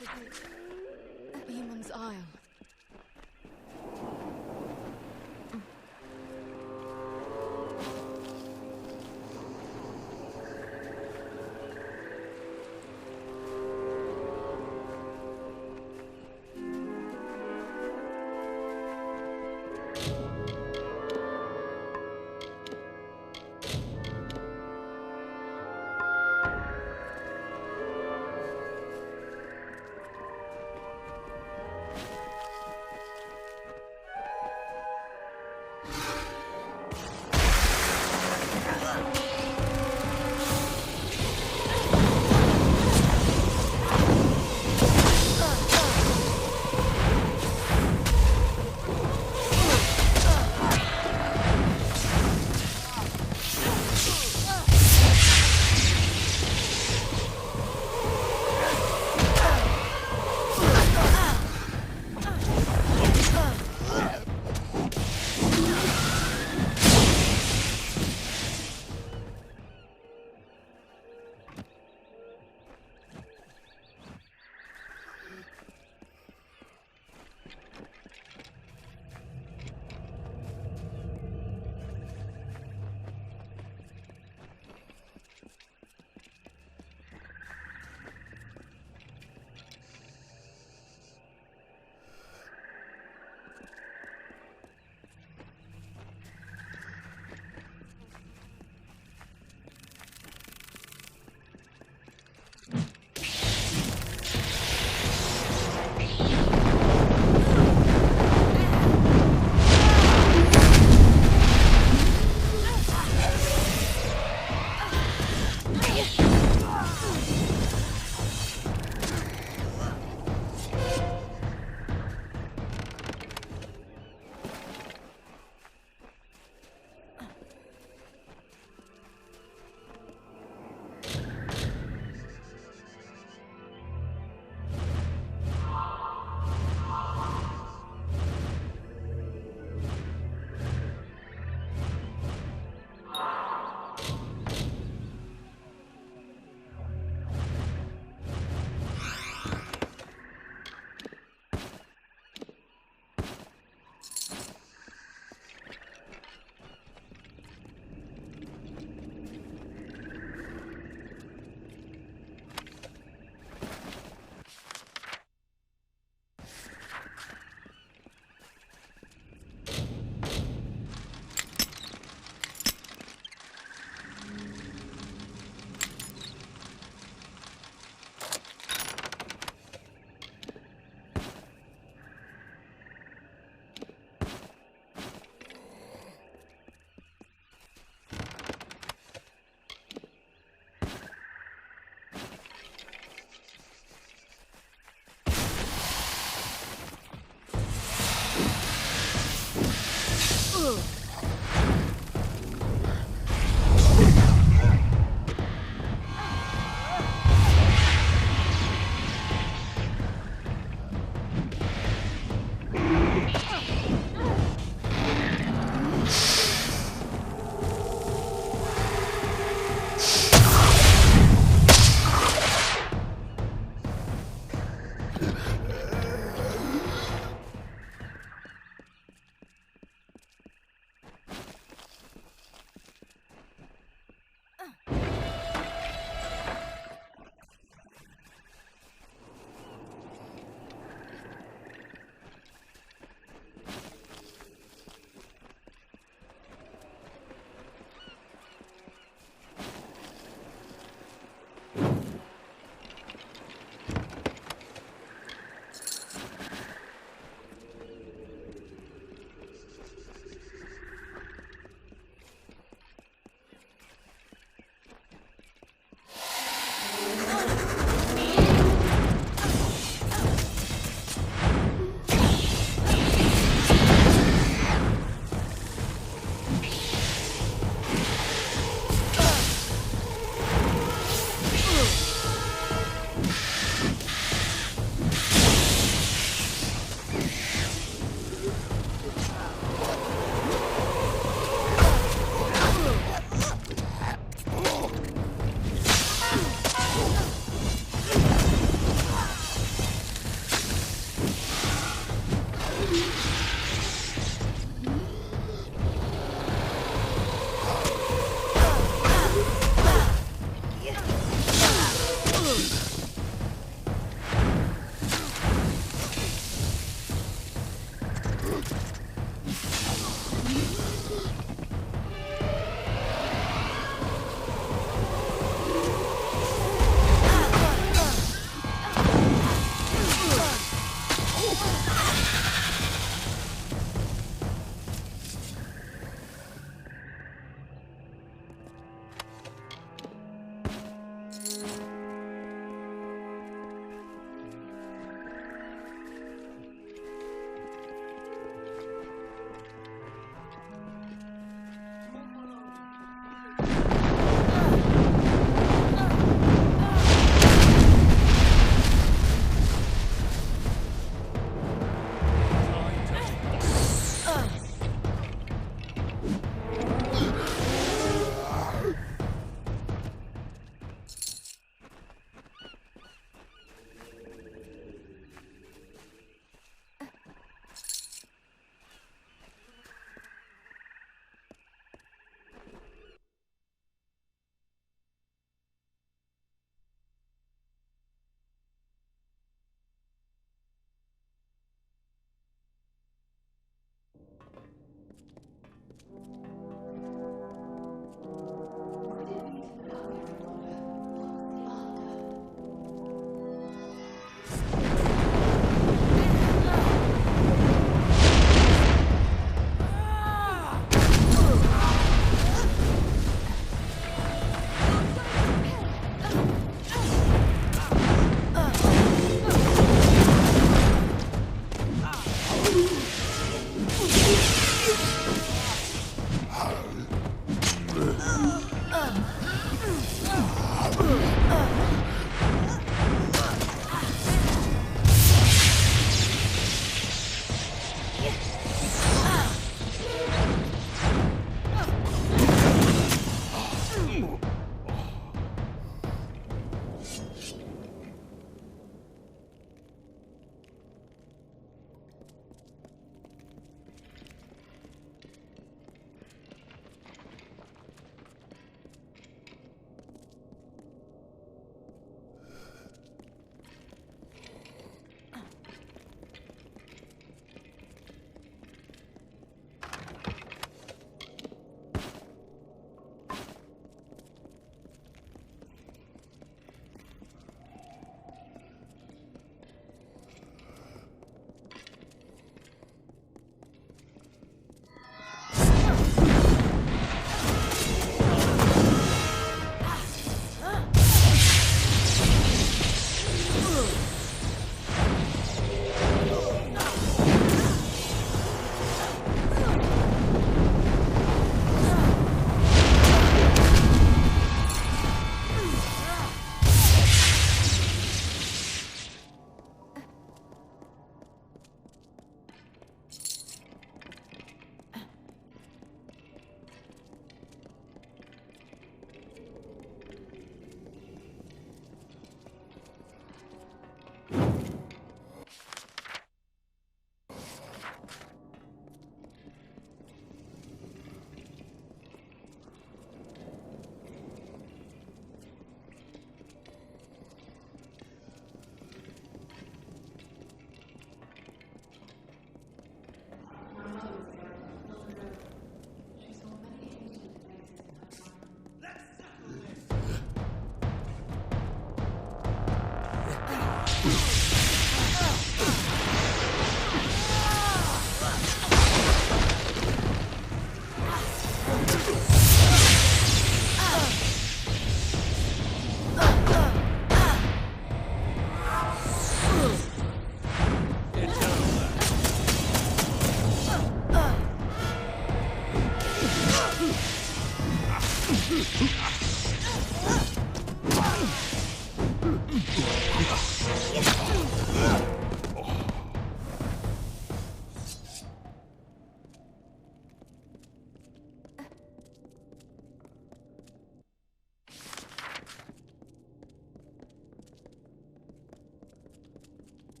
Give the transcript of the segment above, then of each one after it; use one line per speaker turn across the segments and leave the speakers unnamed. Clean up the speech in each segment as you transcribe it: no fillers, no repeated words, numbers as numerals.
investigate Eamon's Isle.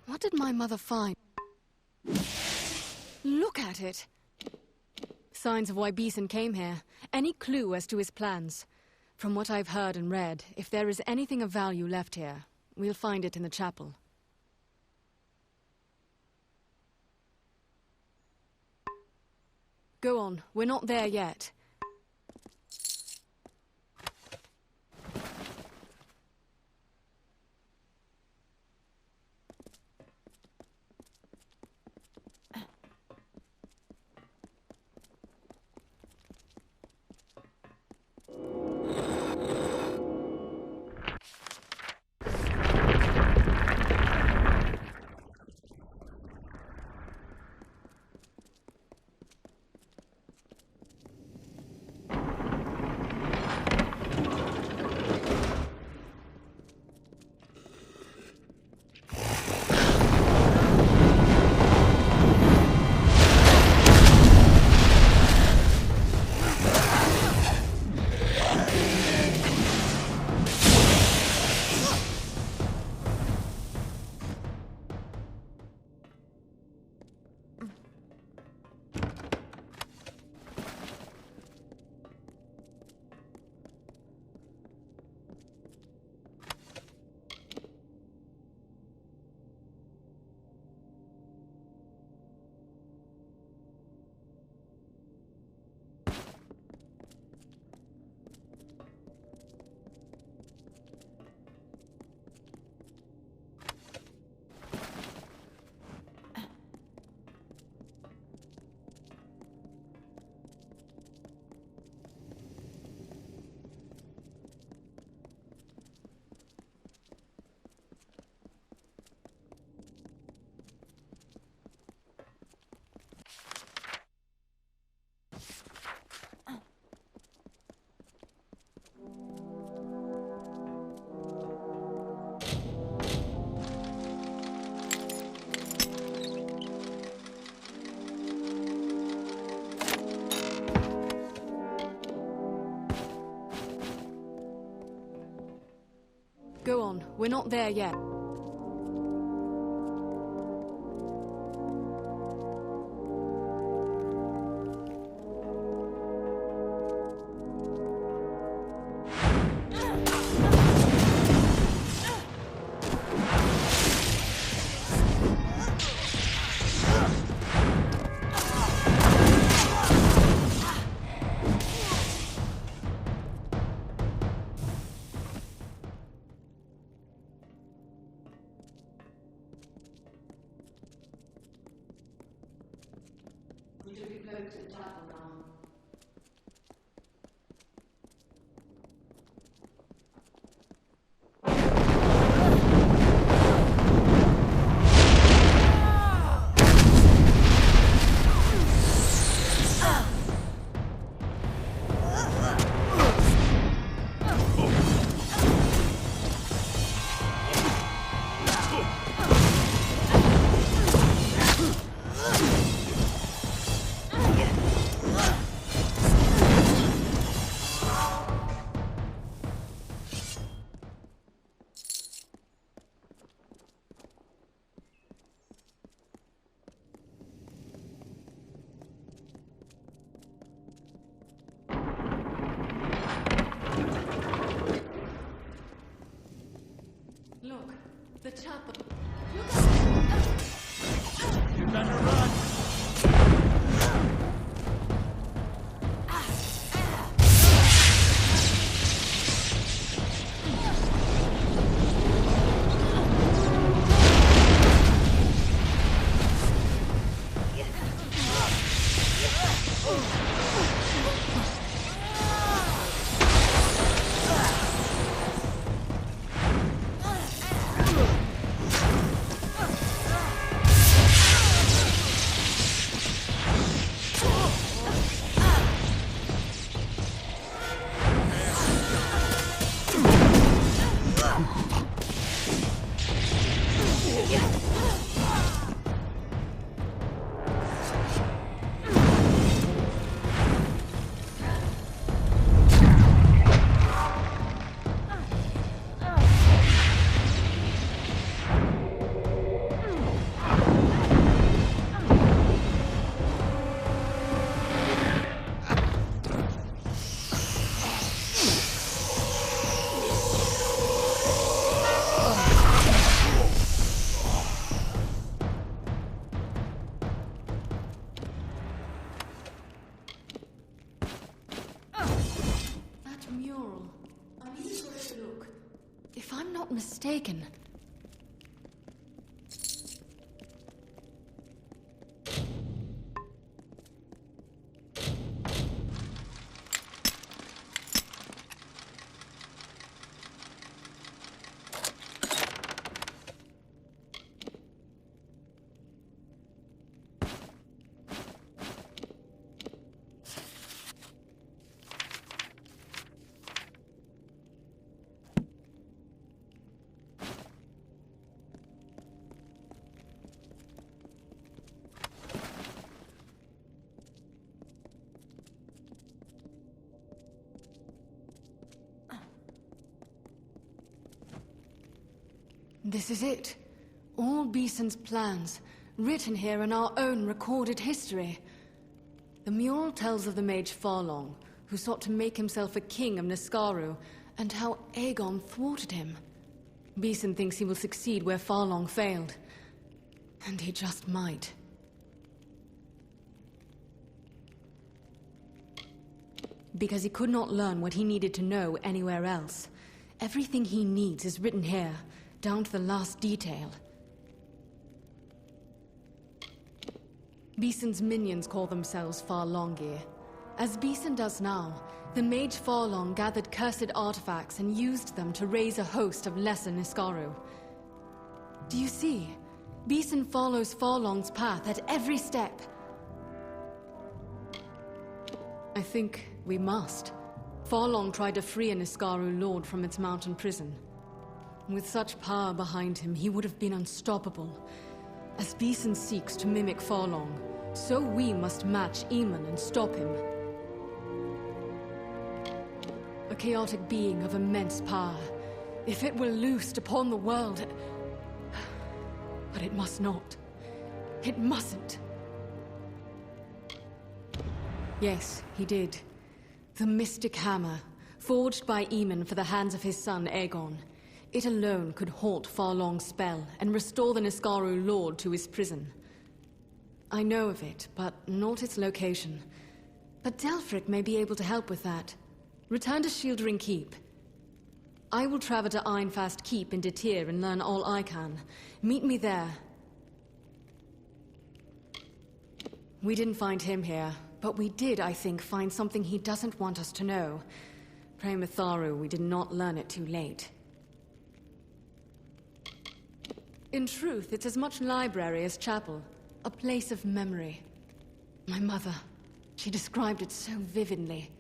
What did my mother find? Look at it! Signs of why Beeson came here. Any clue as to his plans? From what I've heard and read, if there is anything of value left here, we'll find it in the chapel. Go on, we're not there yet. Go on, we're not there yet. The chapel.
You better run!
If I'm not mistaken... This is it. All Beeson's plans, written here in our own recorded history. The mural tells of the mage Farlong, who sought to make himself a king of Niskaru, and how Aegon thwarted him. Beeson thinks he will succeed where Farlong failed. And he just might. Because he could not learn what he needed to know anywhere else. Everything he needs is written here, down to the last detail. Beeson's minions call themselves Farlongir. As Beeson does now, the mage Farlong gathered cursed artifacts and used them to raise a host of lesser Niskaru. Do you see? Beeson follows Farlong's path at every step. I think we must. Farlong tried to free a Niskaru lord from its mountain prison. With such power behind him, he would have been unstoppable. As Beeson seeks to mimic Farlong, so we must match Eamon and stop him. A chaotic being of immense power. If it were loosed upon the world... But it must not. It mustn't. Yes, he did. The mystic hammer, forged by Eamon for the hands of his son Aegon. It alone could halt Farlong's spell and restore the Niskaru Lord to his prison. I know of it, but not its location. But Delphric may be able to help with that. Return to Shieldring Keep. I will travel to Ironfast Keep in Detir and learn all I can. Meet me there. We didn't find him here, but we did, I think, find something he doesn't want us to know. Pray Mitharu we did not learn it too late. In truth, it's as much library as chapel. A place of memory. My mother, she described it so vividly.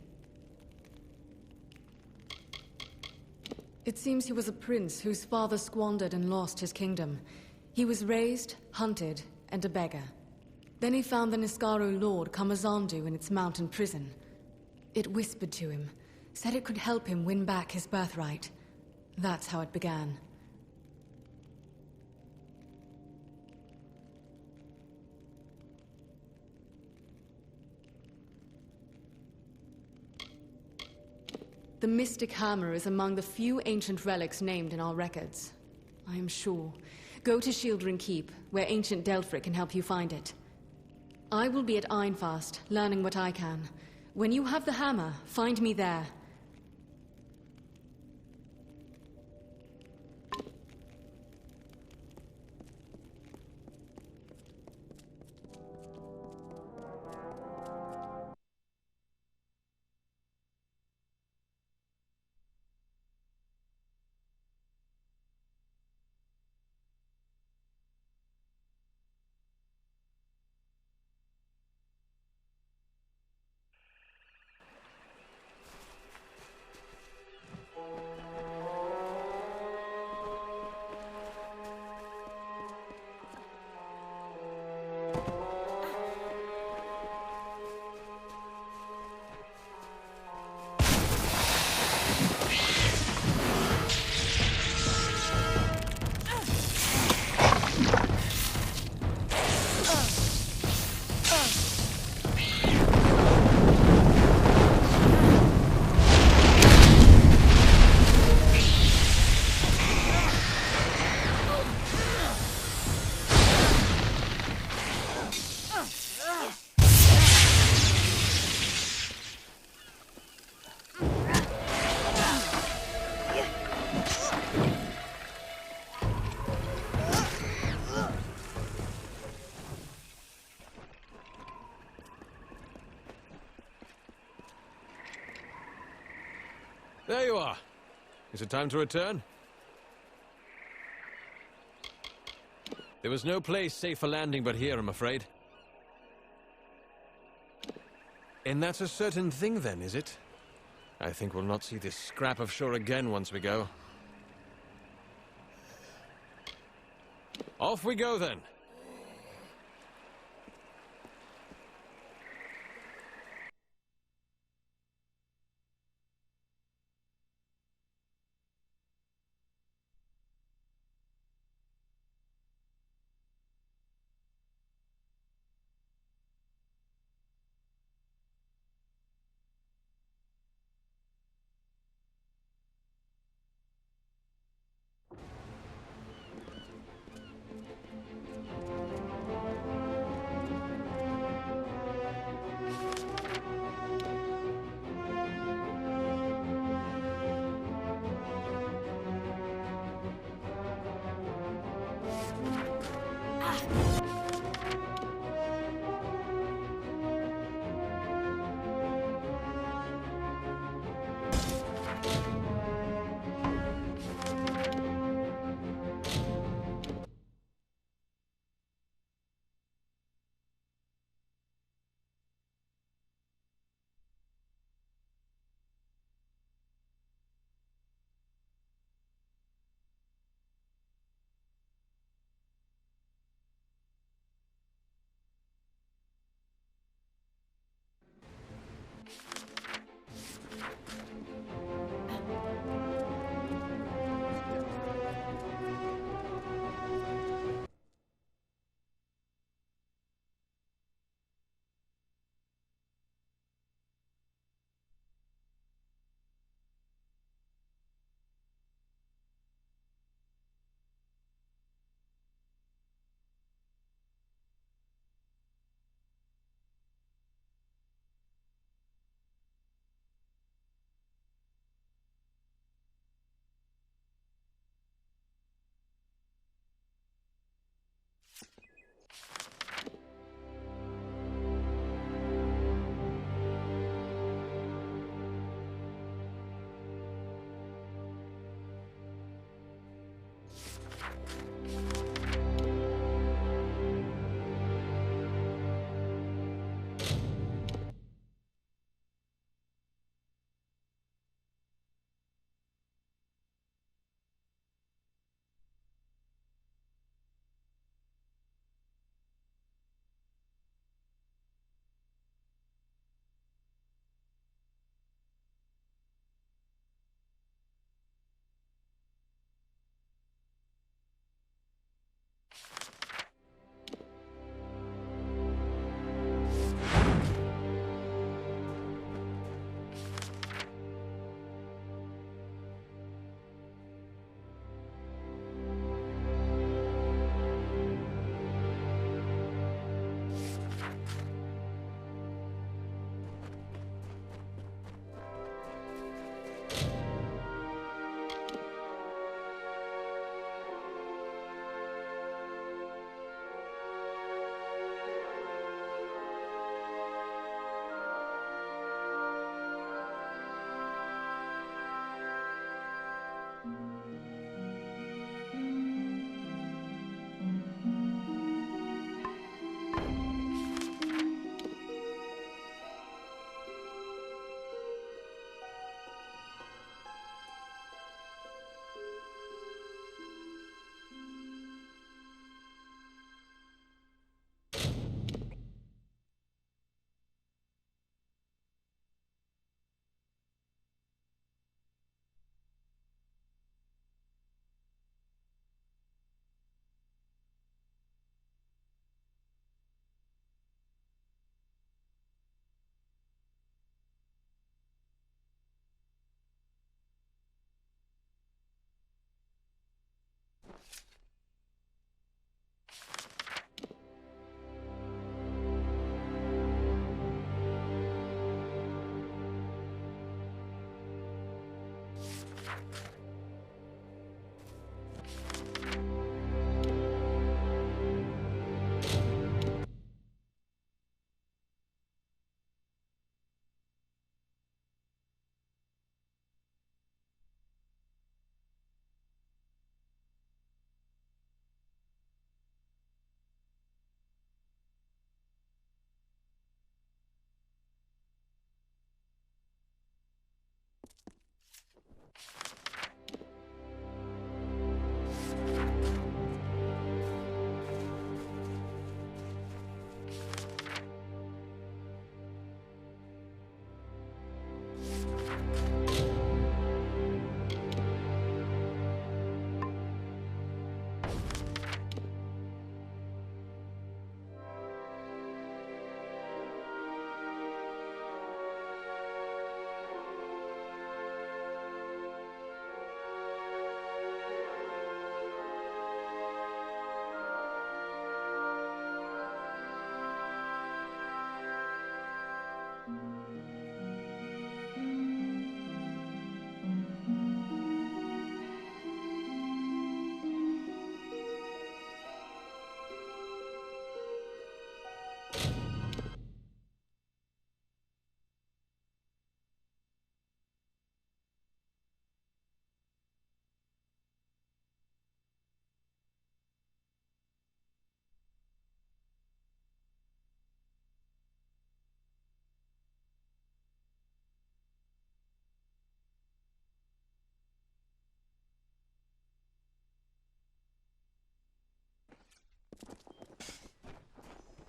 It seems he was a prince whose father squandered and lost his kingdom. He was raised, hunted, and a beggar. Then he found the Niskaru Lord Kamazandu in its mountain prison. It whispered to him, said it could help him win back his birthright. That's how it began. The Mystic Hammer is among the few ancient relics named in our records. I am sure. Go to Shieldring Keep, where ancient Delphric can help you find it. I will be at Ironfast, learning what I can. When you have the hammer, find me there.
There you are. Is it time to return? There was no place safe for landing but here, I'm afraid. And that's a certain thing then, is it? I think we'll not see this scrap of shore again once we go. Off we go then.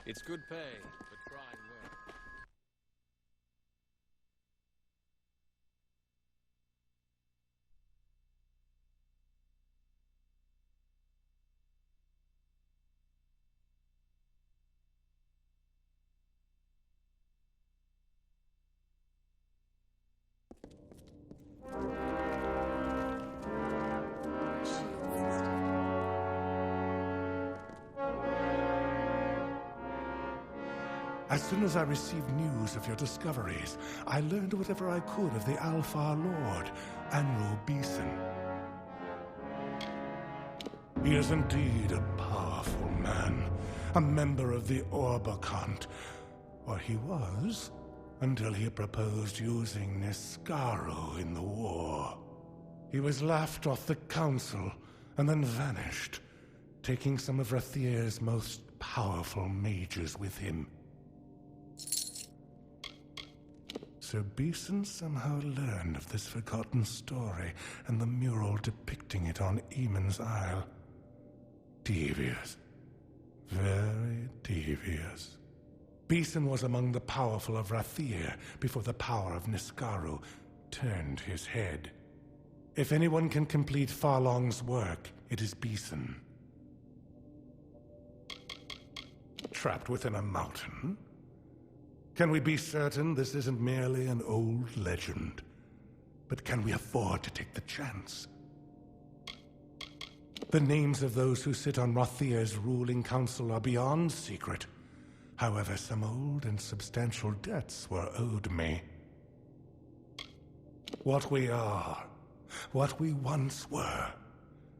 It's good pay for trying work.
As soon as I received news of your discoveries, I learned whatever I could of the Alpha Lord, Amalur Beeson. He is indeed a powerful man, a member of the Orbicont, or he was, until he proposed using Niskaru in the war. He was laughed off the council, and then vanished, taking some of Rathier's most powerful mages with him. Sir Beeson somehow learned of this forgotten story and the mural depicting it on Eamon's Isle. Devious. Very devious. Beeson was among the powerful of Rathier before the power of Niskaru turned his head. If anyone can complete Farlong's work, it is Beeson. Trapped within a mountain? Can we be certain this isn't merely an old legend? But can we afford to take the chance? The names of those who sit on Rathier's ruling council are beyond secret. However, some old and substantial debts were owed me. What we are, what we once were,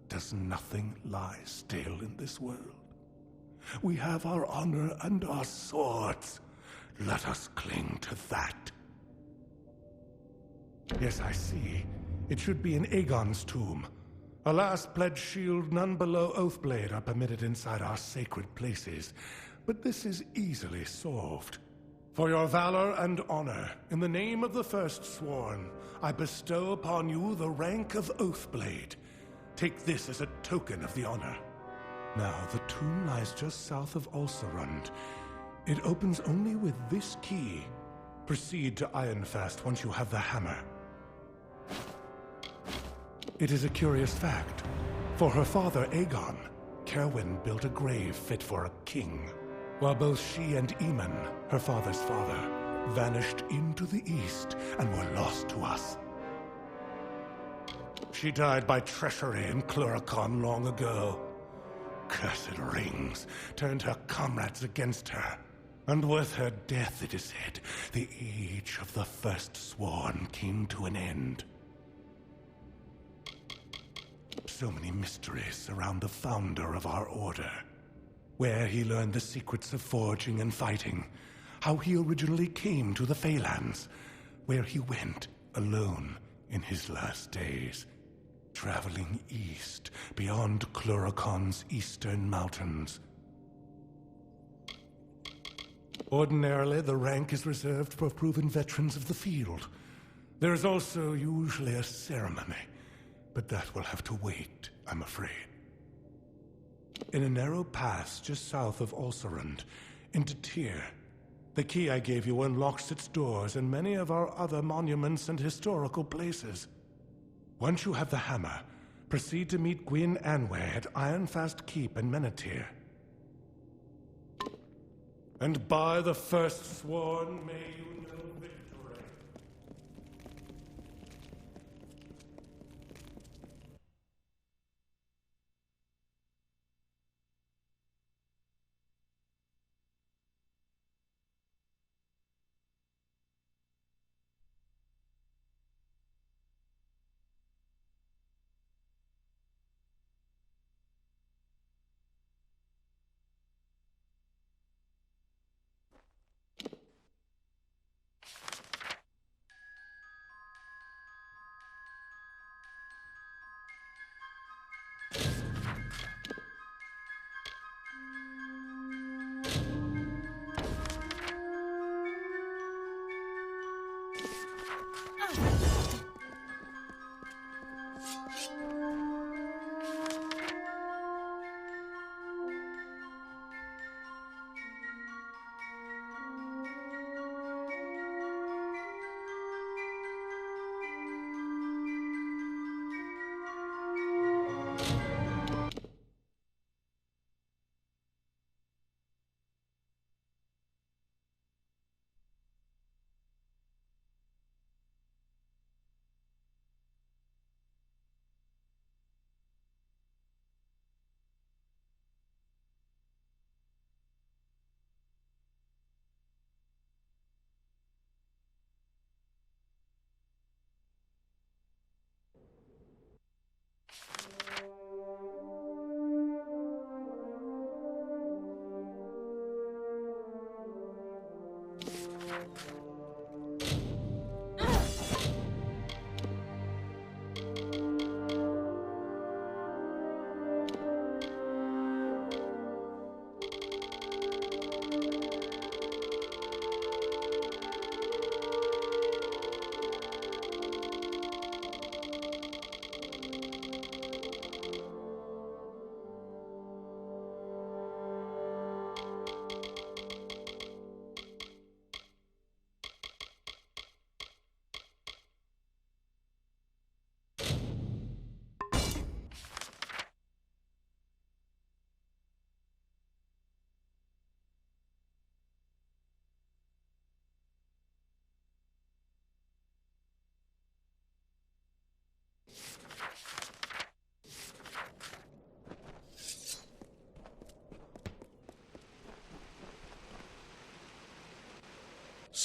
does nothing lie still in this world? We have our honor and our swords. Let us cling to that. Yes, I see. It should be in Aegon's tomb. Alas, pledge shield, none below Oathblade are permitted inside our sacred places. But this is easily solved. For your valor and honor, in the name of the First Sworn, I bestow upon you the rank of Oathblade. Take this as a token of the honor. Now, the tomb lies just south of Ulcerund. It opens only with this key. Proceed to Ironfast once you have the hammer. It is a curious fact. For her father, Aegon, Cerwyn built a grave fit for a king, while both she and Aemon, her father's father, vanished into the east and were lost to us. She died by treachery in Cluricon long ago. Cursed rings turned her comrades against her. And with her death, it is said, the age of the First Sworn came to an end. So many mysteries surround the founder of our order. Where he learned the secrets of forging and fighting, how he originally came to the Phalanx, where he went alone in his last days, traveling east beyond Cluricon's eastern mountains. Ordinarily, the rank is reserved for proven veterans of the field. There is also usually a ceremony, but that will have to wait, I'm afraid. In a narrow pass just south of Ulcerund, into Tyr, the key I gave you unlocks its doors and many of our other monuments and historical places. Once you have the hammer, proceed to meet Gwyn Anway at Ironfast Keep in Menethir. And by the First Sworn, may you know victory.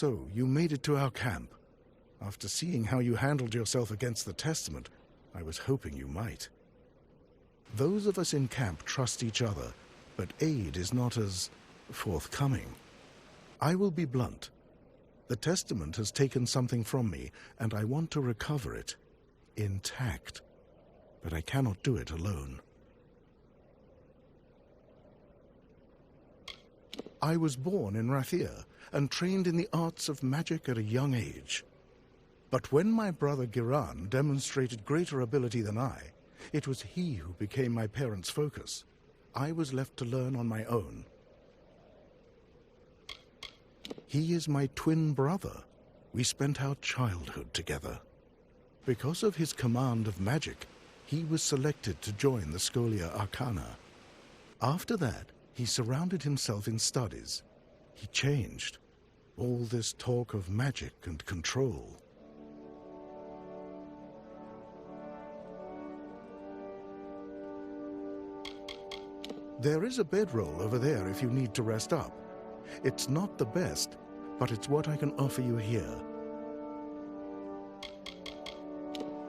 So, you made it to our camp. After seeing how you handled yourself against the Testament, I was hoping you might. Those of us in camp trust each other, but aid is not as forthcoming. I will be blunt. The Testament has taken something from me, and I want to recover it, intact. But I cannot do it alone. I was born in Rathir, and trained in the arts of magic at a young age. But when my brother Giran demonstrated greater ability than I, it was he who became my parents' focus. I was left to learn on my own. He is my twin brother. We spent our childhood together. Because of his command of magic, he was selected to join the Scholia Arcana. After that, he surrounded himself in studies. He changed. All this talk of magic and control. There is a bedroll over there if you need to rest up. It's not the best, but it's what I can offer you here.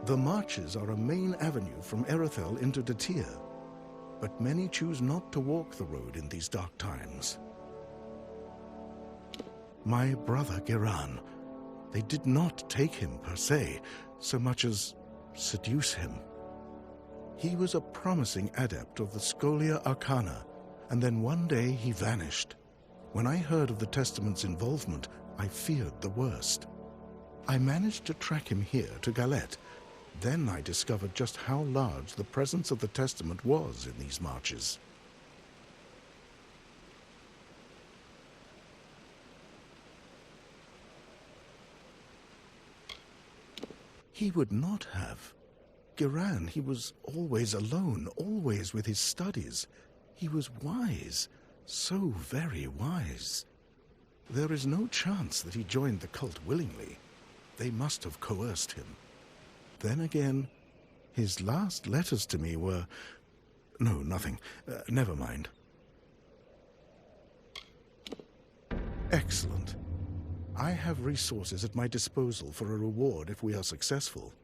The marches are a main avenue from Erethel into Datir, but many choose not to walk the road in these dark times. My brother Giran, they did not take him per se, so much as seduce him. He was a promising adept of the Scholia Arcana, and then one day he vanished. When I heard of the Testament's involvement, I feared the worst. I managed to track him here to Galette. Then I discovered just how large the presence of the Testament was in these marches. He would not have. Giran, he was always alone, always with his studies. He was wise, so very wise. There is no chance that he joined the cult willingly. They must have coerced him. Then again, his last letters to me were... No, nothing. Never mind. Excellent. I have resources at my disposal for a reward if we are successful.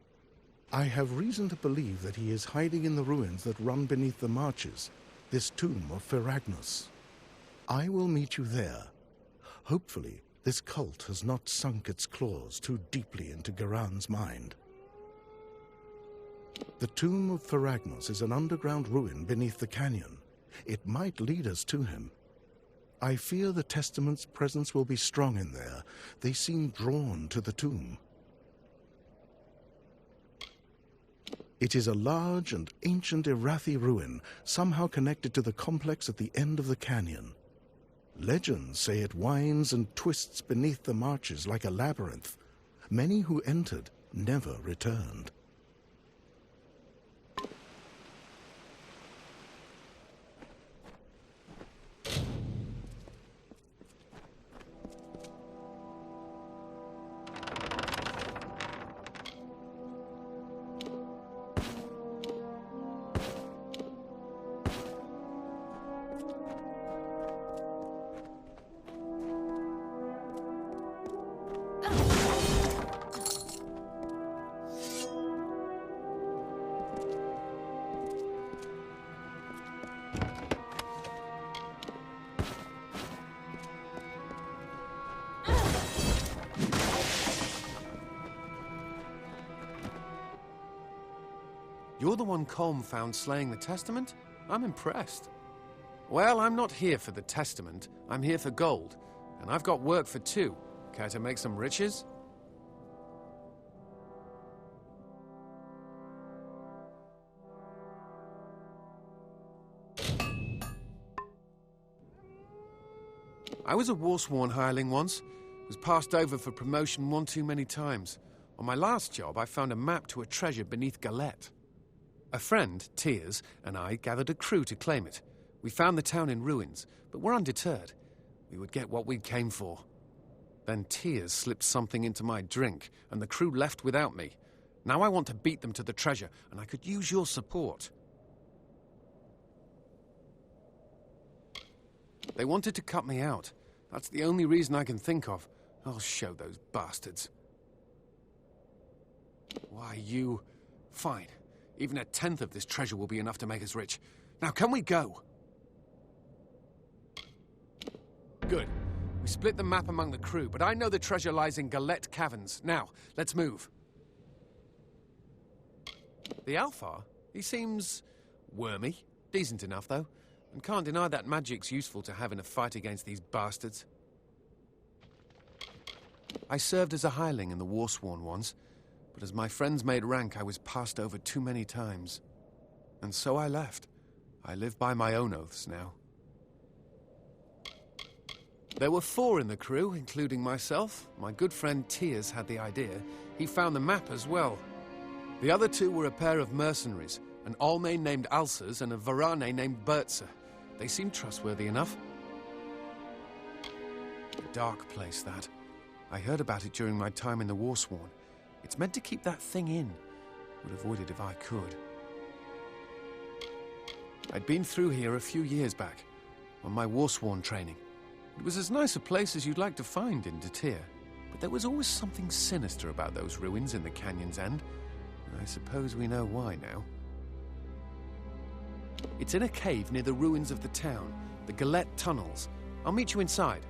I have reason to believe that he is hiding in the ruins that run beneath the marches, this tomb of Ferragnus. I will meet you there. Hopefully, this cult has not sunk its claws too deeply into Giran's mind. The tomb of Ferragnus is an underground ruin beneath the canyon. It might lead us to him. I fear the Testament's presence will be strong in there. They seem drawn to the tomb. It is a large and ancient Irathi ruin, somehow connected to the complex at the end of the canyon. Legends say it winds and twists beneath the marches like a labyrinth. Many who entered never returned.
You're the one Colm found slaying the Testament? I'm impressed. Well, I'm not here for the Testament. I'm here for gold. And I've got work for two. Care to make some riches? I was a Warsworn hireling once. Was passed over for promotion one too many times. On my last job, I found a map to a treasure beneath Galette. A friend, Tears, and I gathered a crew to claim it. We found the town in ruins, but were undeterred. We would get what we came for. Then Tears slipped something into my drink, and the crew left without me. Now I want to beat them to the treasure, and I could use your support. They wanted to cut me out. That's the only reason I can think of. I'll show those bastards. Why, you... Fine. Even a tenth of this treasure will be enough to make us rich. Now, can we go? Good. We split the map among the crew, but I know the treasure lies in Galette Caverns. Now, let's move. The Alpha? He seems... wormy. Decent enough, though. And can't deny that magic's useful to have in a fight against these bastards. I served as a hireling in the Warsworn once, but as my friends made rank, I was passed over too many times. And so I left. I live by my own oaths now. There were 4 in the crew, including myself. My good friend Tiers had the idea. He found the map as well. The other 2 were a pair of mercenaries, an Almain named Alsers and a Varane named Bertzer. They seemed trustworthy enough. A dark place, that. I heard about it during my time in the Warsworn. It's meant to keep that thing in. Would avoid it if I could. I'd been through here a few years back, on my Warsworn training. It was as nice a place as you'd like to find in Detir, but there was always something sinister about those ruins in the canyon's end. I suppose we know why now. It's in a cave near the ruins of the town, the Galette Tunnels. I'll meet you inside.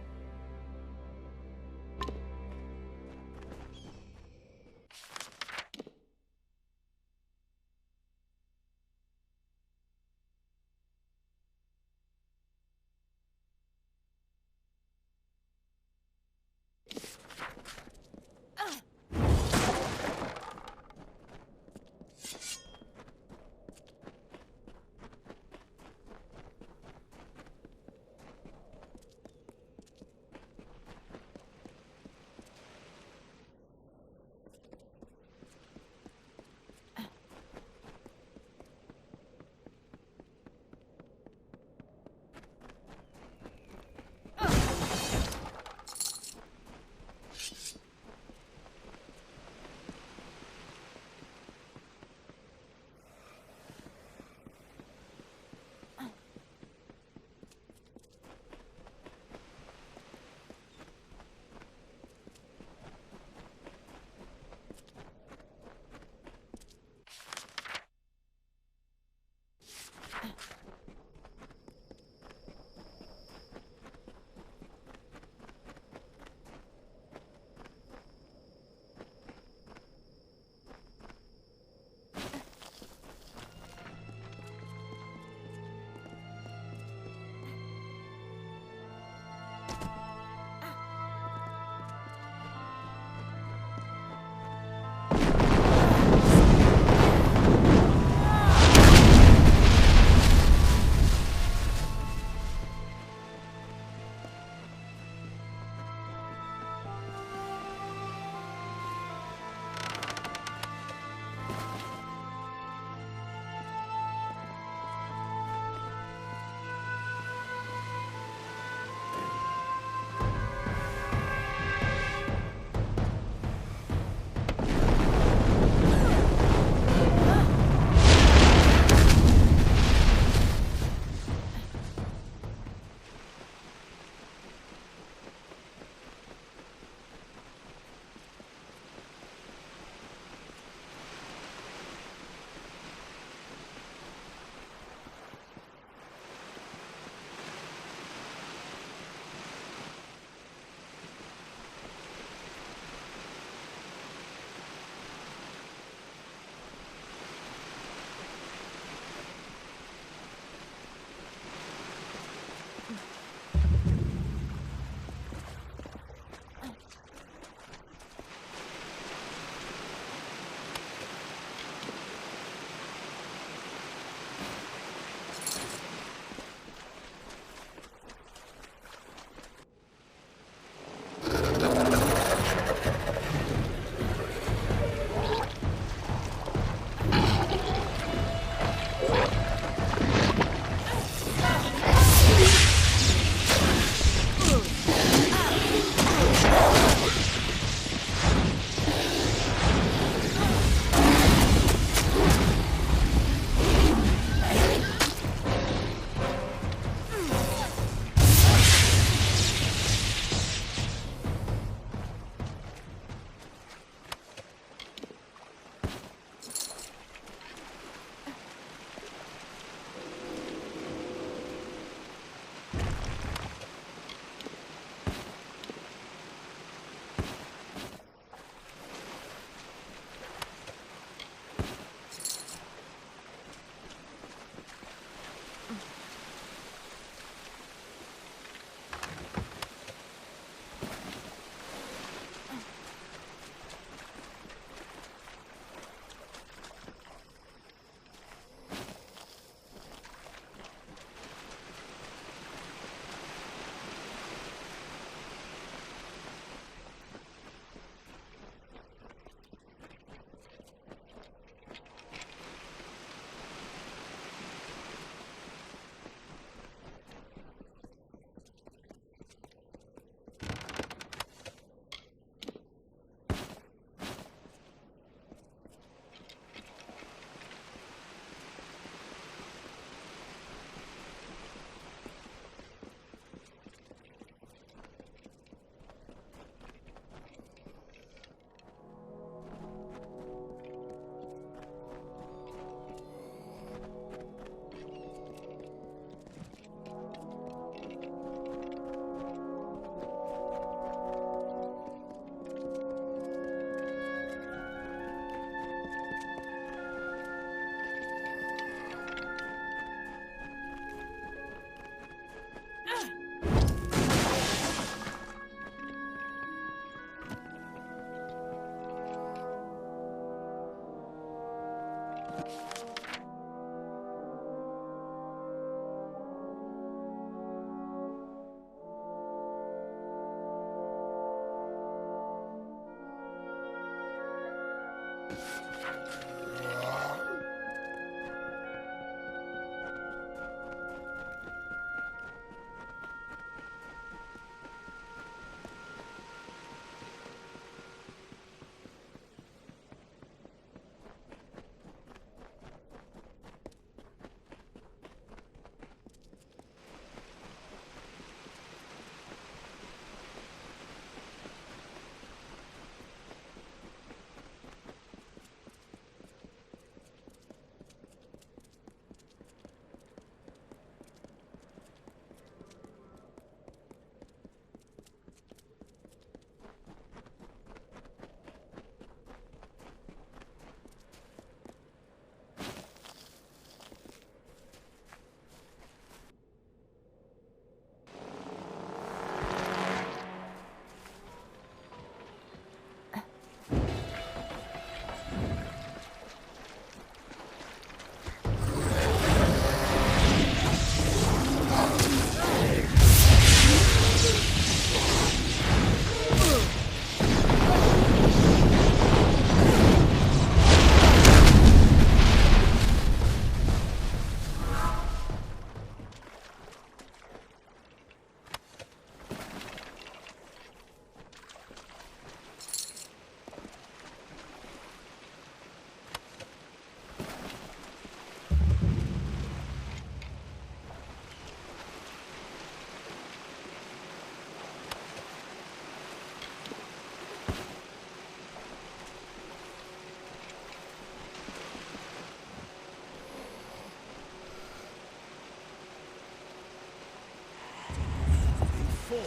Fall.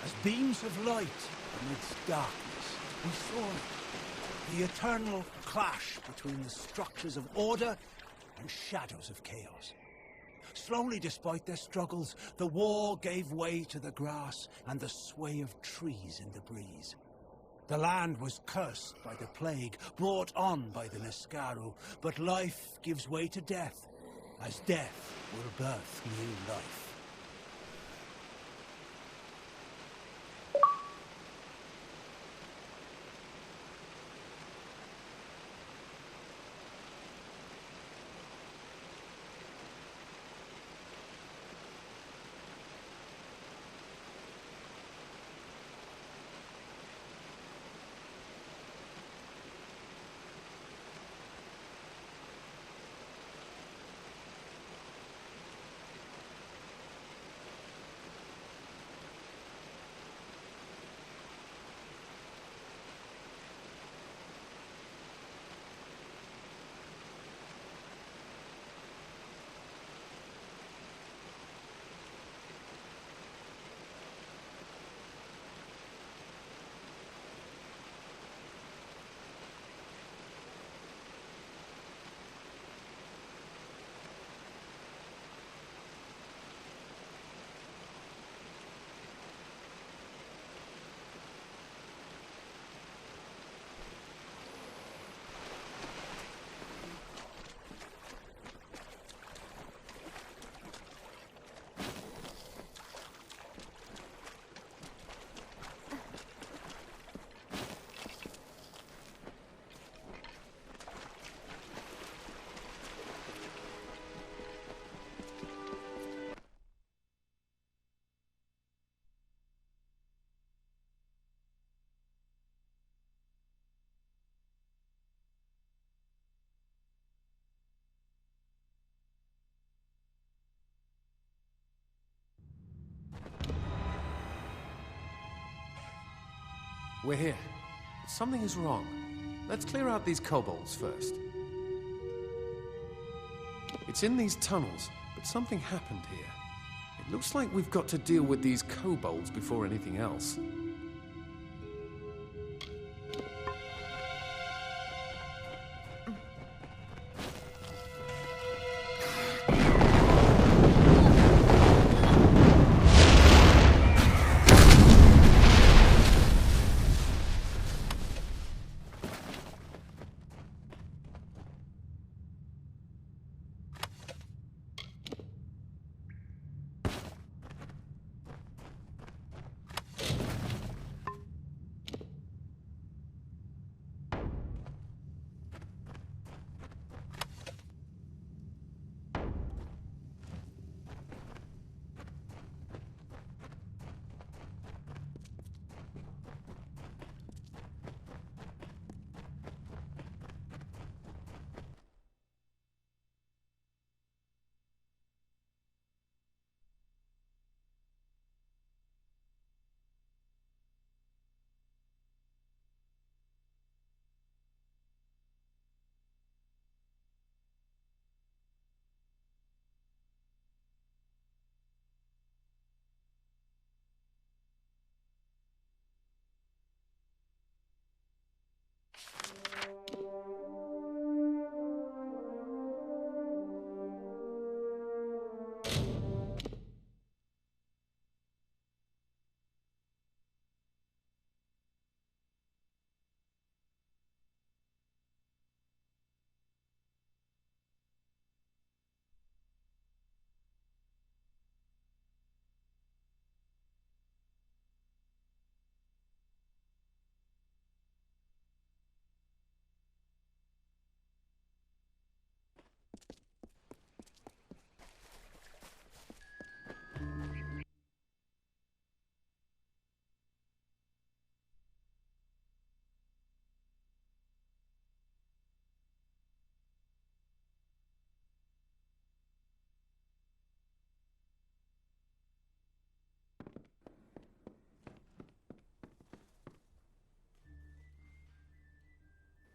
As beams of light amidst darkness, we saw it. The eternal clash between the structures of order and shadows of chaos. Slowly, despite their struggles, the war gave way to the grass and the sway of trees in the breeze. The land was cursed by the plague, brought on by the Nescaru, but life gives way to death, as death will birth new life.
We're here. Something is wrong. Let's clear out these kobolds first. It's in these tunnels, but something happened here. It looks like we've got to deal with these kobolds before anything else.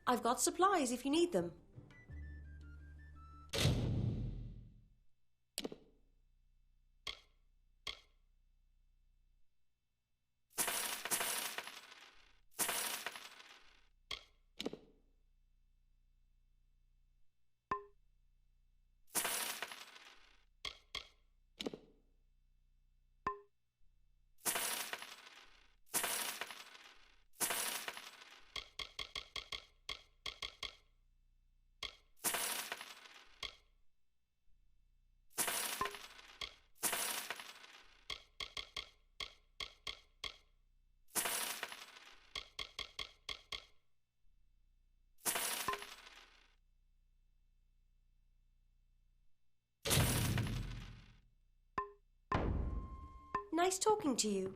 I've got supplies if you need them. Nice talking to you.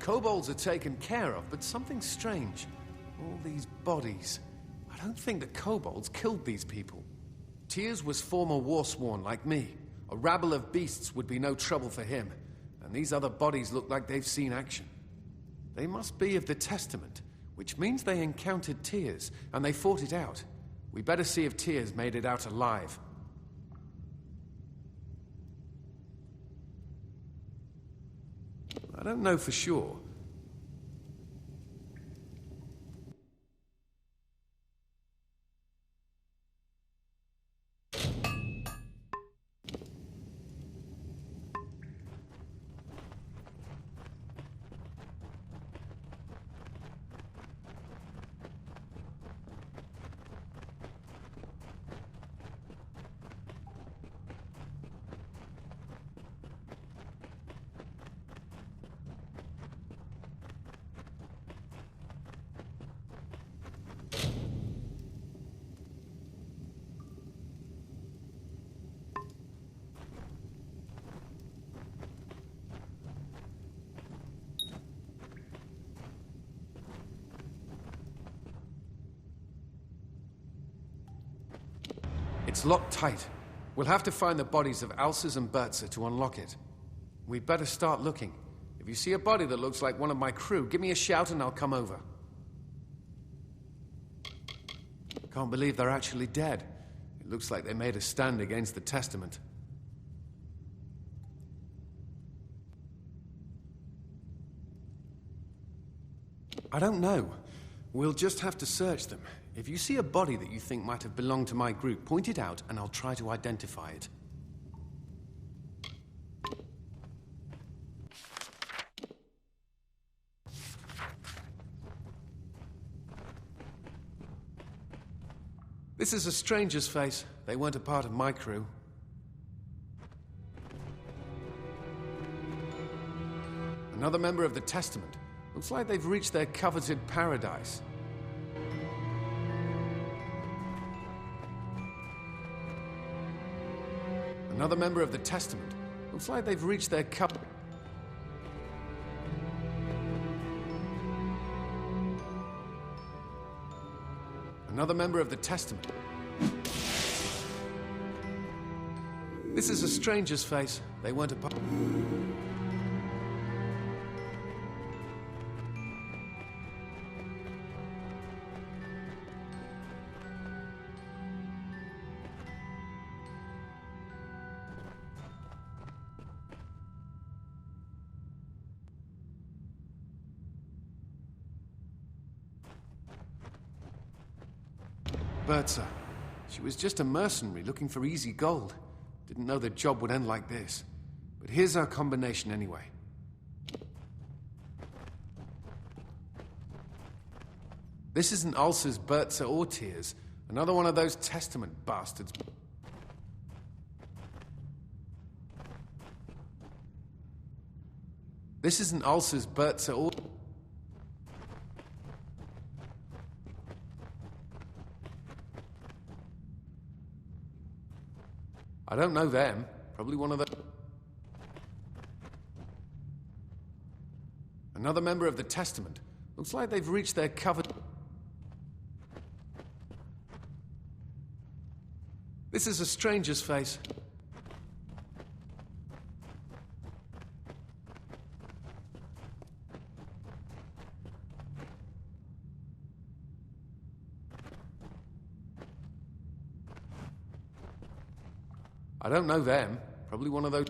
kobolds are taken care of, but something strange. All these bodies. I don't think the kobolds killed these people. Tyrs was former warsworn like me. A rabble of beasts would be no trouble for him. And these other bodies look like they've seen action. They must be of the Testament, which means they encountered Tyrs, and they fought it out. We better see if Tyrs made it out alive. I don't know for sure. It's locked tight. We'll have to find the bodies of Alces and Bertza to unlock it. We'd better start looking. If you see a body that looks like one of my crew, give me a shout and I'll come over. Can't believe they're actually dead. It looks like they made a stand against the Testament. I don't know. We'll just have to search them. If you see a body that you think might have belonged to my group, point it out and I'll try to identify it. This is a stranger's face. They weren't a part of my crew. Another member of the Testament. Looks like they've reached their coveted paradise. Another member of the Testament. Looks like they've reached their Another member of the Testament. This is a stranger's face. They weren't a part. Bertza. She was just a mercenary looking for easy gold. Didn't know the job would end like this. But here's our combination anyway. This isn't Ulcer's, Bertza, or Tyrs. Another one of those Testament bastards. This isn't Ulcer's, Bertza, or... I don't know them. Probably one of the... Another member of the Testament. Looks like they've reached their covered... This is a stranger's face. I don't know them. Probably one of those...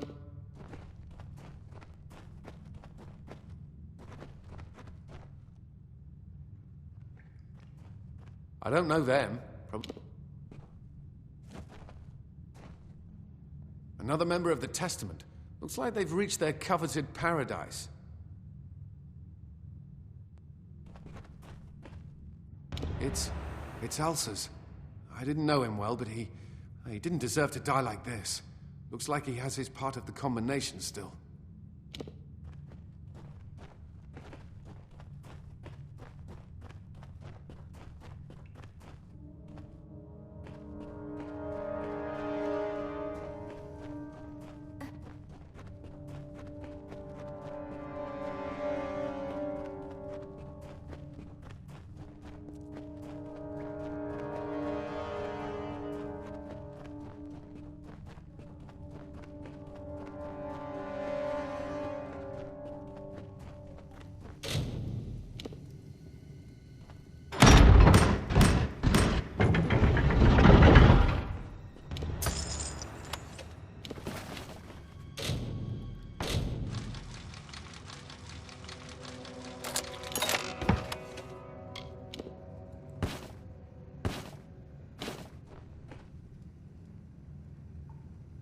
I don't know them. Another member of the Testament. Looks like they've reached their coveted paradise. It's Alces. I didn't know him well, but he didn't deserve to die like this. Looks like he has his part of the combination still.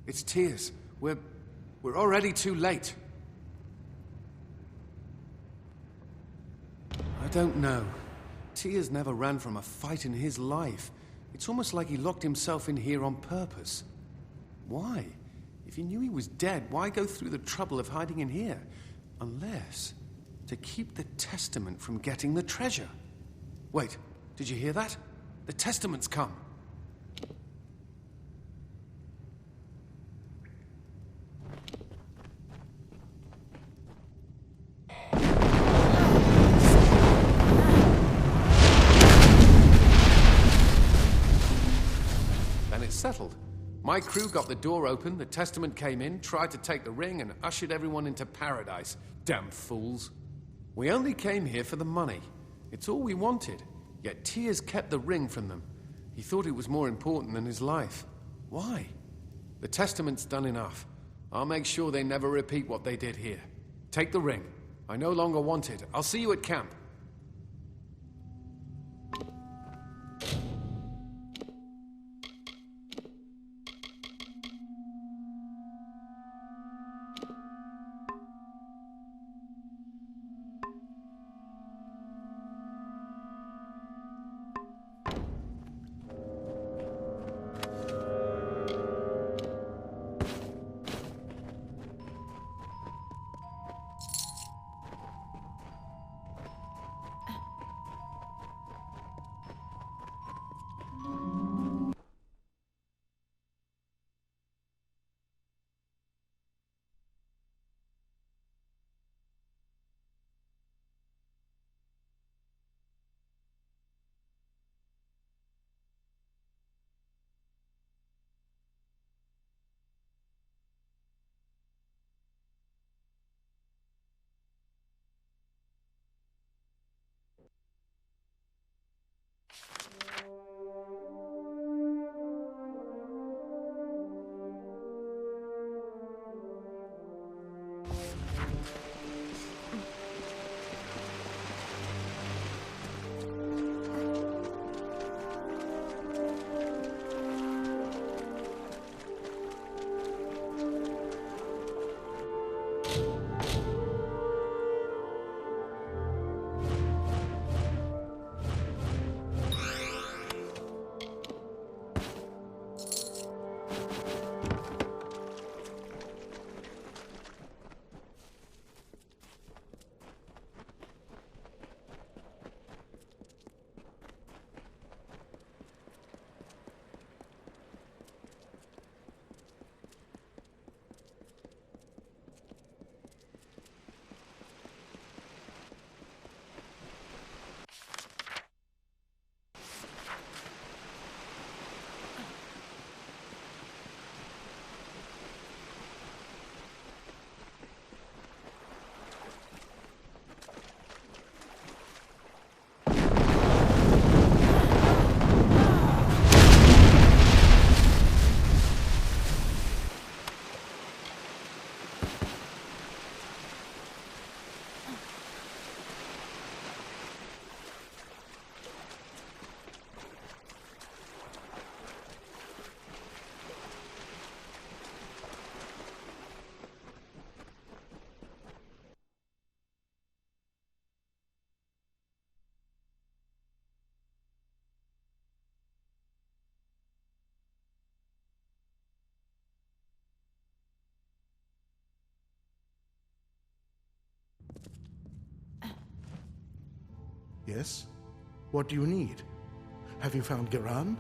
It's Tears. We're already too late. I don't know. Tears never ran from a fight in his life. It's almost like he locked himself in here on purpose. Why? If he knew he was dead, why go through the trouble of hiding in here? Unless to keep the Testament from getting the treasure. Wait, did you hear that? The Testament's come. Then it's settled. My crew got the door open, the Testament came in, tried to take the ring, and ushered everyone into paradise. Damn fools. We only came here for the money. It's all we wanted. Yet Tears kept the ring from them. He thought it was more important than his life. Why? The Testament's done enough. I'll make sure they never repeat what they did here. Take the ring. I no longer want it. I'll see you at camp.
Yes? What do you need? Have you found Giran?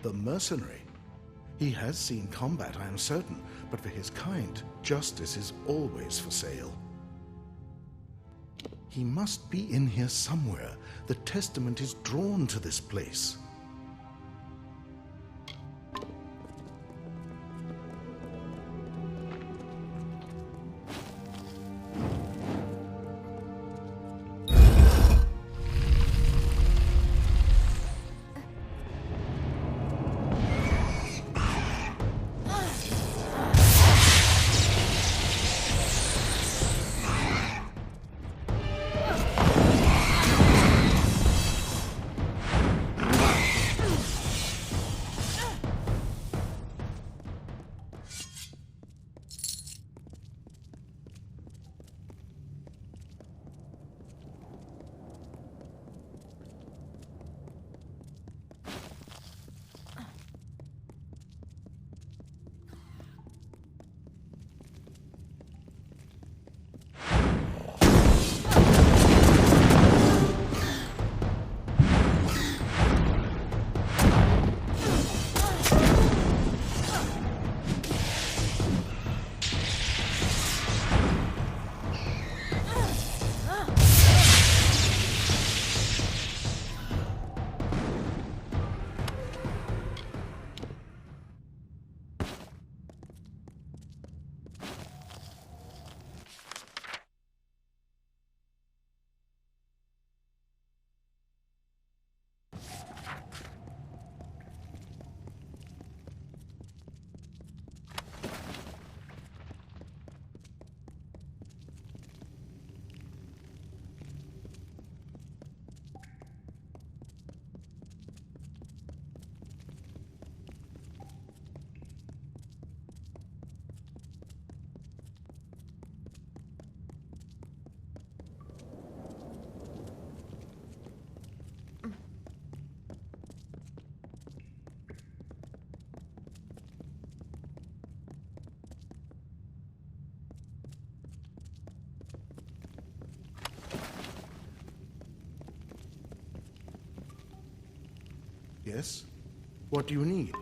The mercenary. He has seen combat, I am certain, but for his kind, justice is always for sale. He must be in here somewhere. The Testament is drawn to this place. Yes? What do you need?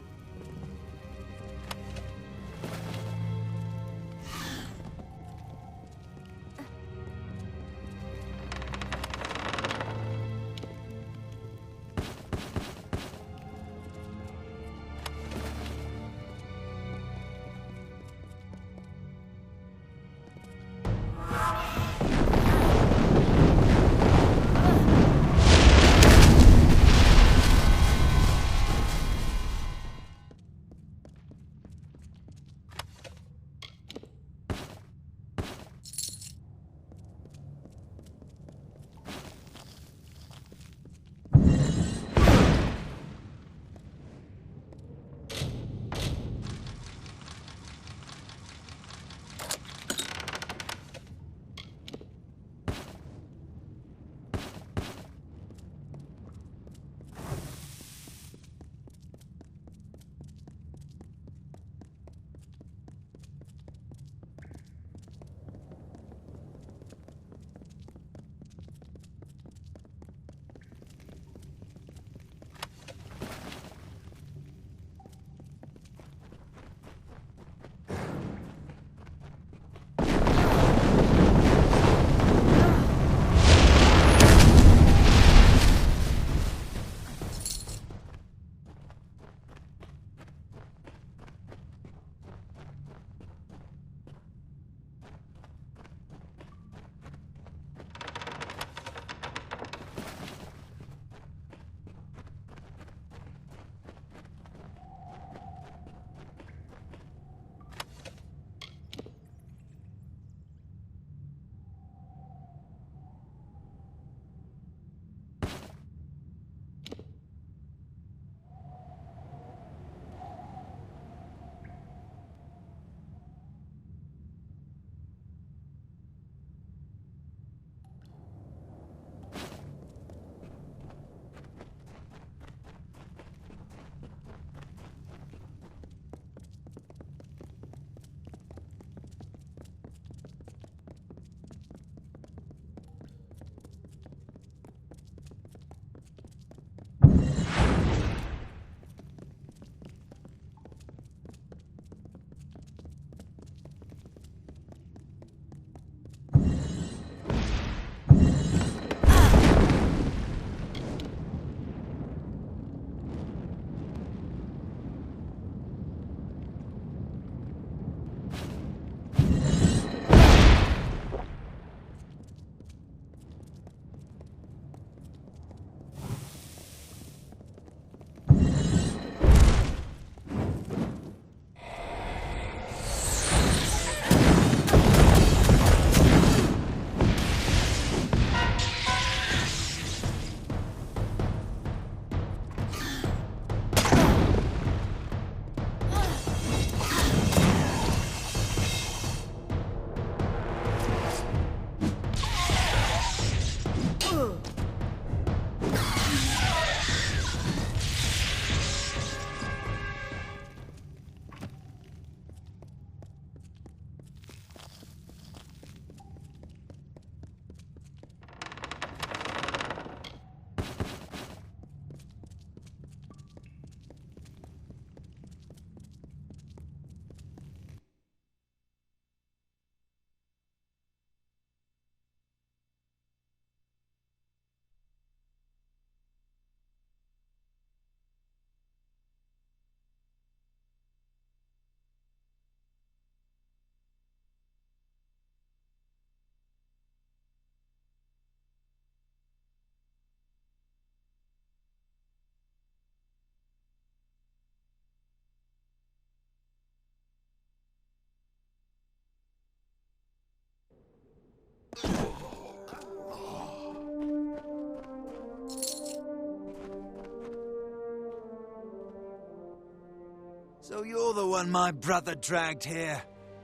So you're the one my brother dragged here.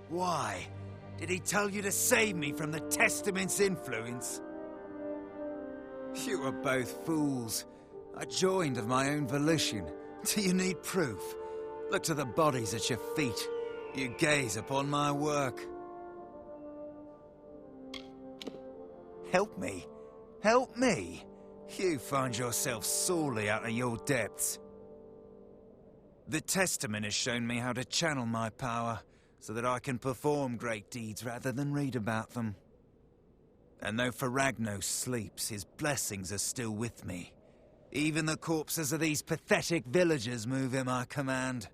Why? Did he tell you to save me from the Testament's influence? You were both fools. I joined of my own volition. Do you need proof? Look to the bodies at your feet. You gaze upon my work. Help me. Help me. You find yourself sorely out of your depths.
The Testament has shown me how to channel my power, so that I can perform great deeds rather than read about them. And though Ferragnos sleeps, his blessings are still with me. Even the corpses of these pathetic villagers move in my command.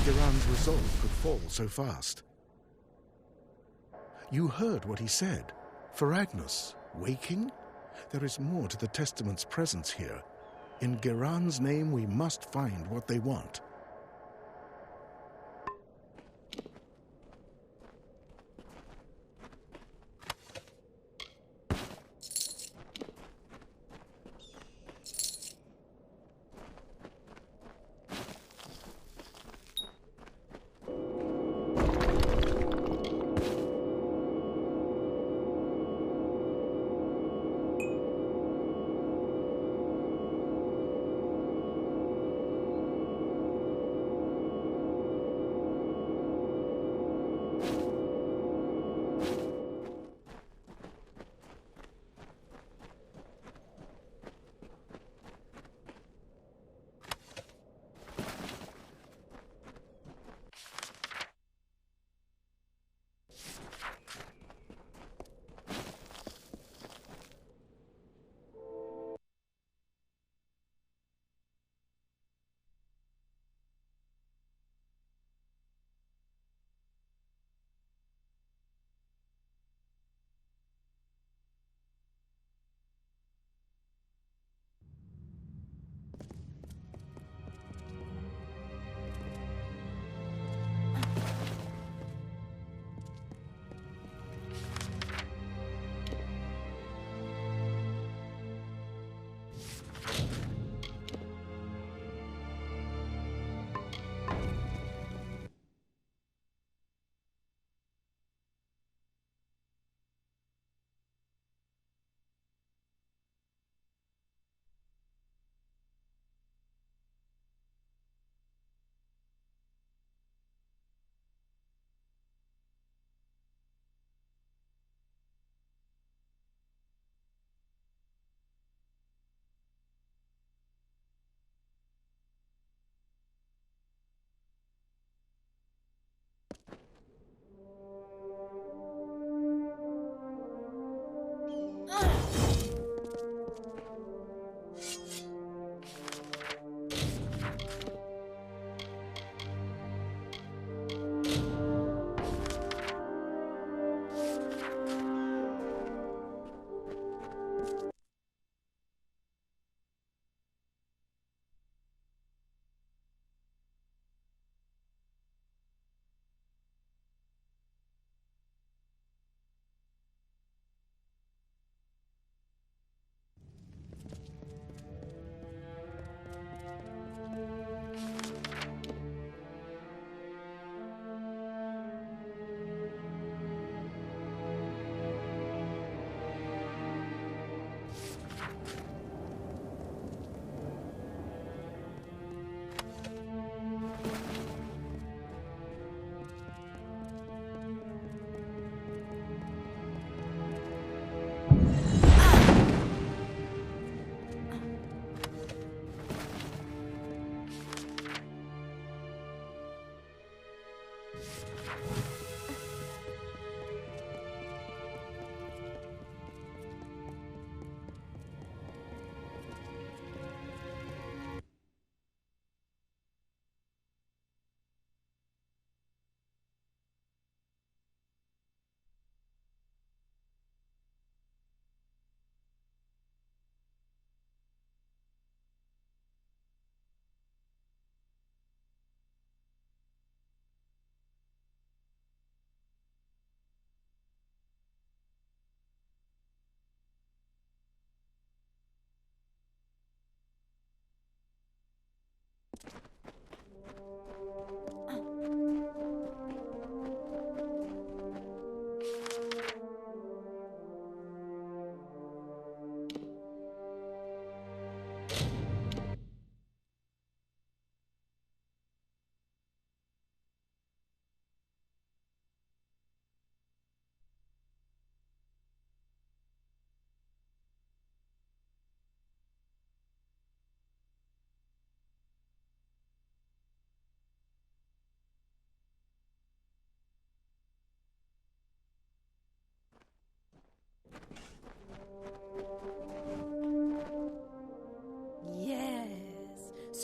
Geran's resolve could fall so fast. You heard what he said. Ferragnos, waking? There is more to the Testament's presence here. In Geran's name, we must find what they want.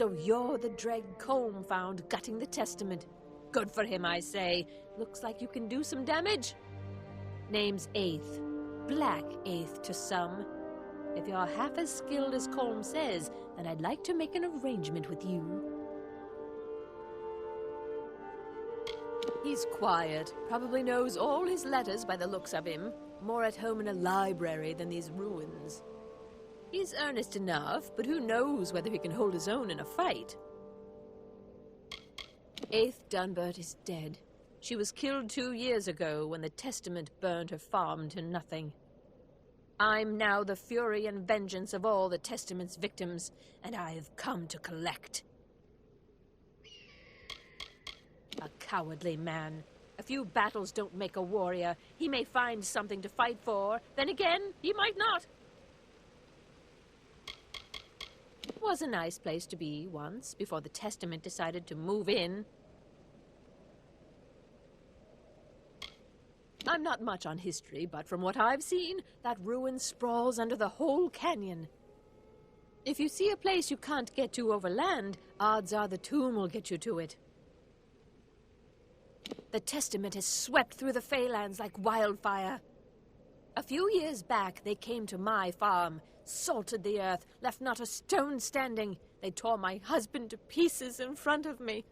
So you're the Dreg Colm found gutting the testament. Good for him, I say. Looks like you can do some damage. Name's Eighth. Black Eighth to some. If you're half as skilled as Colm says, then I'd like to make an arrangement with you. He's quiet. Probably knows all his letters by the looks of him. More at home in a library than these ruins. He's earnest enough, but who knows whether he can hold his own in a fight. Eighth Dunbert is dead. She was killed 2 years ago when the Testament burned her farm to nothing. I'm now the fury and vengeance of all the Testament's victims, and I've come to collect. A cowardly man. A few battles don't make a warrior. He may find something to fight for, then again, he might not. It was a nice place to be once, before the Testament decided to move in. I'm not much on history, but from what I've seen, that ruin sprawls under the whole canyon. If you see a place you can't get to over land, odds are the tomb will get you to it. The Testament has swept through the Feylands like wildfire. A few years back, they came to my farm, salted the earth, left not a stone standing. They tore my husband to pieces in front of me.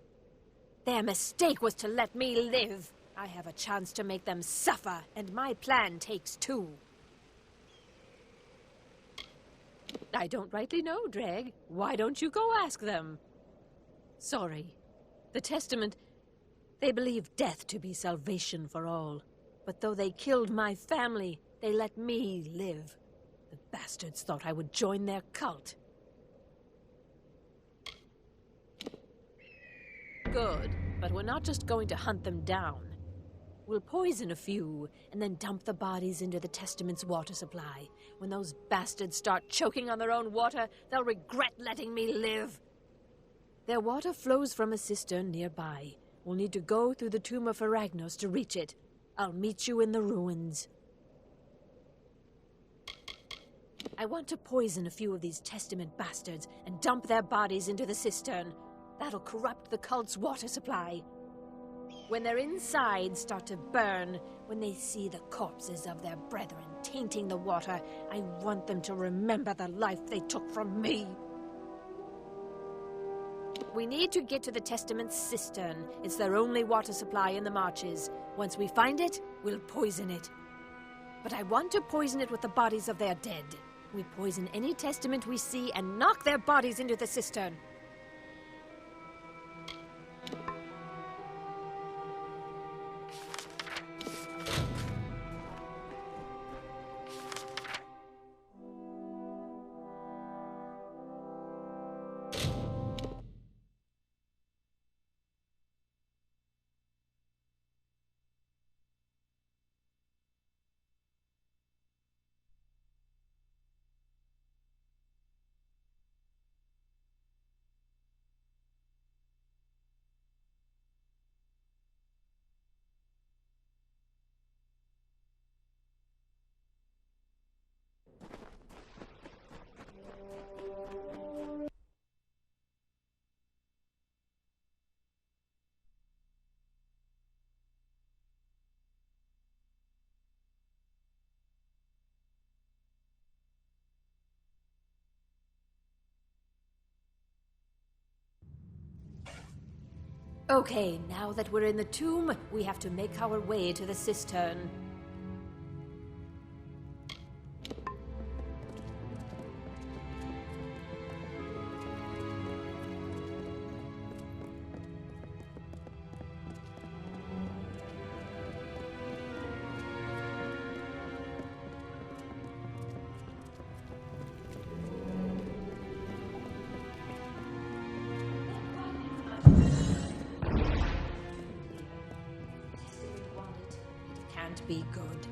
Their mistake was to let me live. I have a chance to make them suffer, and my plan takes two. I don't rightly know, Dreg. Why don't you go ask them? Sorry. The Testament, they believe death to be salvation for all. But though they killed my family, they let me live. The bastards thought I would join their cult. Good, but we're not just going to hunt them down. We'll poison a few, and then dump the bodies into the Testament's water supply. When those bastards start choking on their own water, they'll regret letting me live. Their water flows from a cistern nearby. We'll need to go through the tomb of Aragnos to reach it. I'll meet you in the ruins. I want to poison a few of these Testament bastards and dump their bodies into the cistern. That'll corrupt the cult's water supply. When their insides start to burn, when they see the corpses of their brethren tainting the water, I want them to remember the life they took from me. We need to get to the Testament's cistern. It's their only water supply in the marches. Once we find it, we'll poison it. But I want to poison it with the bodies of their dead. We poison any Testament we see and knock their bodies into the cistern. Okay, now that we're in the tomb, we have to make our way to the cistern. Can't be good.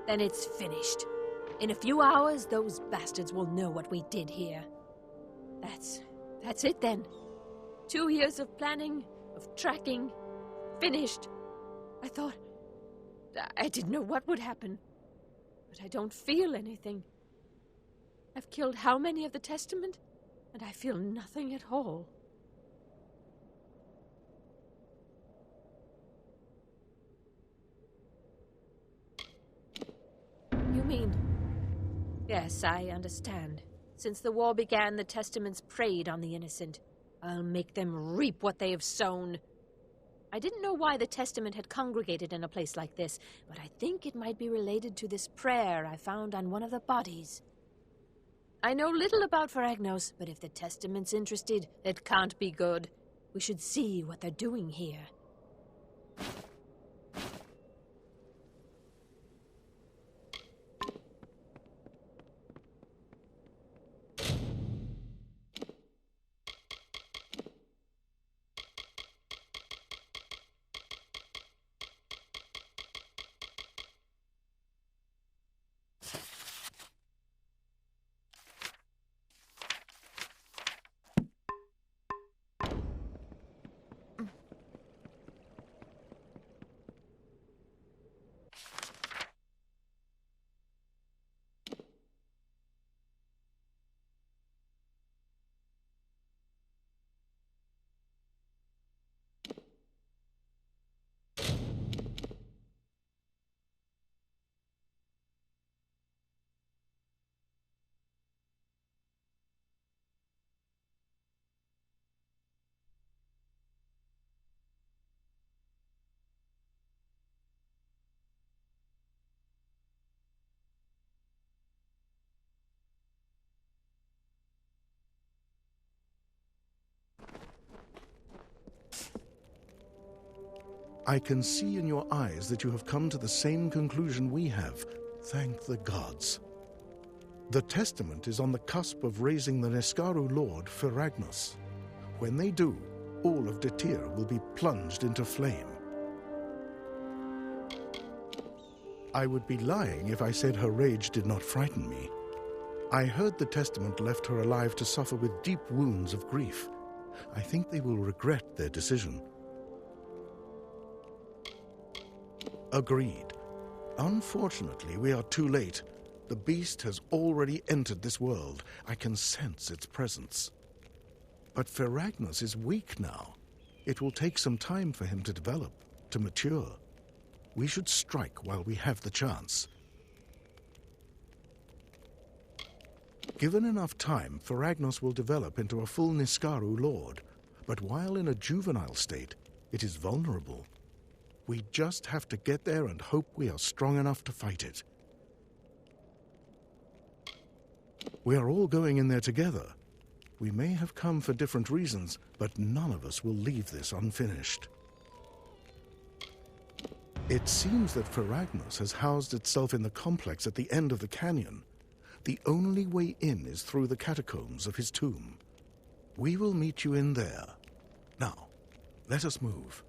Then it's finished. In a few hours, those bastards will know what we did here. That's it then. 2 years of planning, of tracking, finished. I didn't know what would happen. But I don't feel anything. I've killed how many of the Testament? And I feel nothing at all. You mean... Yes, I understand. Since the war began, the Testaments preyed on the innocent. I'll make them reap what they have sown. I didn't know why the Testament had congregated in a place like this, but I think it might be related to this prayer I found on one of the bodies. I know little about Feragnos, but if the Testament's interested, it can't be good. We should see what they're doing here.
I can see in your eyes that you have come to the same conclusion we have. Thank the gods. The Testament is on the cusp of raising the Neskaru Lord, Feragnos. When they do, all of Detir will be plunged into flame. I would be lying if I said her rage did not frighten me. I heard the Testament left her alive to suffer with deep wounds of grief. I think they will regret their decision. Agreed. Unfortunately, we are too late. The beast has already entered this world. I can sense its presence. But Feragnos is weak now. It will take some time for him to develop, to mature. We should strike while we have the chance. Given enough time, Feragnos will develop into a full Neskaru lord. But while in a juvenile state, it is vulnerable. We just have to get there and hope we are strong enough to fight it. We are all going in there together. We may have come for different reasons, but none of us will leave this unfinished. It seems that Feragnos has housed itself in the complex at the end of the canyon. The only way in is through the catacombs of his tomb. We will meet you in there. Let us move.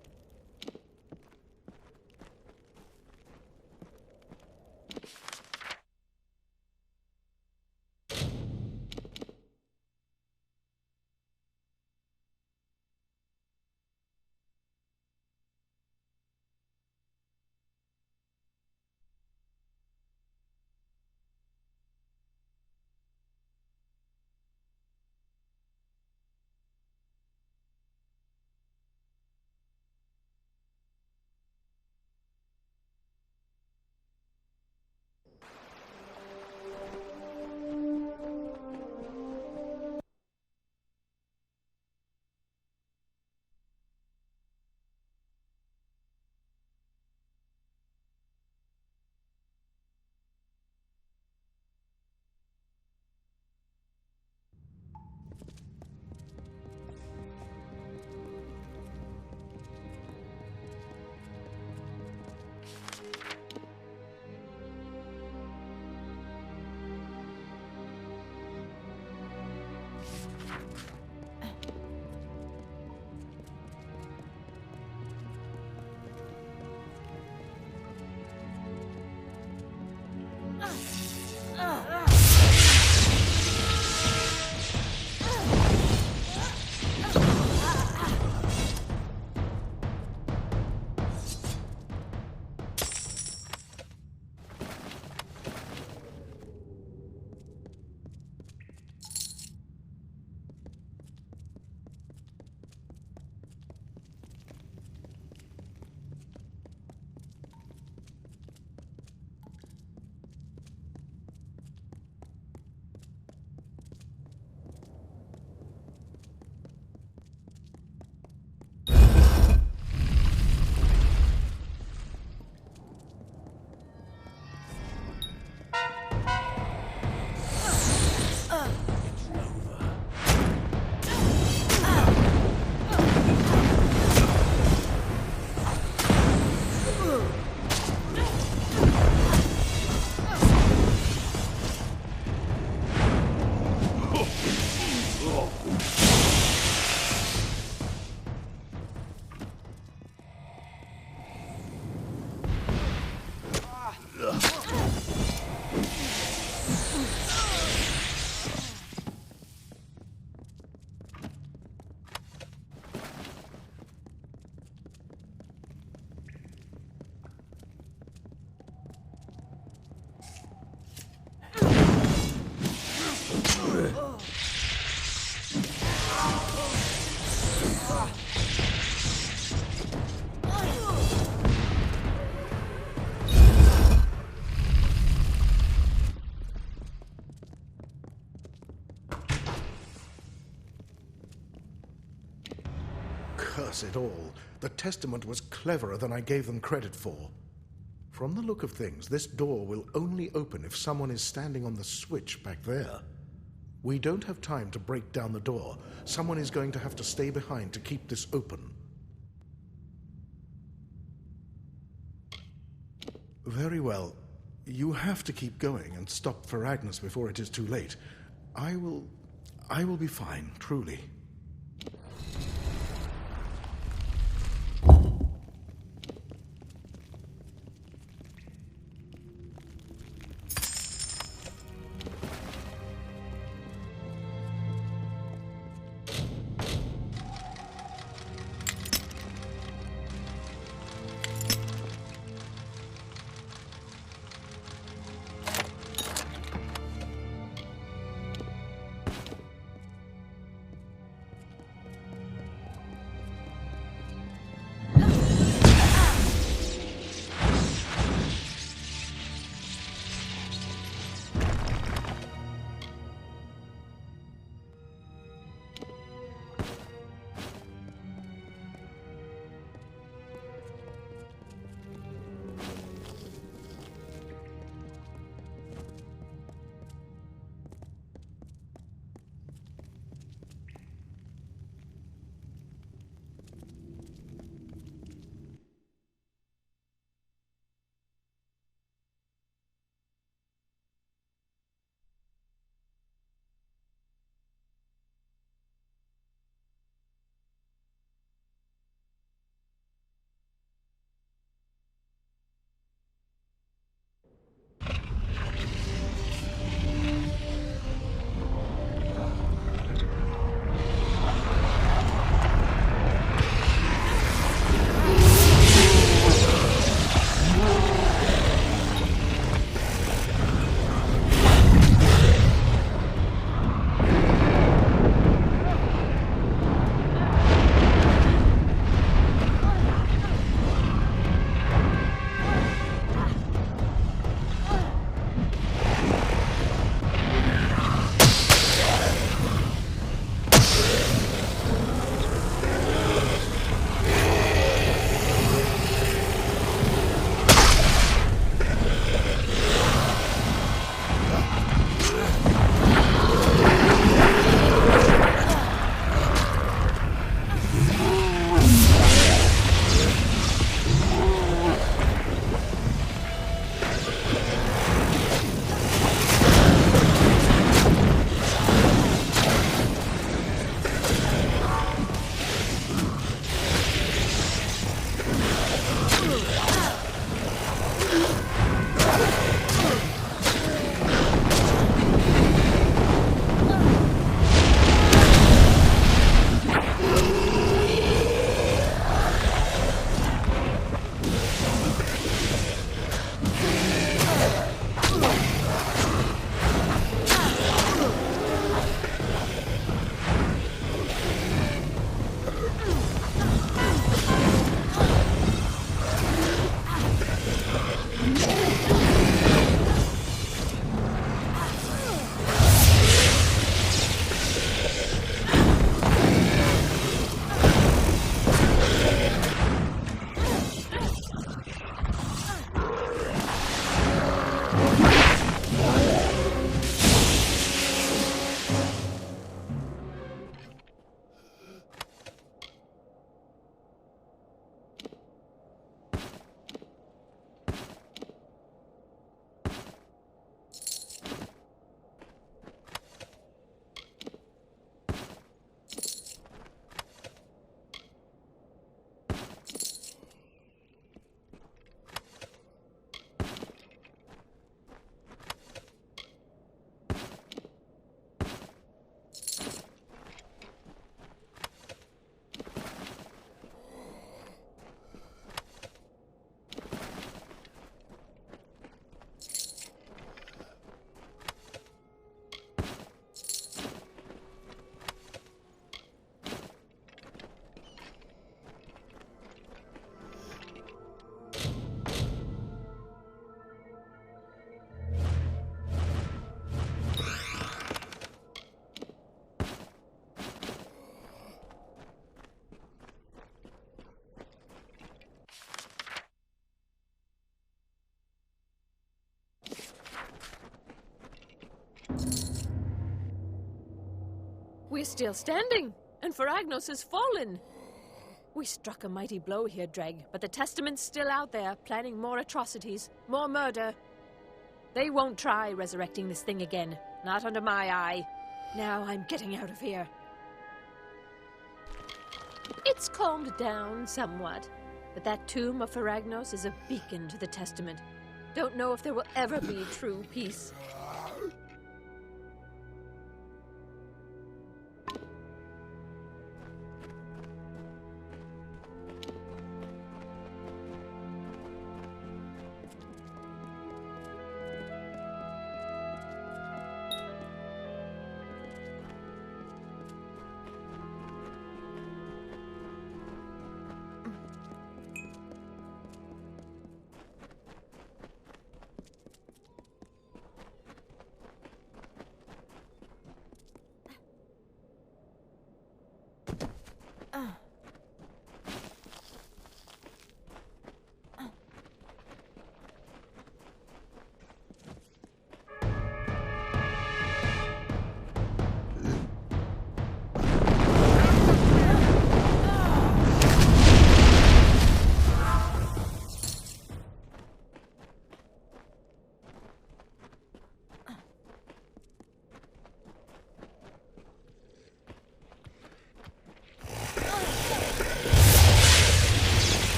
Curse it all. The testament was cleverer than I gave them credit for. From the look of things, this door will only open if someone is standing on the switch back there. We don't have time to break down the door. Someone is going to have to stay behind to keep this open. Very well. You have to keep going and stop for Agnes before it is too late. I will be fine, truly.
We're still standing, and Faragnos has fallen. We struck a mighty blow here, Dreg, but the Testament's still out there, planning more atrocities, more murder. They won't try resurrecting this thing again, not under my eye. Now I'm getting out of here. It's calmed down somewhat, but that tomb of Faragnos is a beacon to the Testament. Don't know if there will ever be true peace.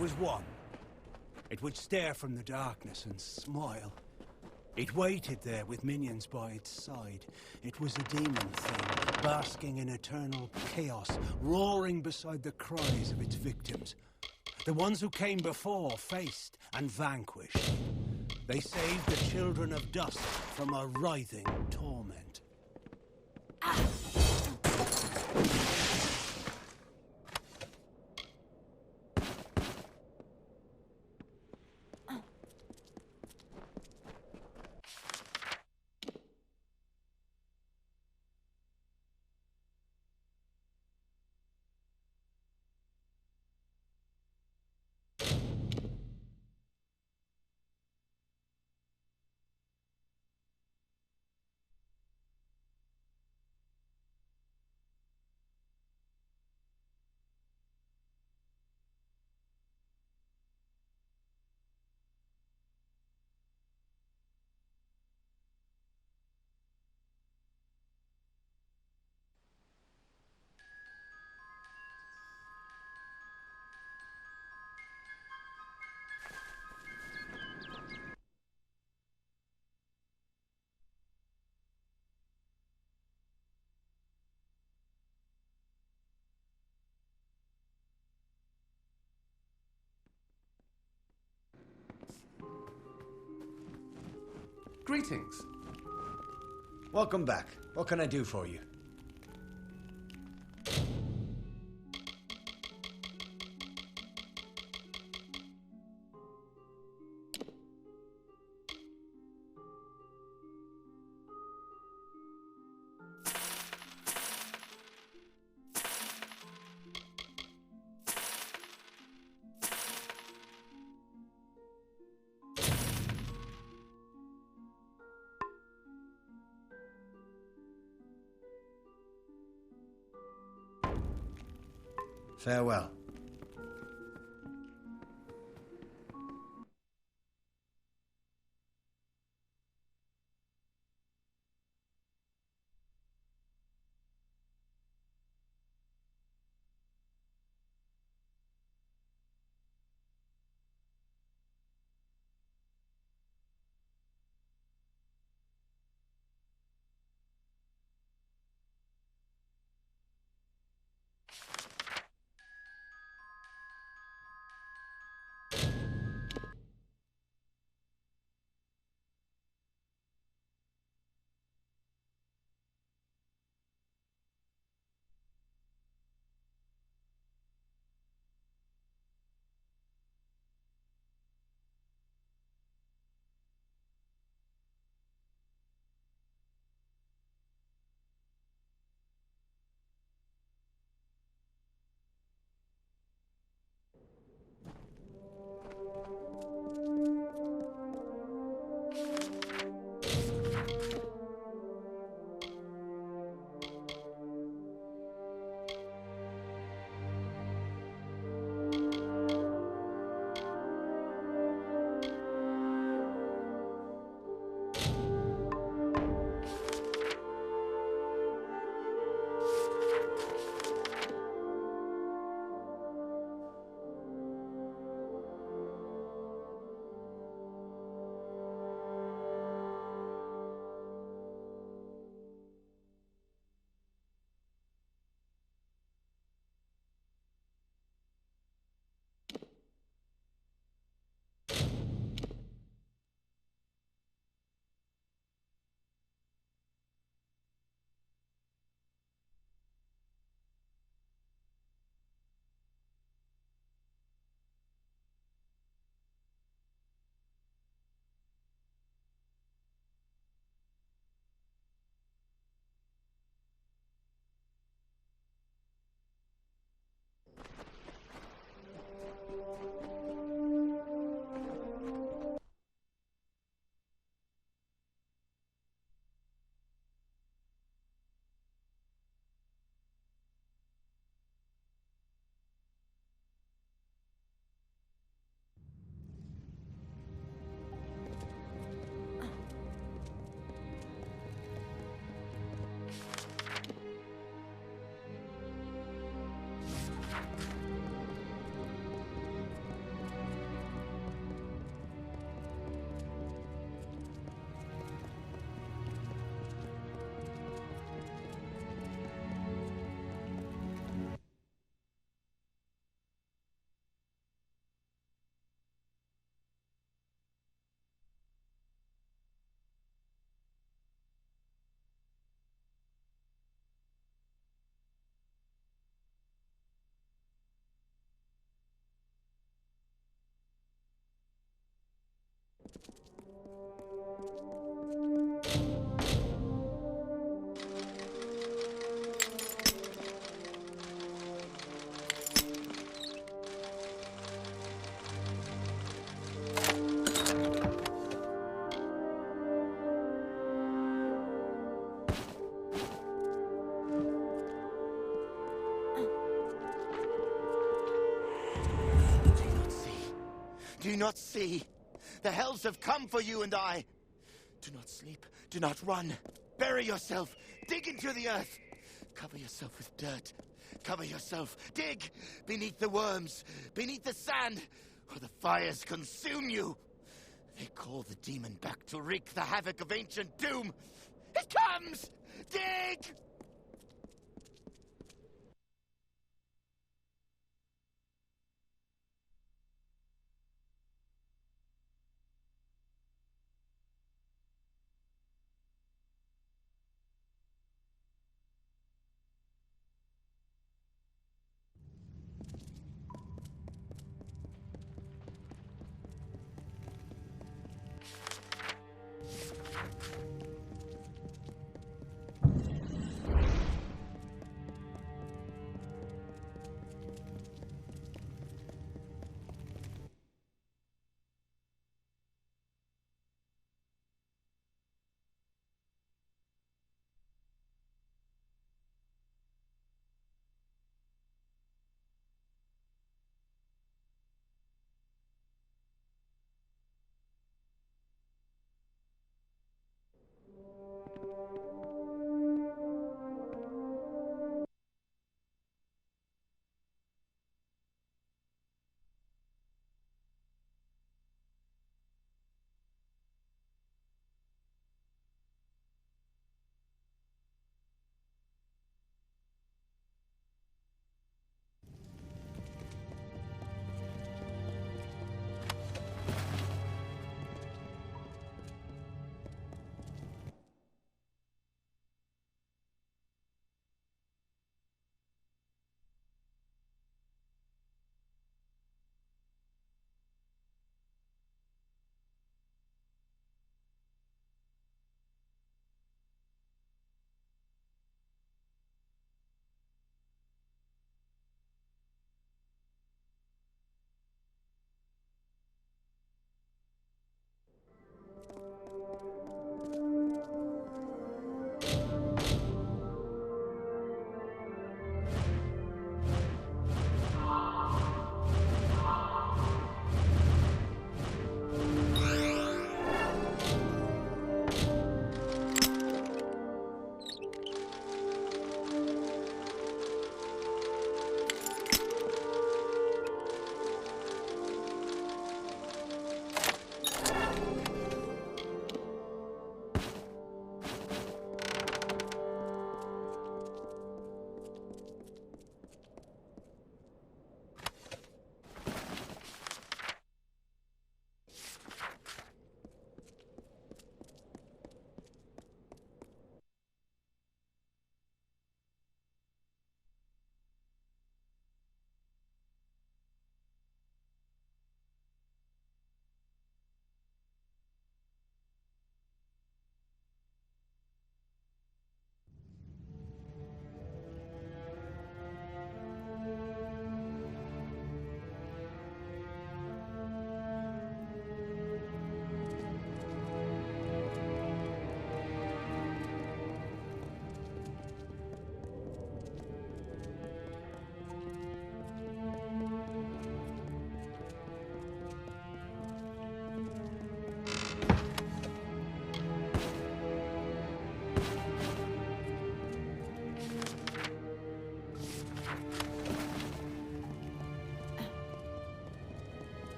was one. It would stare from the darkness and smile. It waited there with minions by its side. It was a demon thing, basking in eternal chaos, roaring beside the cries of its victims. The ones who came before faced and vanquished. They saved the children of dust from a writhing torment.
Greetings.
Welcome back. What can I do for you? Farewell.
Do you not see? The hells have come for you and I. Do not sleep. Do not run. Bury yourself. Dig into the earth. Cover yourself with dirt. Cover yourself. Dig beneath the worms, beneath the sand, or the fires consume you. They call the demon back to wreak the havoc of ancient doom. It comes! Dig!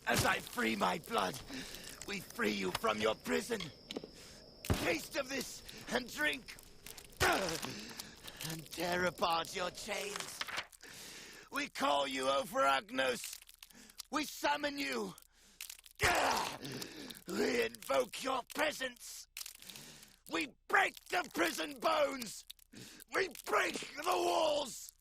As I free my blood, we free you from your prison. Taste of this and drink. And tear apart your chains. We call you over Agnos. We summon you. We invoke your presence. We break the prison bones. We break the walls.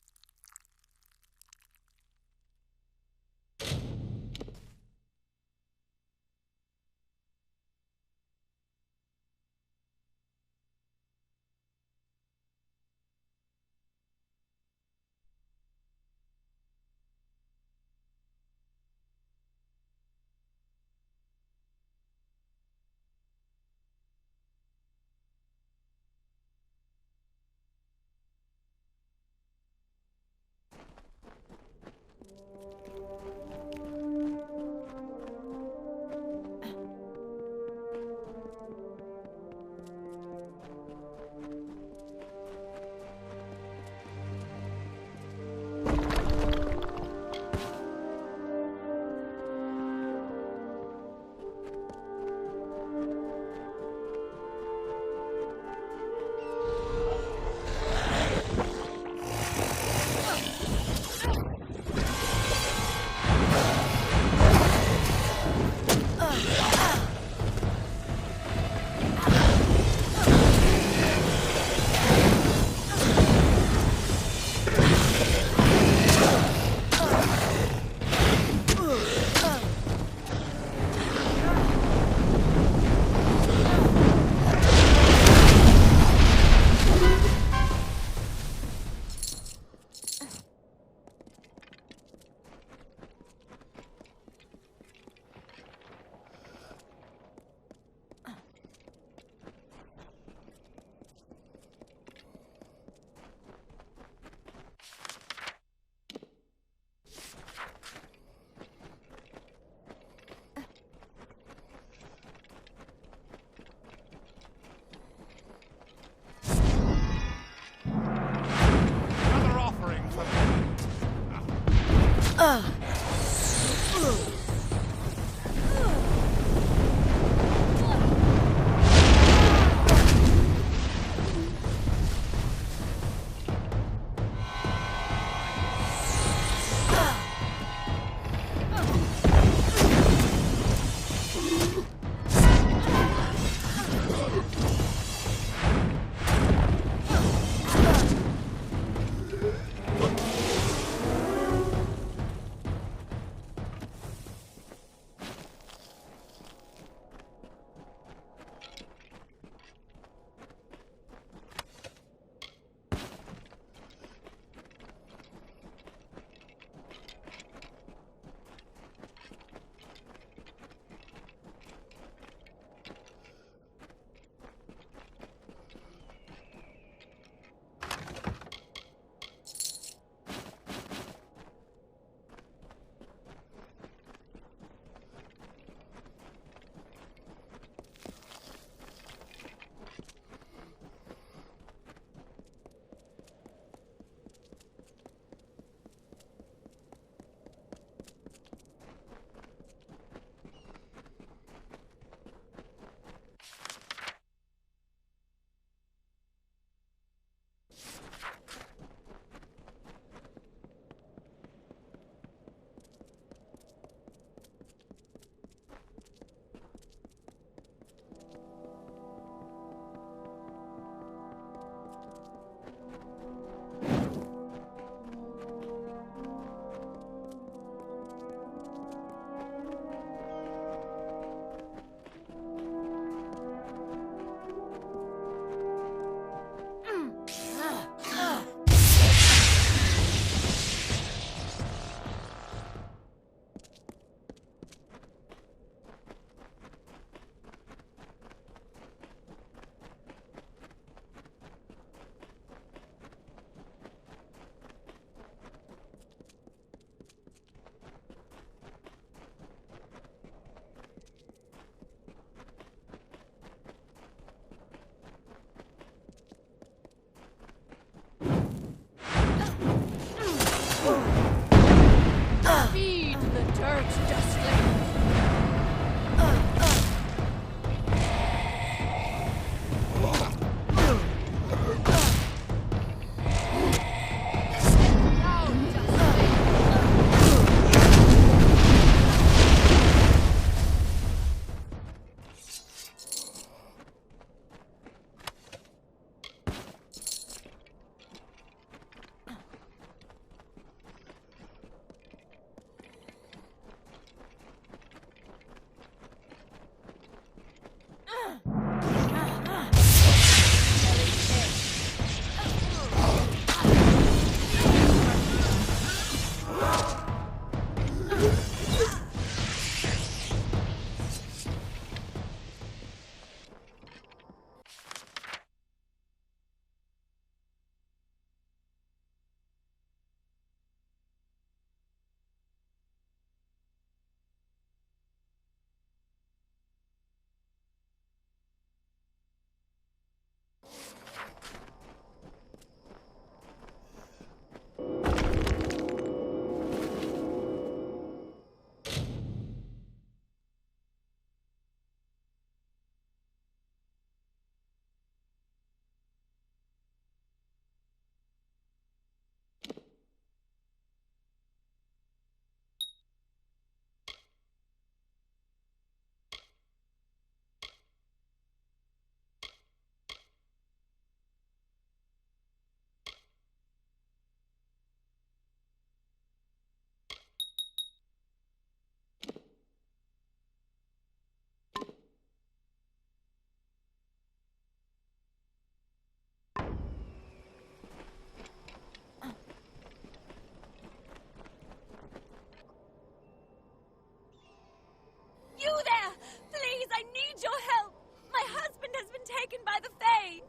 by the Fae!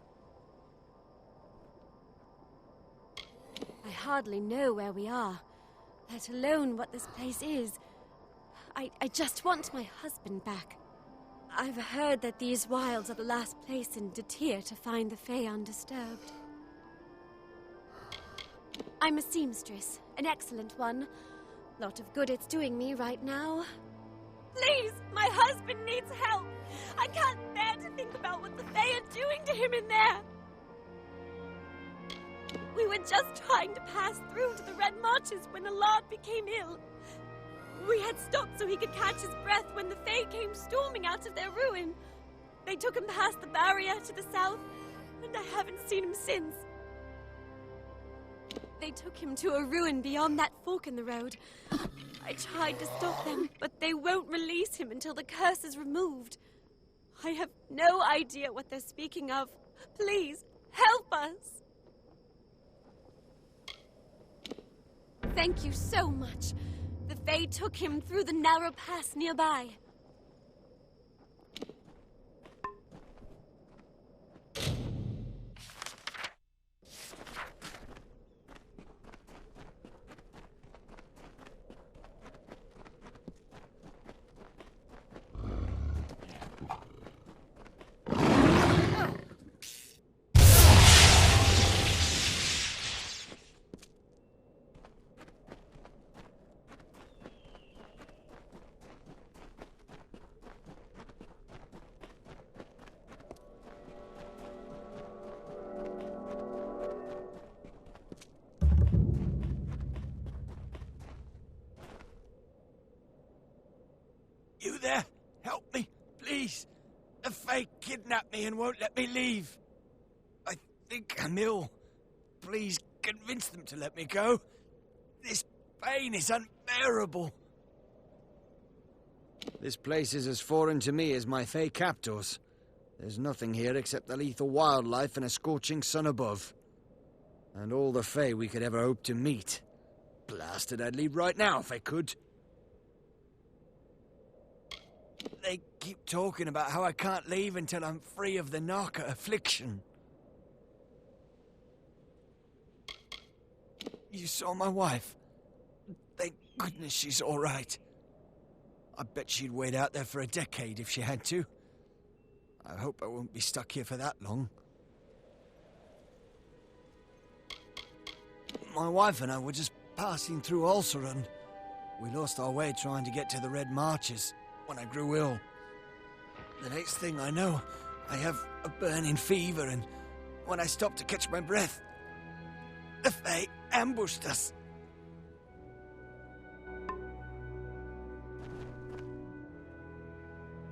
I hardly know where we are, let alone what this place is. I just want my husband back. I've heard that these wilds are the last place in Detir to find the Fae undisturbed. I'm a seamstress, an excellent one. Lot of good it's doing me right now. Please, my husband needs help. I can't bear to think about what the Fae are doing to him in there. We were just trying to pass through to the Red Marches when the Lord became ill. We had stopped so he could catch his breath when the Fae came storming out of their ruin. They took him past the barrier to the south, and I haven't seen him since. They took him to a ruin beyond that fork in the road. I tried to stop them, but they won't release him until the curse is removed. I have no idea what they're speaking of. Please, help us! Thank you so much. The Fae took him through the narrow pass nearby.
You there? Help me, please. The Fae kidnapped me and won't let me leave. I think I'm ill. Please convince them to let me go. This pain is unbearable.
This place is as foreign to me as my Fae captors. There's nothing here except the lethal wildlife and a scorching sun above. And all the Fae we could ever hope to meet. Blasted, I'd leave right now if I could.
They keep talking about how I can't leave until I'm free of the Narca affliction. You saw my wife. Thank goodness she's all right. I bet she'd wait out there for a decade if she had to. I hope I won't be stuck here for that long. My wife and I were just passing through Ulceron. We lost our way trying to get to the Red Marches when I grew ill. The next thing I know, I have a burning fever, and when I stopped to catch my breath, the Fae ambushed us.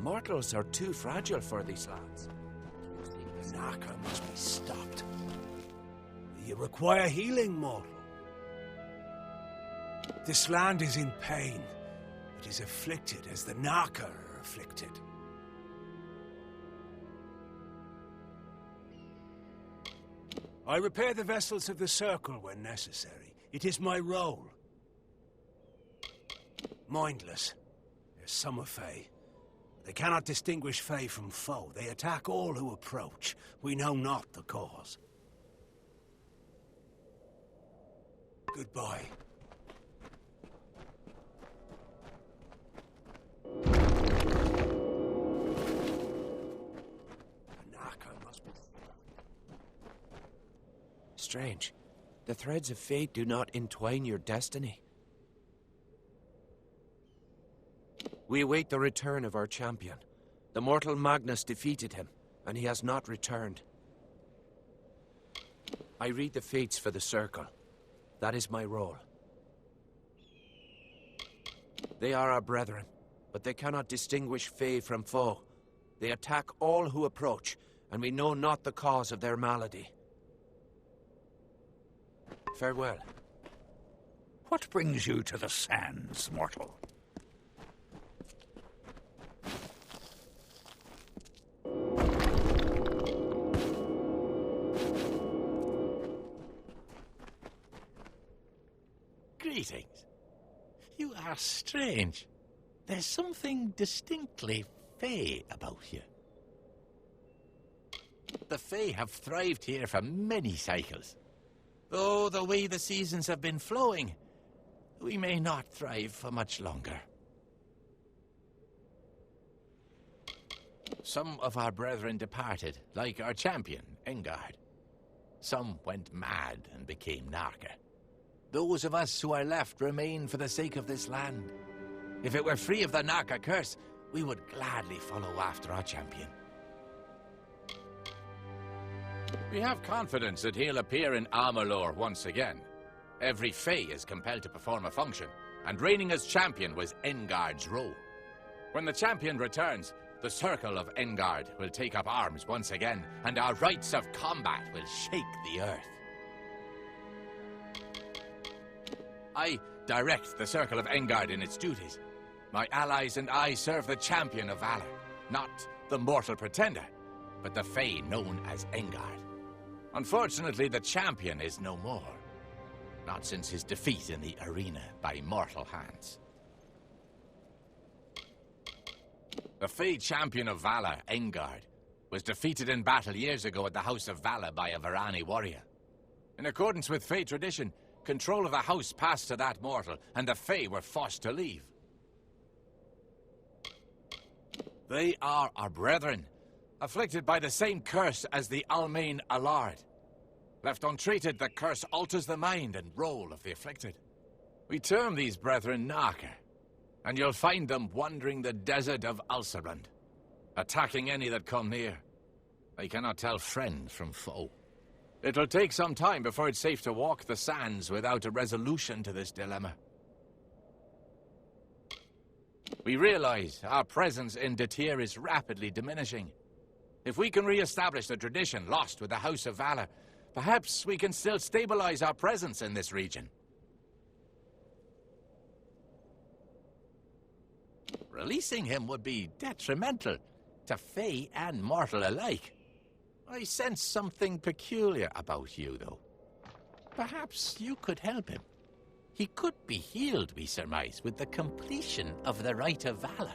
Mortals are too fragile for these lands.
The Narca must be stopped. You require healing, mortal. This land is in pain. It is afflicted as the Narca are afflicted. I repair the vessels of the Circle when necessary. It is my role. Mindless. They're summer Fae. They cannot distinguish Fae from foe. They attack all who approach. We know not the cause. Goodbye.
Strange. The threads of fate do not entwine your destiny. We await the return of our champion. The mortal Magnus defeated him, and he has not returned. I read the fates for the Circle. That is my role. They are our brethren, but they cannot distinguish Fae from foe. They attack all who approach, and we know not the cause of their malady. Farewell.
What brings you to the sands, mortal? Greetings. You are strange. There's something distinctly Fae about you. The Fae have thrived here for many cycles. Though the way the seasons have been flowing, we may not thrive for much longer. Some of our brethren departed, like our champion, Engard. Some went mad and became Narka. Those of us who are left remain for the sake of this land. If it were free of the Narka curse, we would gladly follow after our champion.
We have confidence that he'll appear in Amalur once again. Every Fae is compelled to perform a function, and reigning as champion was Engard's role. When the champion returns, the Circle of Engard will take up arms once again, and our rites of combat will shake the earth. I direct the Circle of Engard in its duties. My allies and I serve the champion of valor, not the mortal pretender, but the Fae known as Engard. Unfortunately, the champion is no more. Not since his defeat in the arena by mortal hands. The Fae champion of valor, Engard, was defeated in battle years ago at the House of Valor by a Varani warrior. In accordance with Fae tradition, control of the house passed to that mortal, and the Fae were forced to leave. They are our brethren, afflicted by the same curse as the Almain Allard. Left untreated, the curse alters the mind and role of the afflicted. We term these brethren Narka, and you'll find them wandering the desert of Ulcerund, attacking any that come near. They cannot tell friend from foe. It'll take some time before it's safe to walk the sands without a resolution to this dilemma. We realize our presence in Datir is rapidly diminishing. If we can re-establish the tradition lost with the House of Valor, perhaps we can still stabilize our presence in this region. Releasing him would be detrimental to Fae and mortal alike. I sense something peculiar about you, though. Perhaps you could help him. He could be healed, we surmise, with the completion of the Rite of Valor.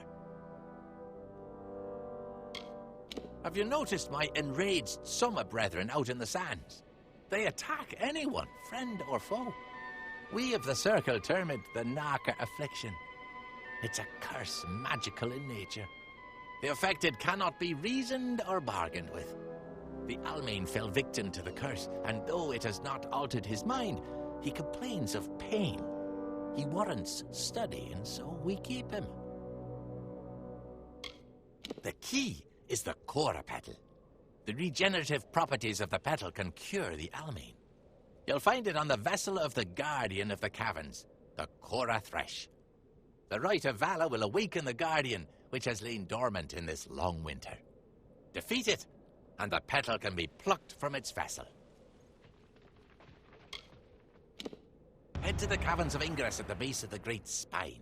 Have you noticed my enraged summer brethren out in the sands? They attack anyone, friend or foe. We of the Circle term it the Narka Affliction. It's a curse magical in nature. The affected cannot be reasoned or bargained with. The Almain fell victim to the curse, and though it has not altered his mind, he complains of pain. He warrants study, and so we keep him. The key is the Cora Petal. The regenerative properties of the petal can cure the Almain. You'll find it on the vessel of the Guardian of the Caverns, the Cora Thresh. The Rite of Valor will awaken the Guardian, which has lain dormant in this long winter. Defeat it, and the petal can be plucked from its vessel. Head to the Caverns of Ingress at the base of the Great Spine.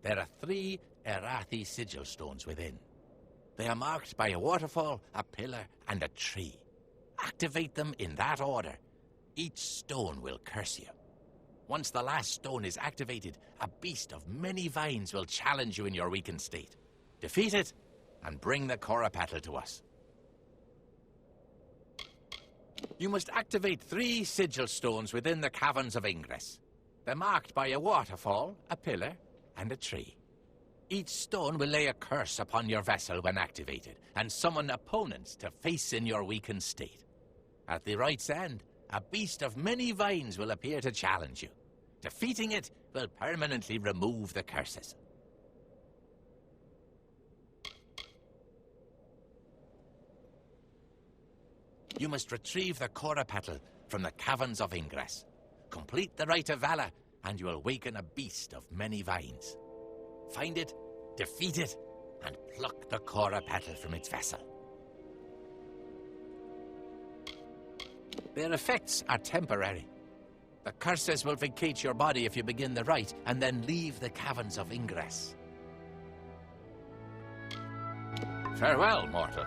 There are 3 Erathi sigil stones within. They are marked by a waterfall, a pillar, and a tree. Activate them in that order. Each stone will curse you. Once the last stone is activated, a beast of many vines will challenge you in your weakened state. Defeat it, and bring the Cora Petal to us. You must activate 3 sigil stones within the Caverns of Ingress. They're marked by a waterfall, a pillar, and a tree. Each stone will lay a curse upon your vessel when activated, and summon opponents to face in your weakened state. At the rite's end, a beast of many vines will appear to challenge you. Defeating it will permanently remove the curses. You must retrieve the Cora Petal from the Caverns of Ingress. Complete the Rite of Valor, and you will awaken a beast of many vines. Find it, defeat it, and pluck the Cora Petal from its vessel. Their effects are temporary. The curses will vacate your body if you begin the rite, and then leave the Caverns of Ingress. Farewell, mortal.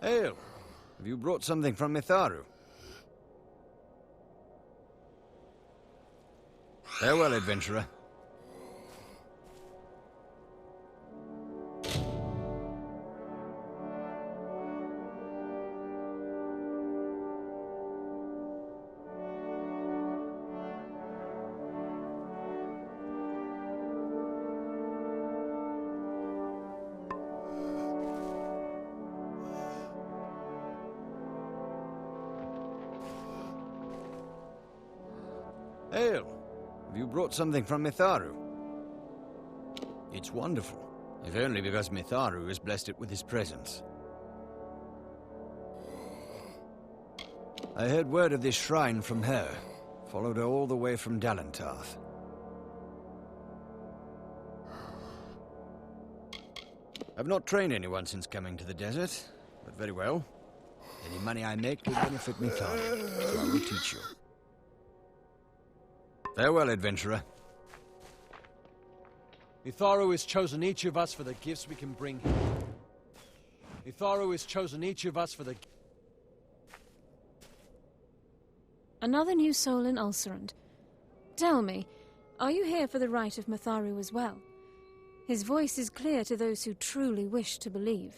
Hail! Have you brought something from Mitharu? Farewell, adventurer. Hail! Have you brought something from Mitharu? It's wonderful, if only because Mitharu has blessed it with his presence. I heard word of this shrine from her, followed her all the way from Dalentarth. I've not trained anyone since coming to the desert, but very well. Any money I make will benefit Mitharu, so I will teach you. Farewell, adventurer.
Mitharu has chosen each of us for the gifts we can bring him. Mitharu has chosen each of us for the...
Another new soul in Ulcerant. Tell me, are you here for the right of Mitharu as well? His voice is clear to those who truly wish to believe.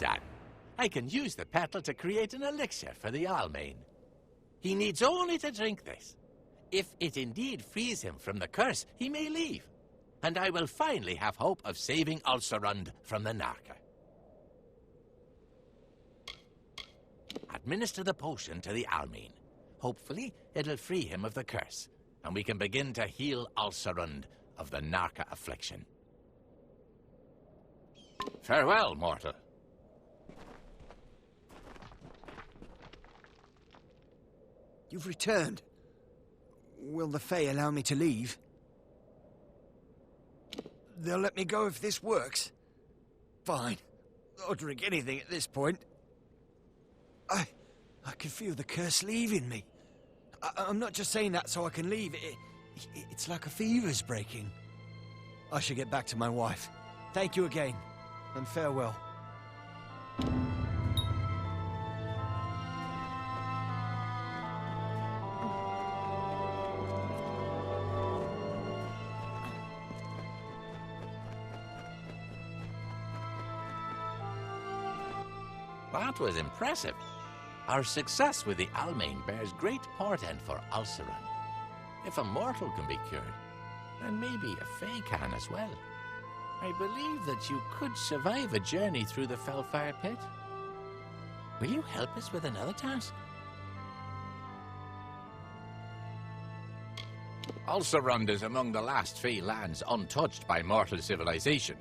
done. I can use the petal to create an elixir for the Almain. He needs only to drink this. If it indeed frees him from the curse, he may leave. And I will finally have hope of saving Ulcerund from the Narca. Administer the potion to the Almain. Hopefully, it'll free him of the curse, and we can begin to heal Ulcerund of the Narca affliction. Farewell, mortal.
You've returned. Will the Fae allow me to leave? They'll let me go if this works. Fine. I'll drink anything at this point. I can feel the curse leaving me. I'm not just saying that so I can leave. It's like a fever's breaking. I should get back to my wife. Thank you again, and farewell.
That was impressive. Our success with the Almain bears great portent for Ulcerund. If a mortal can be cured, then maybe a Fae can as well. I believe that you could survive a journey through the Fellfire Pit. Will you help us with another task? Ulcerund is among the last Fae lands untouched by mortal civilization.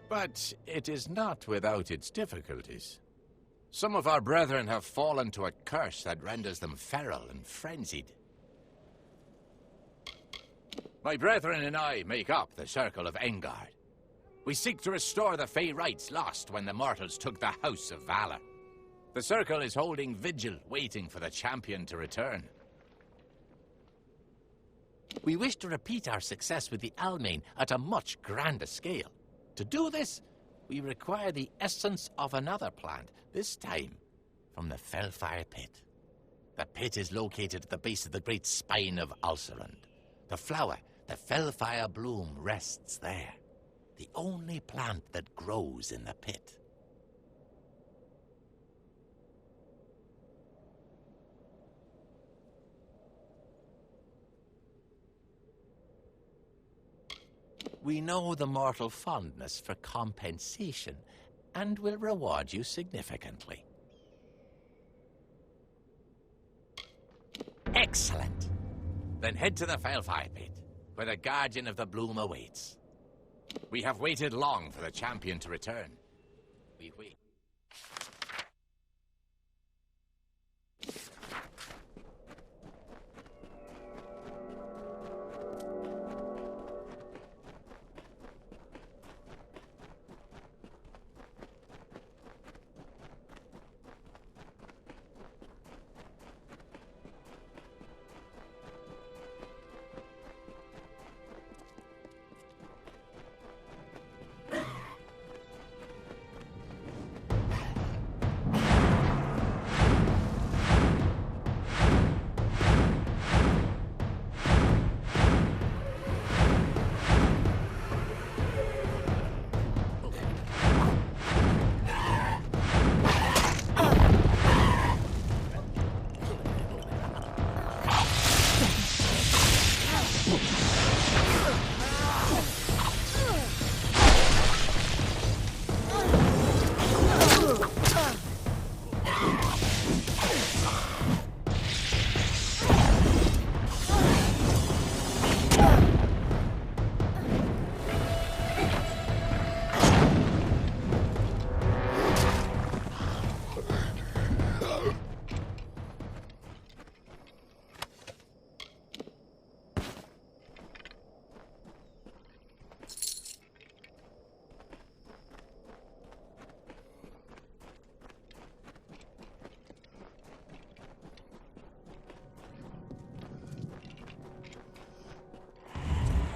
But it is not without its difficulties. Some of our brethren have fallen to a curse that renders them feral and frenzied. My brethren and I make up the Circle of Engard. We seek to restore the Fae rights lost when the mortals took the House of Valor. The Circle is holding vigil, waiting for the champion to return. We wish to repeat our success with the Almain at a much grander scale. To do this, we require the essence of another plant, this time from the Fellfire Pit. The pit is located at the base of the great spine of Ulcerund. The flower, the Fellfire bloom, rests there. The only plant that grows in the pit. We know the mortal fondness for compensation, and will reward you significantly. Excellent! Then head to the Fellfire Pit, where the Guardian of the Bloom awaits. We have waited long for the champion to return. We wait.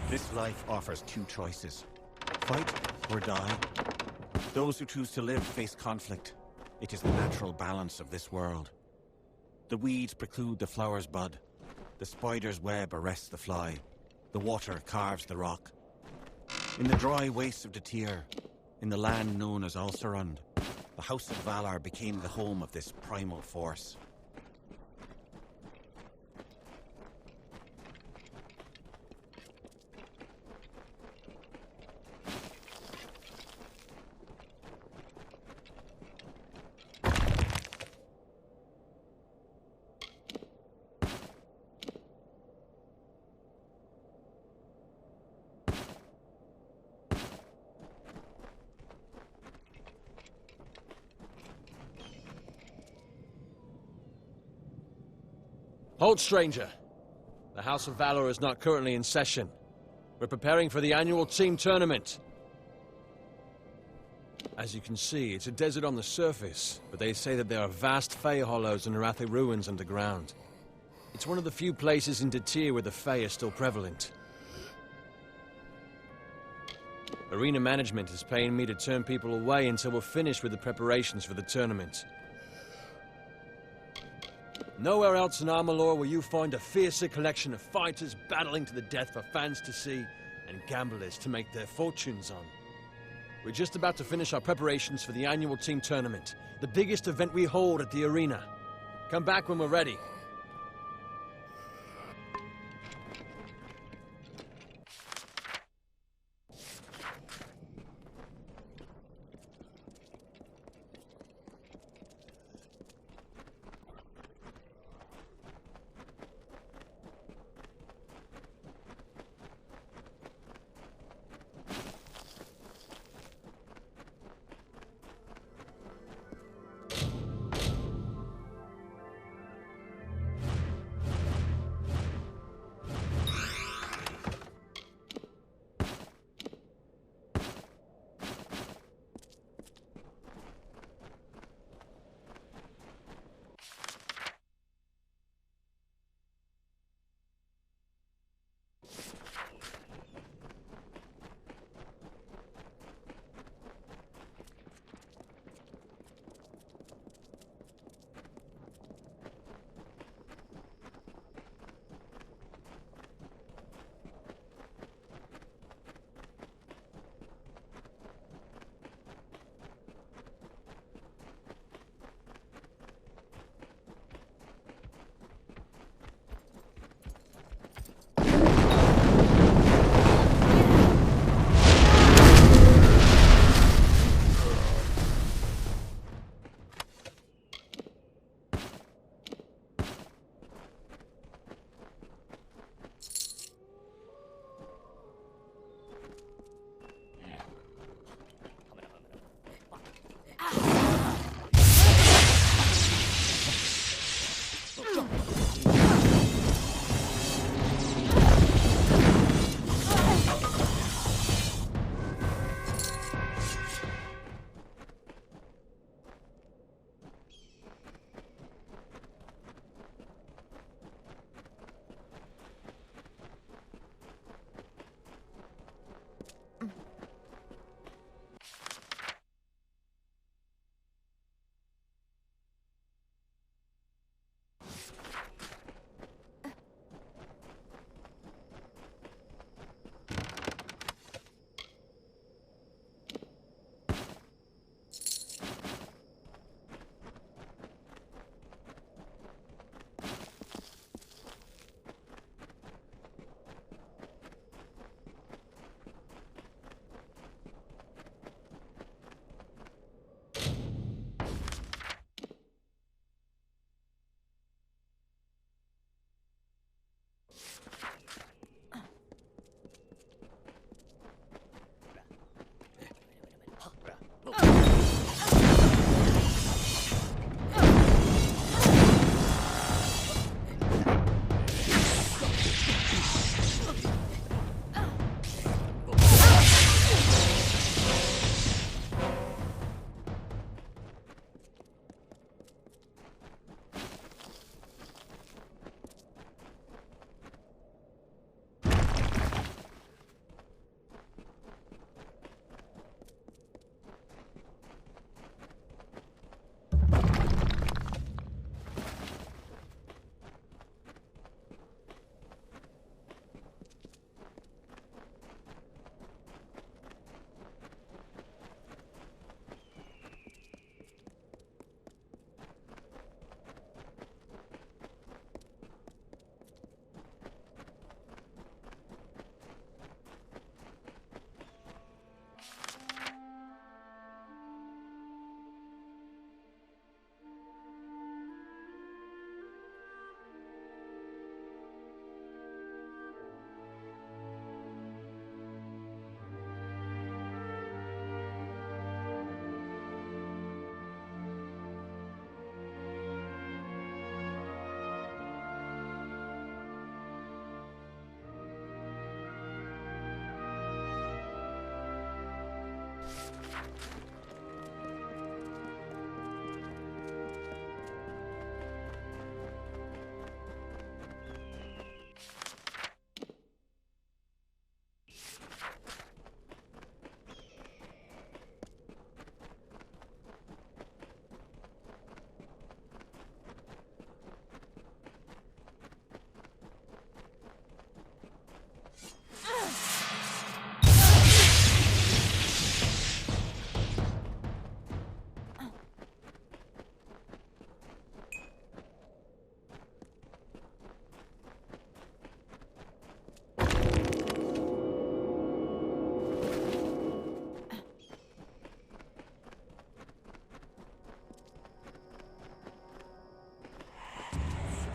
This life offers two choices. Fight or die. Those who choose to live face conflict. It is the natural balance of this world. The weeds preclude the flower's bud. The spider's web arrests the fly. The water carves the rock. In the dry wastes of the Tyr, in the land known as Ulcerund,
The House of Valar became the home of this primal force.
Hold, stranger. The House of Valor is not currently in session. We're preparing for the annual team tournament. As you can see, it's a desert on the surface, but they say that there are vast Fey hollows and Arathi ruins underground. It's one of the few places in Detir where the Fey are still prevalent. Arena management is paying me to turn people away until we're finished with the preparations for the tournament. Nowhere else in Amalur will you find a fiercer collection of fighters battling to the death for fans to see and gamblers to make their fortunes on. We're just about to finish our preparations for the annual team tournament, the biggest event we hold at the arena. Come back when we're ready.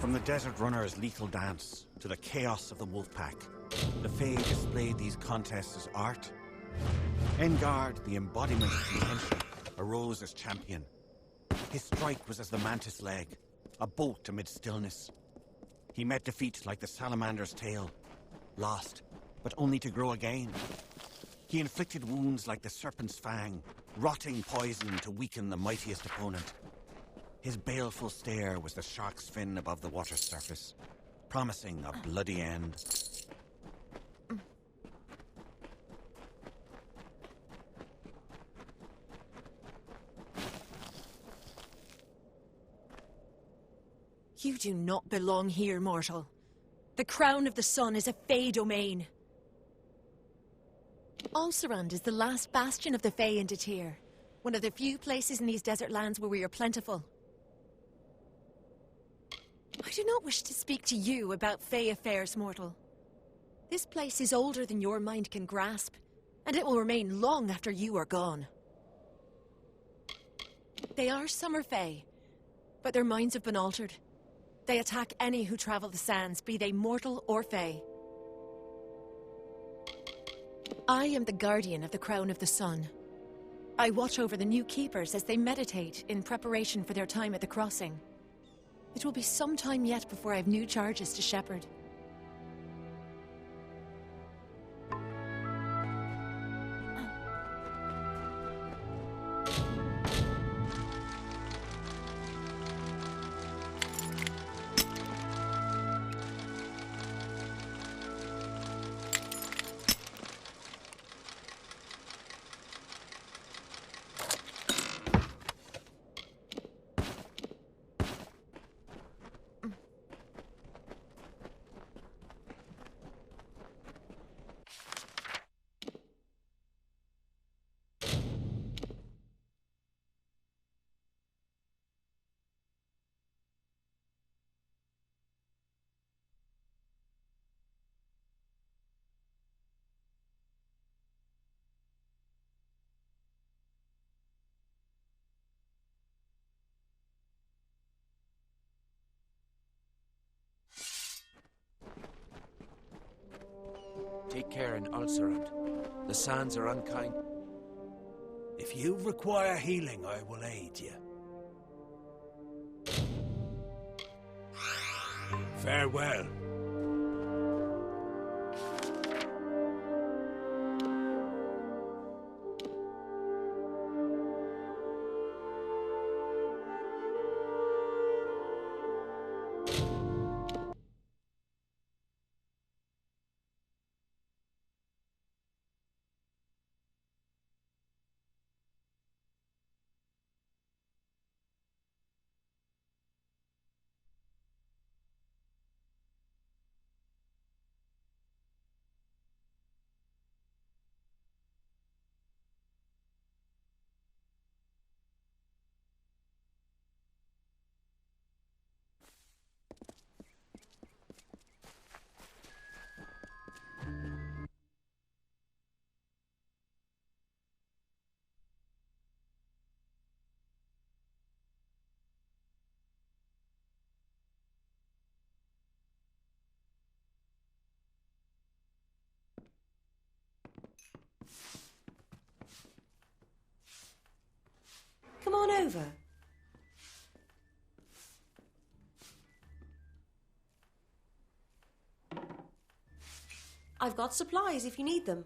From the Desert Runner's lethal dance to the chaos of the wolf pack, the Fae displayed these contests as art. Engard, the embodiment of contention, arose as champion. His strike was as the mantis leg, a bolt amid stillness. He met defeat like the salamander's tail, lost, but only to grow again. He inflicted wounds like the serpent's fang, rotting poison to weaken the mightiest opponent. His baleful stare was the shark's fin above the water's surface, promising a bloody end.
You do not belong here, mortal. The crown of the sun is a Fae domain. Ulcerand is the last bastion of the Fae in Detir, one of the few places in these desert lands where we are plentiful. I do not wish to speak to you about Fae affairs, mortal. This place is older than your mind can grasp, and it will remain long after you are gone. They are summer Fae, but their minds have been altered. They attack any who travel the sands, be they mortal or Fae. I am the guardian of the Crown of the Sun. I watch over the new keepers as they meditate in preparation for their time at the crossing. It will be some time yet before I have new charges to shepherd.
Take care in Ulcerand. The sands are unkind.
If you require healing, I will aid you. Farewell.
Come on over. I've got supplies if you need them.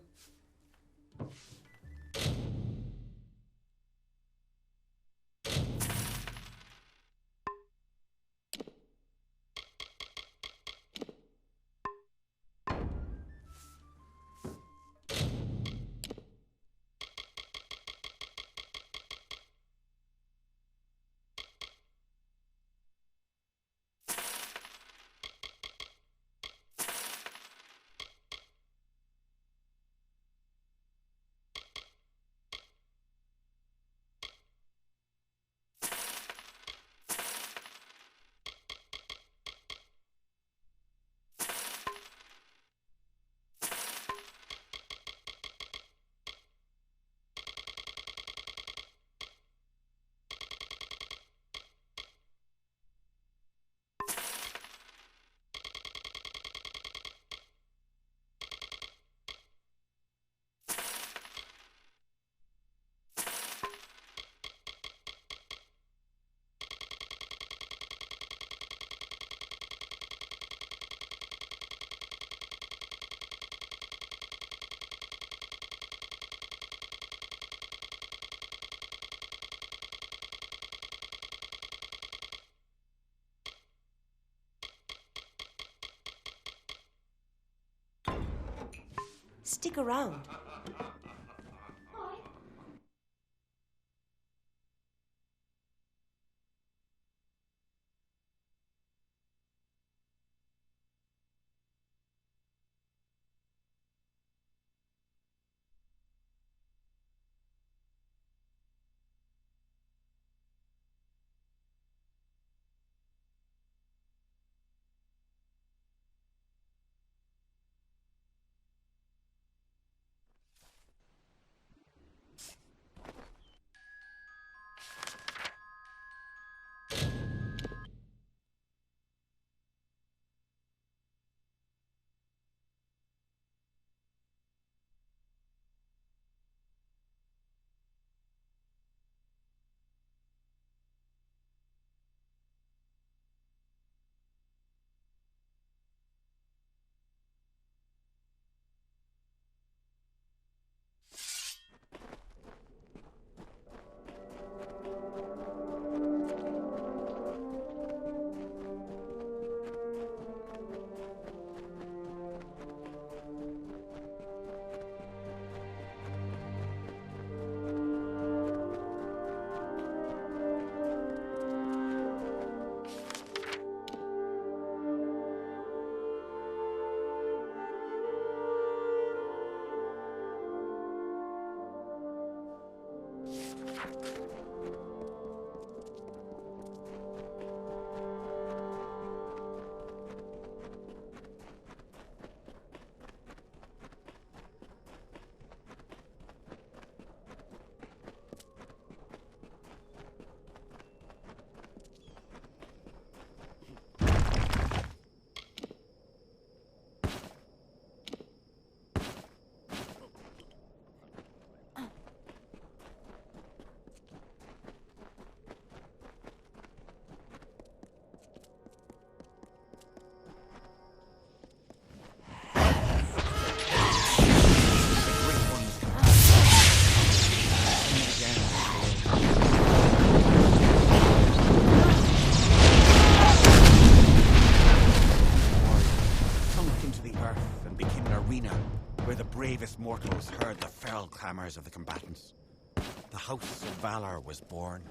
Stick around.
bravest mortals heard the fell clamors of the combatants. The House of Valor was born.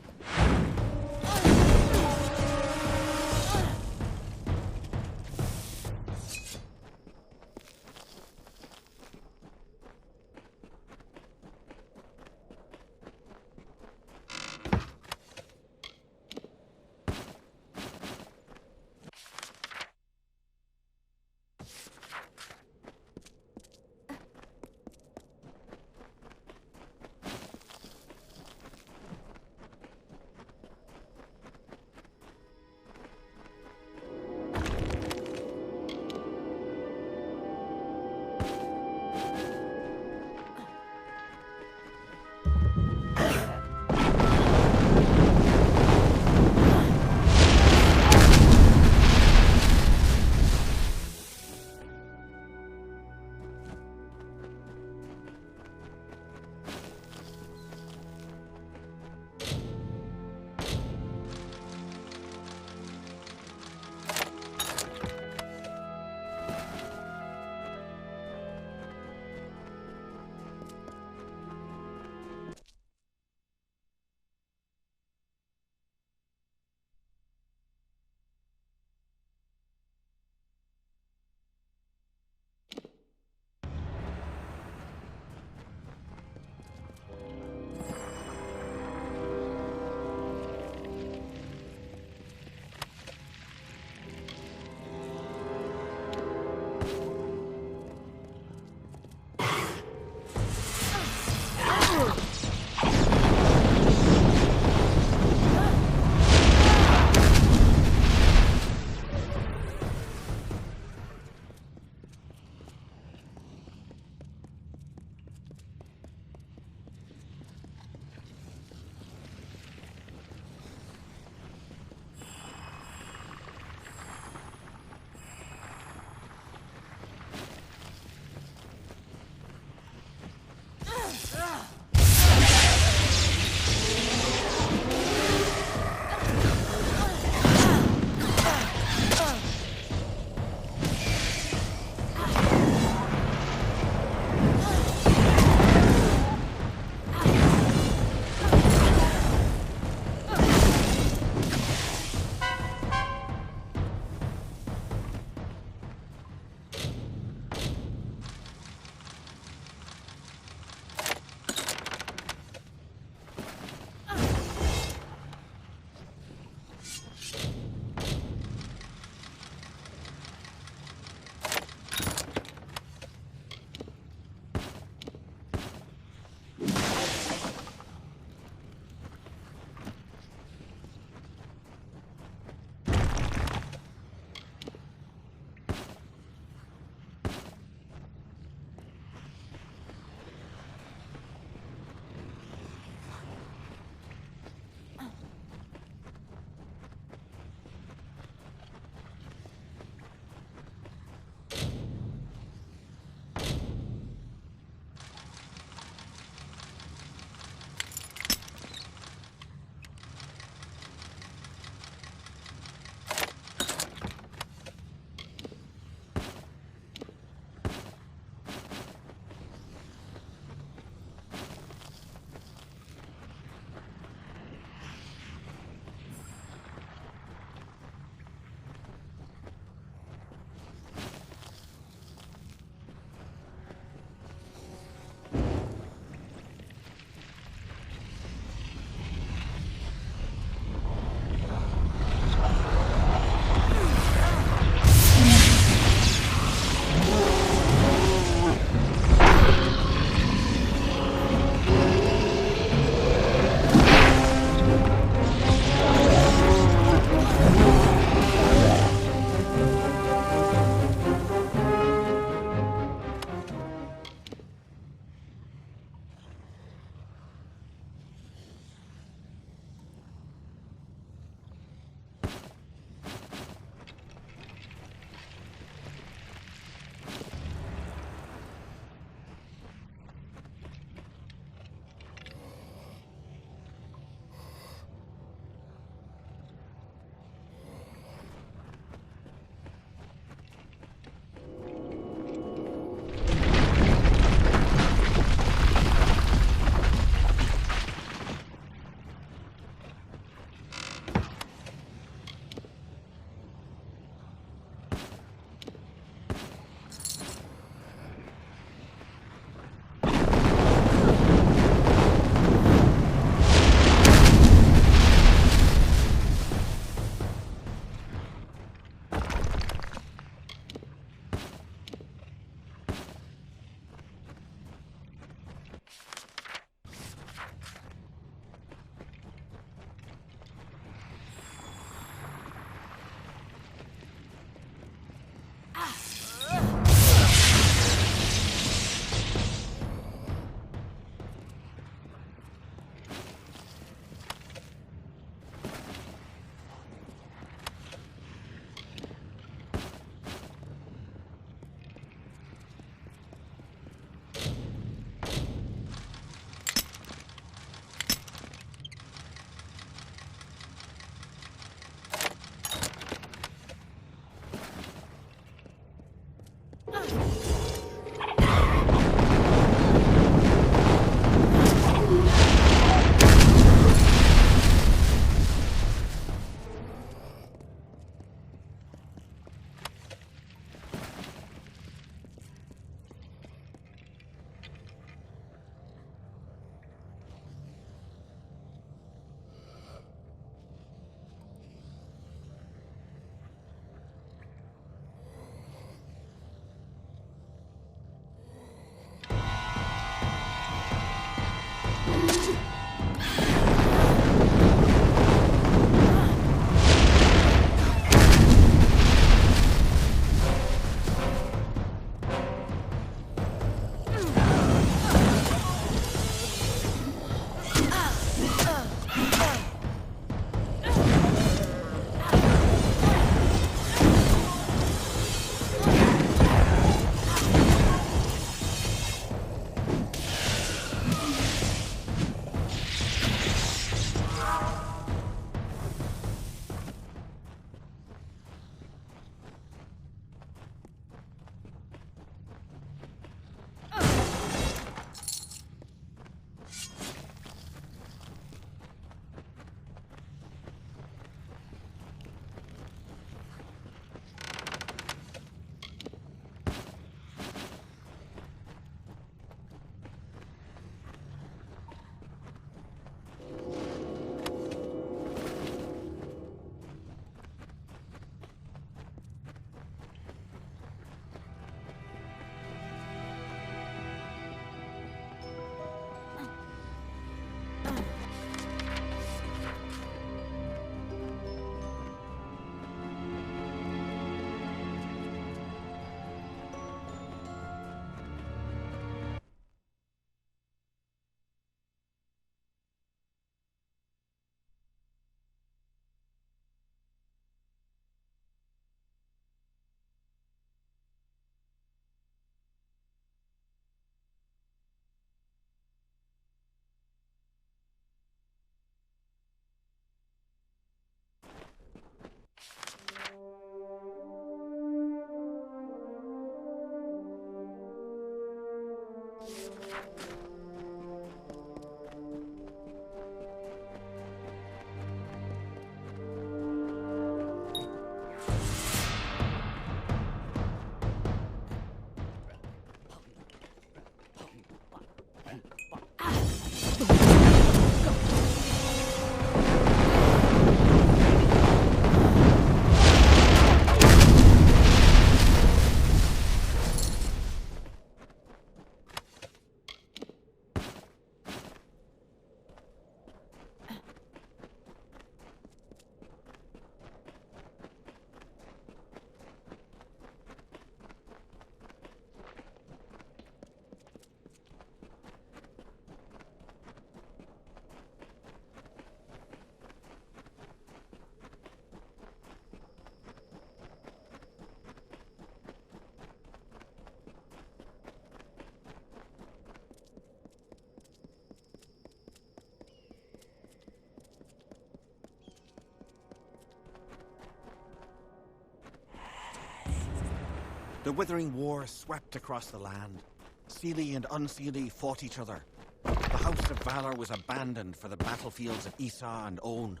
The Withering War swept across the land. Seelie and Unseelie fought each other. The House of Valor was abandoned for the battlefields of Esau and On.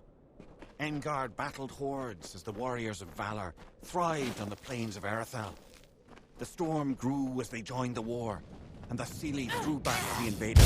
Engard battled hordes as the warriors of Valor thrived on the plains of Erethel. The storm grew as they joined the war, and the Seelie threw back the invaders.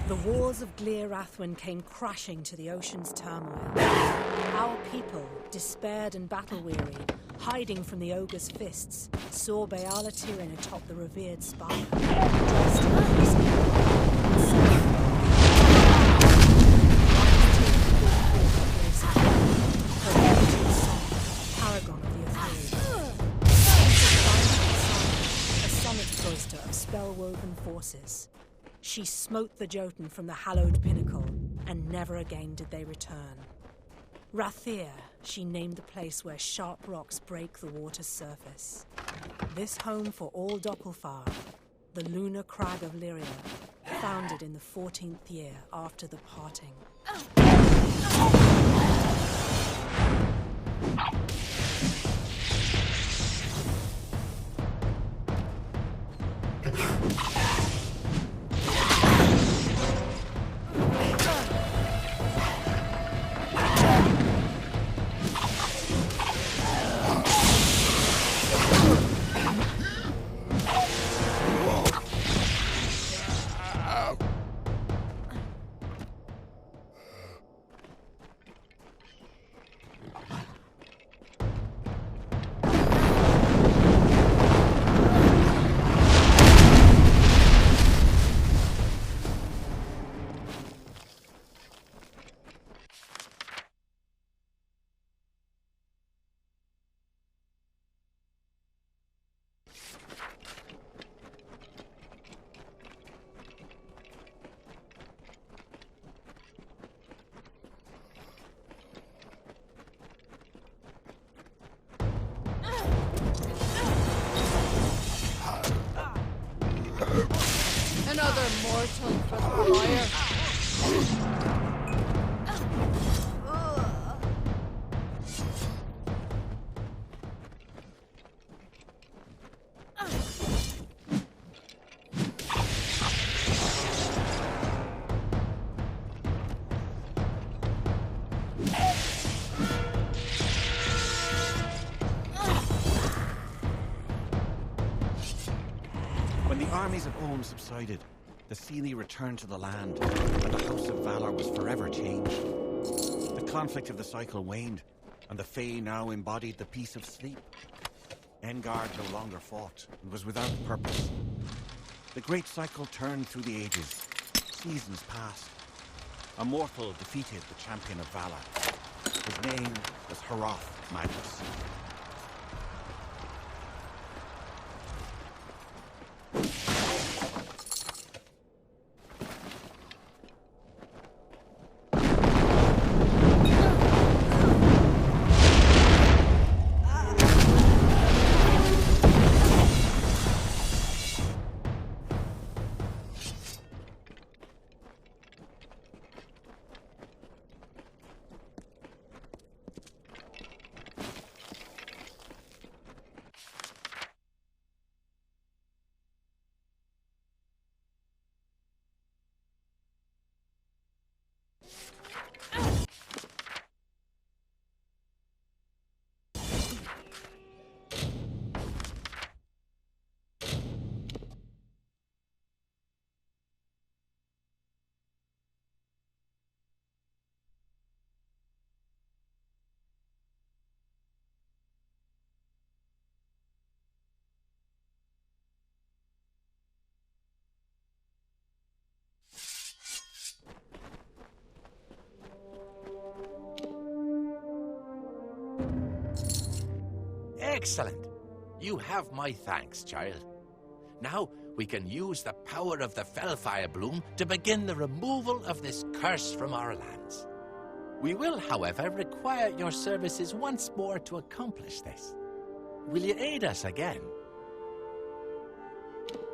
The wars of Glir Athwin came crashing to the ocean's turmoil. Our people, despaired and battle-weary, hiding from the ogre's fists, saw Beala Tirin atop the revered spire, dressed in crimson. Paragon of the Aetherians. A summit cloister of spell-woven forces. She smote the Jotun from the hallowed pinnacle, and never again did they return. Rathir, she named the place where sharp rocks break the water's surface. This home for all Doppelfar, the lunar crag of Lyria, founded in the 14th year after the parting.
Another mortal for the fire.
When the armies of Ohm subsided, the Seelie returned to the land, and the House of Valor was forever changed. The conflict of the cycle waned, and the Fae now embodied the peace of sleep. Engard no longer fought, and was without purpose. The great cycle turned through the ages. Seasons passed. A mortal defeated the champion of Valor. His name was Haroth Magus.
Excellent. You have my thanks, child. Now, we can use the power of the Fellfire Bloom to begin the removal of this curse from our lands. We will, however, require your services once more to accomplish this. Will you aid us again?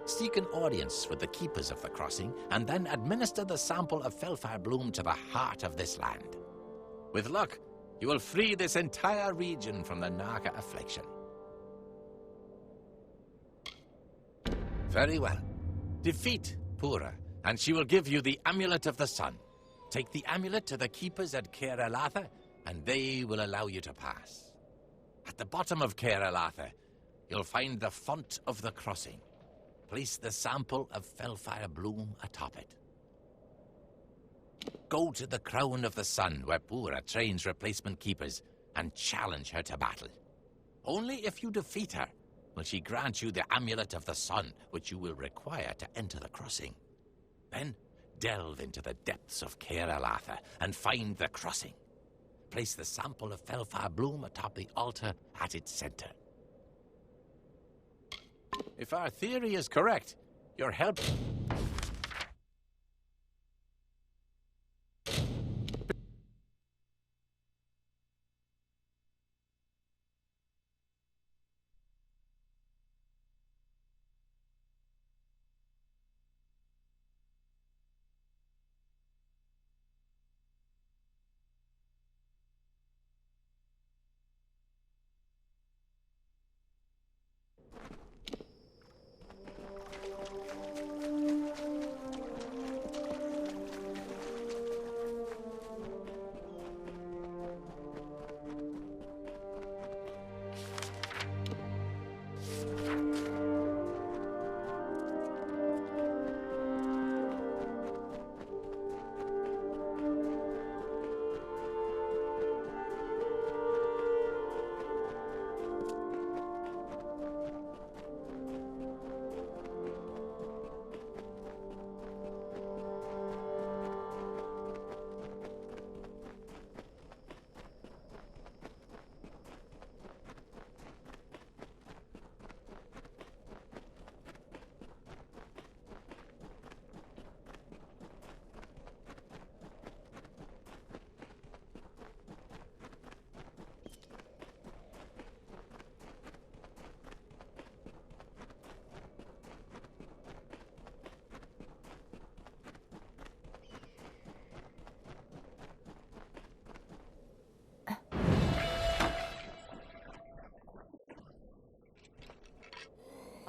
Seek an audience with the keepers of the crossing, and then administer the sample of Fellfire Bloom to the heart of this land. With luck, you will free this entire region from the Narka affliction. Very well. Defeat Pura, and she will give you the Amulet of the Sun. Take the amulet to the keepers at Caer Elatha, and they will allow you to pass. At the bottom of Caer Elatha, you'll find the Font of the Crossing. Place the sample of Fellfire Bloom atop it. Go to the Crown of the Sun, where Pura trains replacement keepers, and challenge her to battle. Only if you defeat her will she grant you the Amulet of the Sun, which you will require to enter the crossing. Then, delve into the depths of Caer Elatha and find the crossing. Place the sample of Fellfire Bloom atop the altar at its center. If our theory is correct, your help...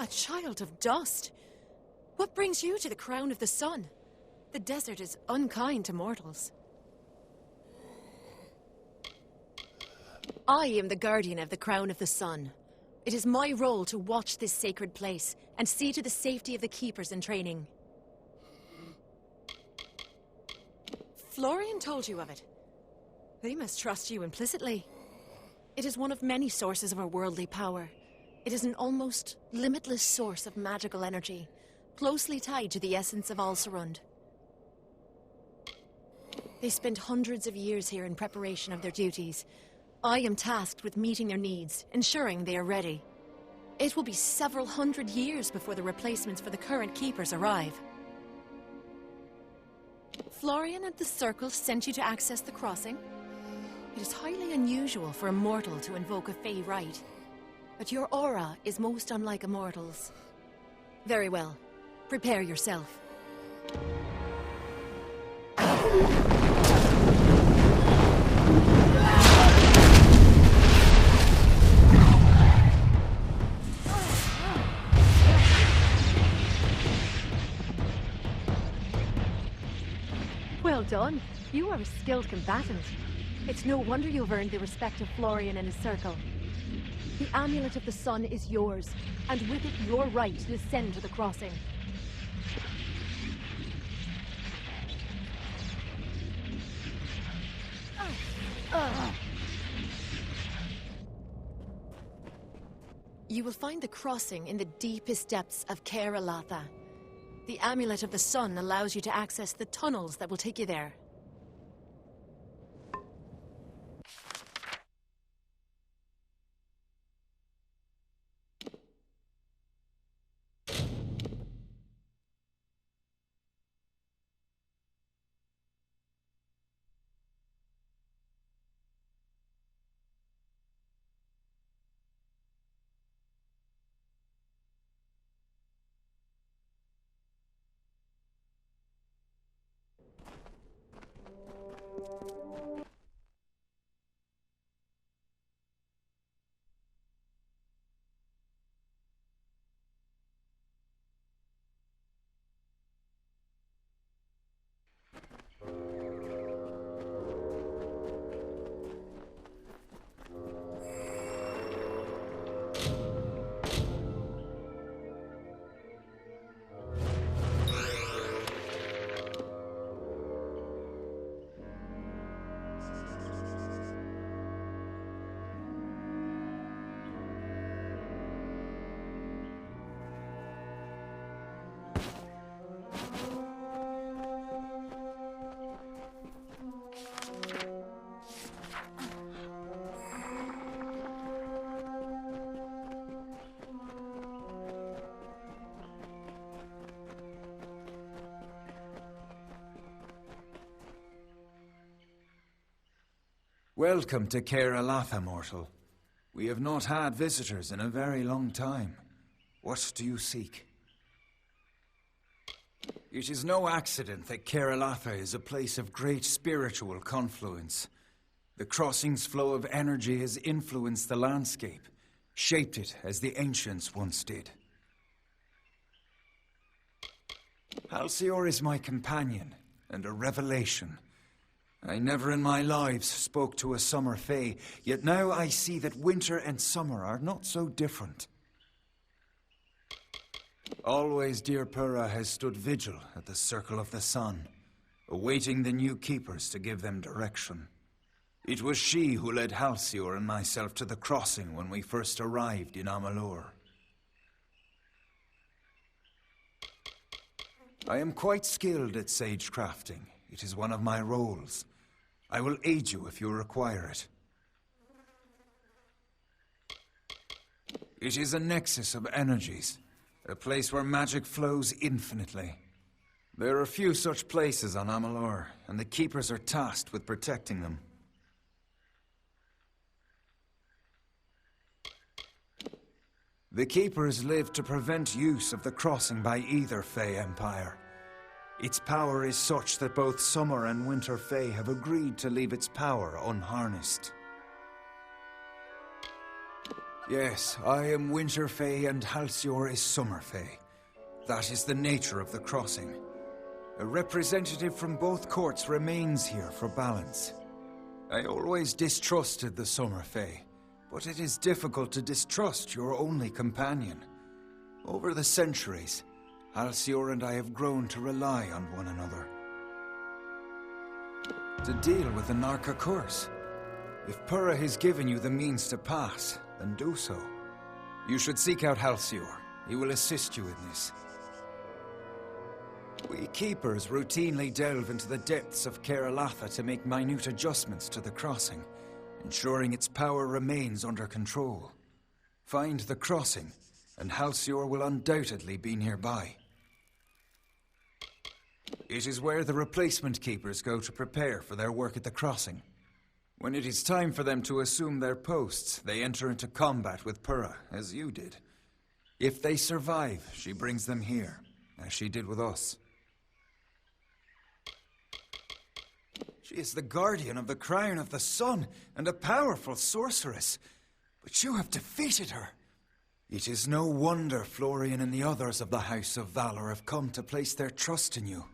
A child of dust? What brings you to the Crown of the Sun? The desert is unkind to mortals. I am the guardian of the Crown of the Sun. It is my role to watch this sacred place and see to the safety of the keepers in training. Florian told you of it. They must trust you implicitly. It is one of many sources of our worldly power. It is an almost limitless source of magical energy, closely tied to the essence of Alcerund. They spent hundreds of years here in preparation of their duties. I am tasked with meeting their needs, ensuring they are ready. It will be several hundred years before the replacements for the current keepers arrive. Florian and the Circle sent you to access the crossing? It is highly unusual for a mortal to invoke a Fey rite. But your aura is most unlike a mortal's. Very well. Prepare yourself.
Well done. You are a skilled combatant. It's no wonder you've earned the respect of Florian and his Circle. The Amulet of the Sun is yours, and with it your right to ascend to the crossing.
You will find the crossing in the deepest depths of Caer Elatha. The Amulet of the Sun allows you to access the tunnels that will take you there.
Welcome to Caer Elatha, mortal. We have not had visitors in a very long time. What do you seek? It is no accident that Caer Elatha is a place of great spiritual confluence. The crossing's flow of energy has influenced the landscape, shaped it as the ancients once did. Halcyon is my companion, and a revelation. I never in my life spoke to a summer fae, yet now I see that winter and summer are not so different. Always dear Purra has stood vigil at the Circle of the Sun, awaiting the new keepers to give them direction. It was she who led Halcyon and myself to the crossing when we first arrived in Amalur. I am quite skilled at sage crafting. It is one of my roles. I will aid you if you require it. It is a nexus of energies, a place where magic flows infinitely. There are few such places on Amalur, and the Keepers are tasked with protecting them. The Keepers live to prevent use of the crossing by either Fae Empire. Its power is such that both Summer and Winter Fae have agreed to leave its power unharnessed. Yes, I am Winter Fae and Halcyon is Summer Fae. That is the nature of the crossing. A representative from both courts remains here for balance. I always distrusted the Summer Fae, but it is difficult to distrust your only companion. Over the centuries, Halcyon and I have grown to rely on one another. To deal with the Narca curse. If Purra has given you the means to pass, then do so. You should seek out Halcyon. He will assist you in this. We Keepers routinely delve into the depths of Caer Elatha to make minute adjustments to the crossing, ensuring its power remains under control. Find the crossing, and Halcyon will undoubtedly be nearby. It is where the replacement Keepers go to prepare for their work at the crossing. When it is time for them to assume their posts, they enter into combat with Purra, as you did. If they survive, she brings them here, as she did with us. She is the guardian of the Crown of the Sun, and a powerful sorceress. But you have defeated her. It is no wonder Florian and the others of the House of Valor have come to place their trust in you.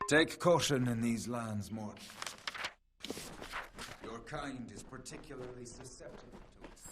Take caution in these lands, mortal. Your kind is particularly susceptible to its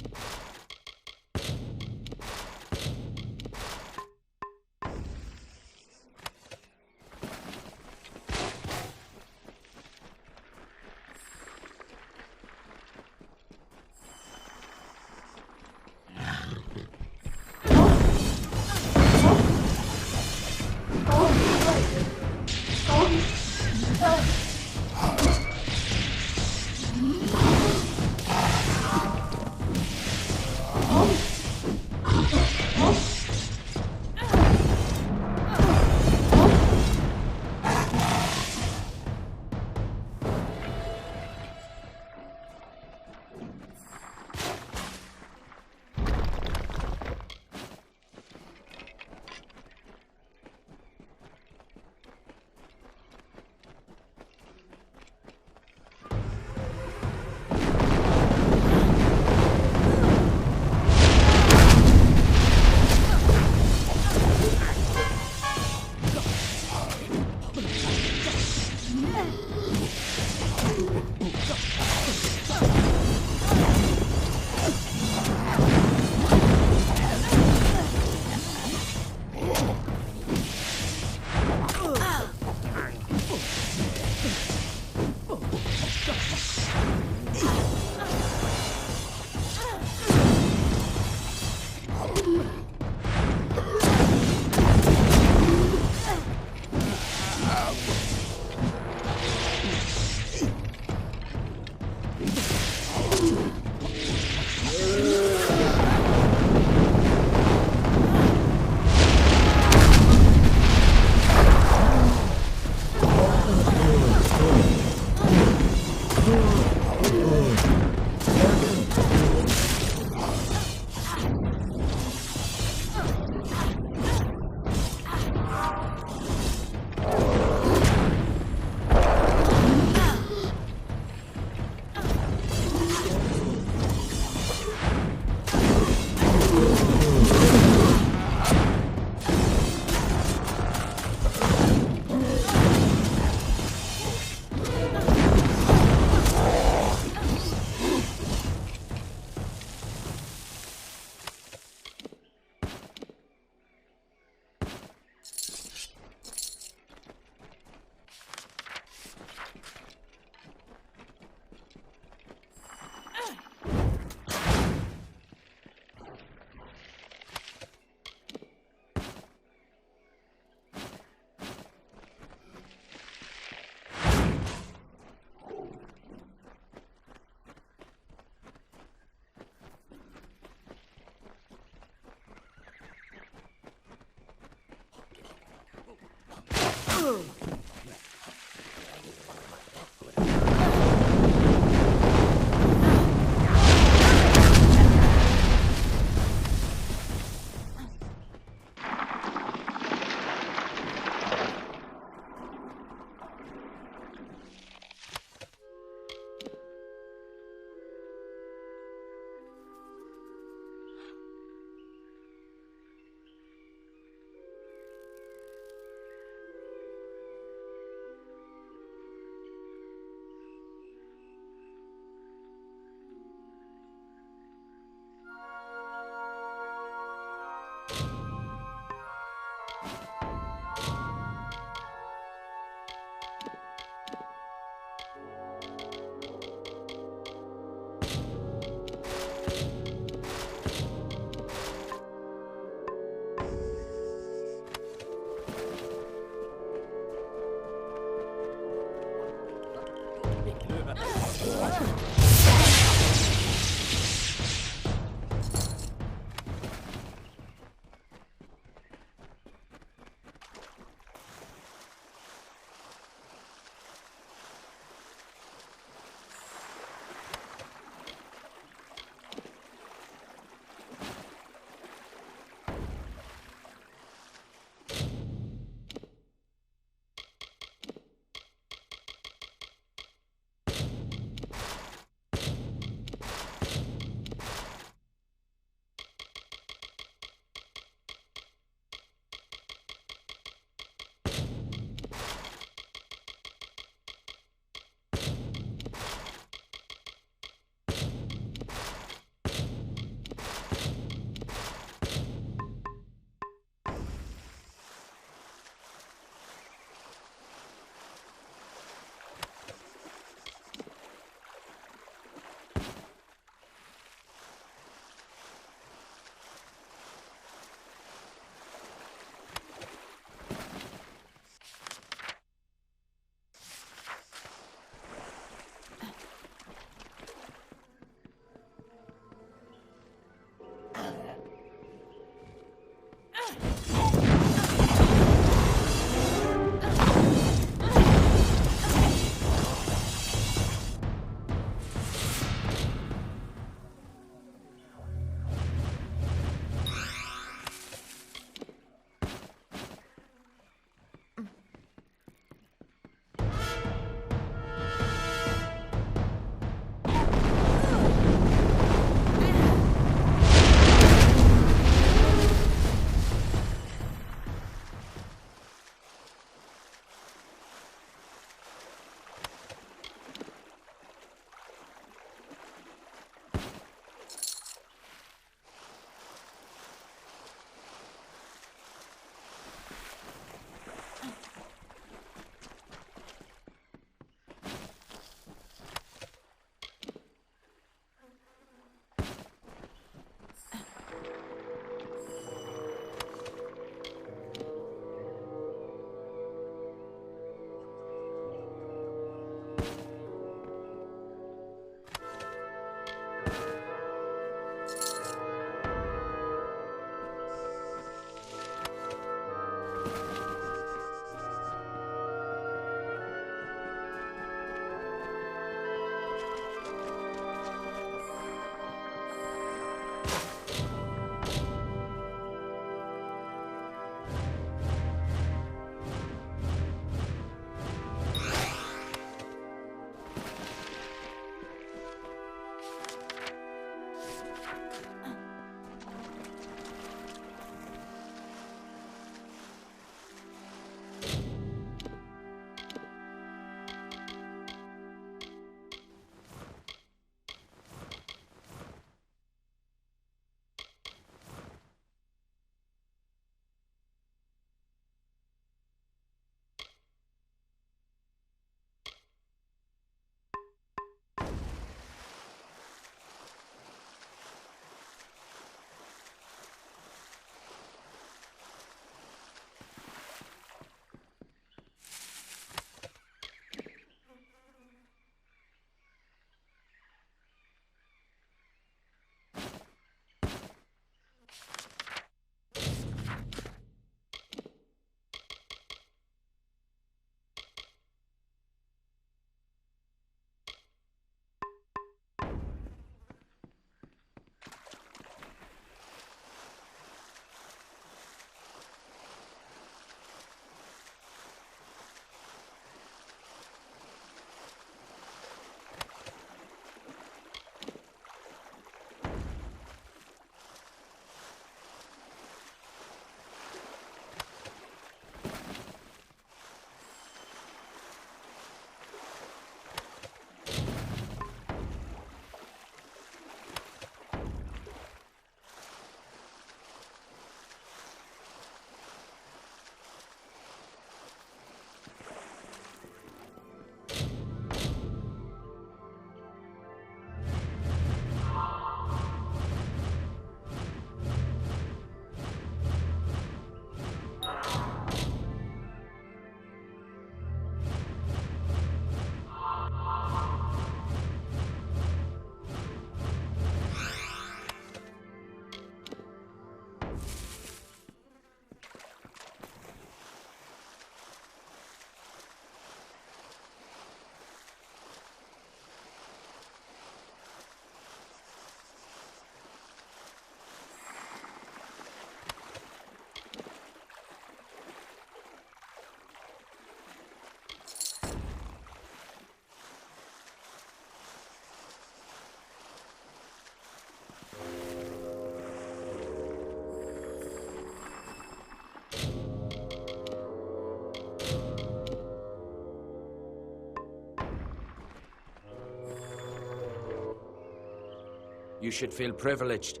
You should feel privileged.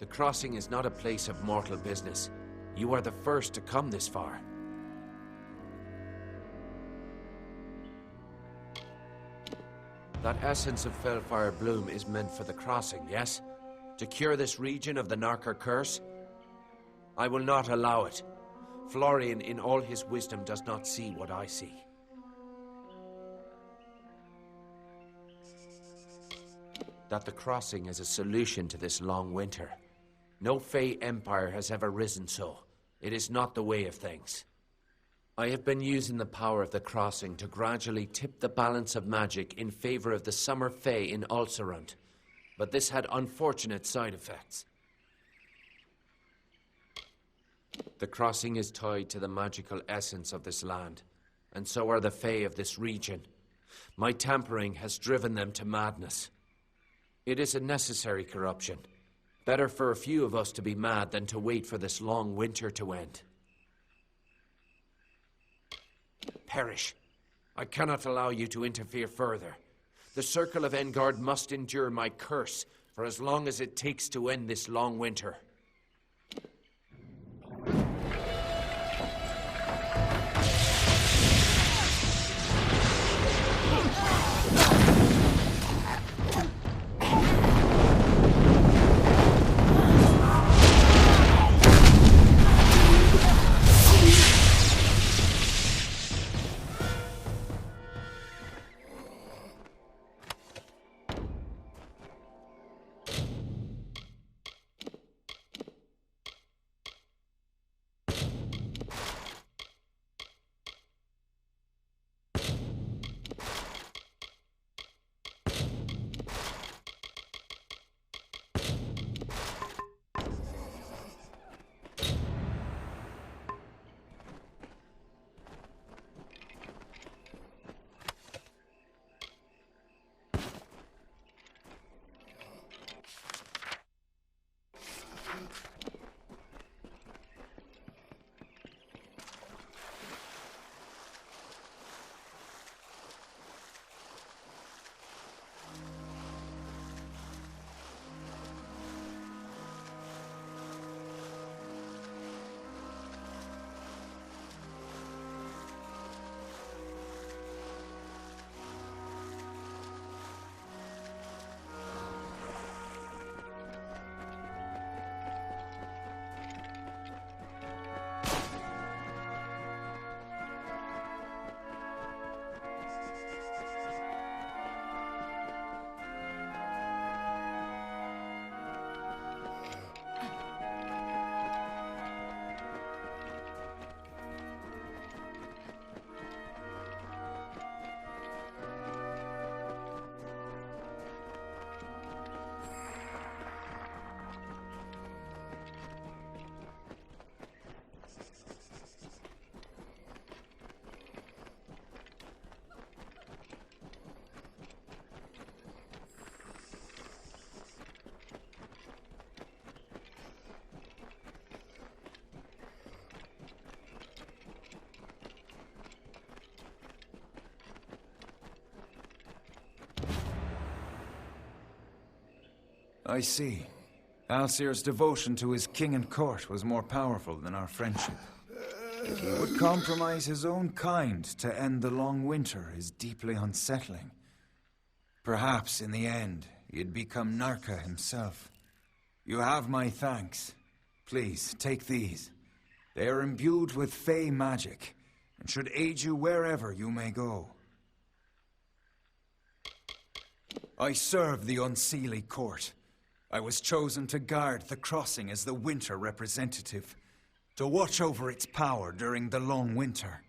The crossing is not a place of mortal business. You are the first to come this far. That essence of Fellfire Bloom is meant for the crossing, yes? To cure this region of the Narker curse? I will not allow it. Florian, in all his wisdom, does not see what I see. That the crossing is a solution to this long winter. No Fey empire has ever risen so. It is not the way of things. I have been using the power of the crossing to gradually tip the balance of magic in favor of the Summer Fey in Ulcerund, but this had unfortunate side effects. The crossing is tied to the magical essence of this land, and so are the Fey of this region. My tampering has driven them to madness. It is a necessary corruption. Better for a few of us to be mad than to wait for this long winter to end. Perish. I cannot allow you to interfere further. The Circle of Engard must endure my curse for as long as it takes to end this long winter.
I see. Alcir's devotion to his king and court was more powerful than our friendship. He would compromise his own kind to end the long winter is deeply unsettling. Perhaps, in the end, he'd become Narka himself. You have my thanks. Please, take these. They are imbued with Fey magic, and should aid you wherever you may go. I serve the Unseelie court. I was chosen to guard the crossing as the winter representative, to watch over its power during the long winter.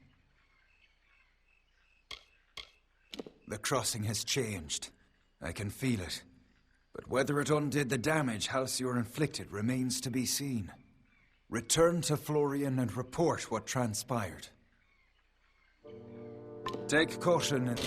The crossing has changed. I can feel it. But whether it undid the damage Halcyon inflicted remains to be seen. Return to Florian and report what transpired. Take caution and...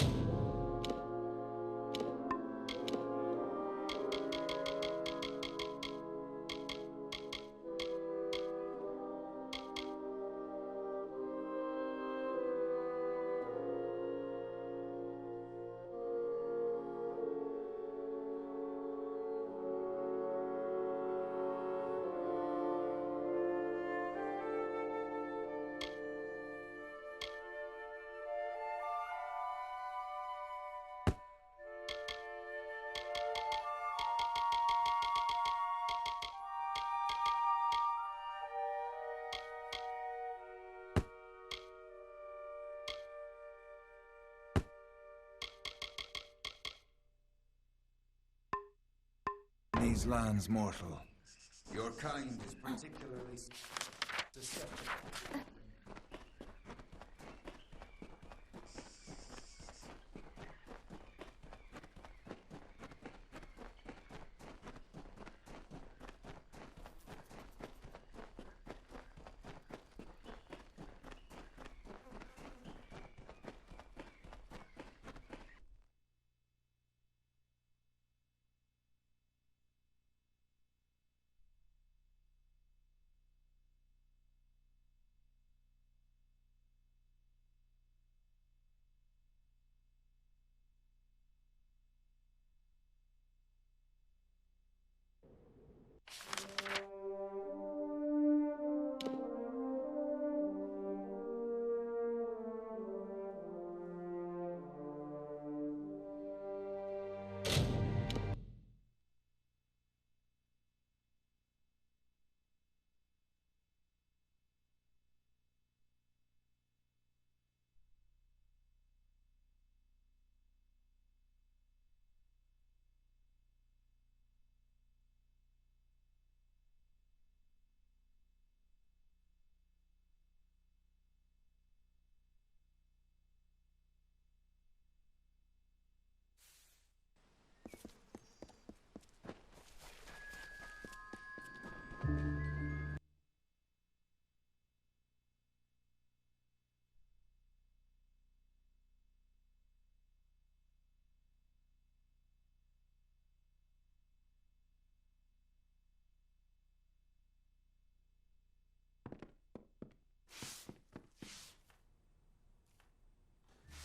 these lands, mortal. Your kind is particularly susceptible.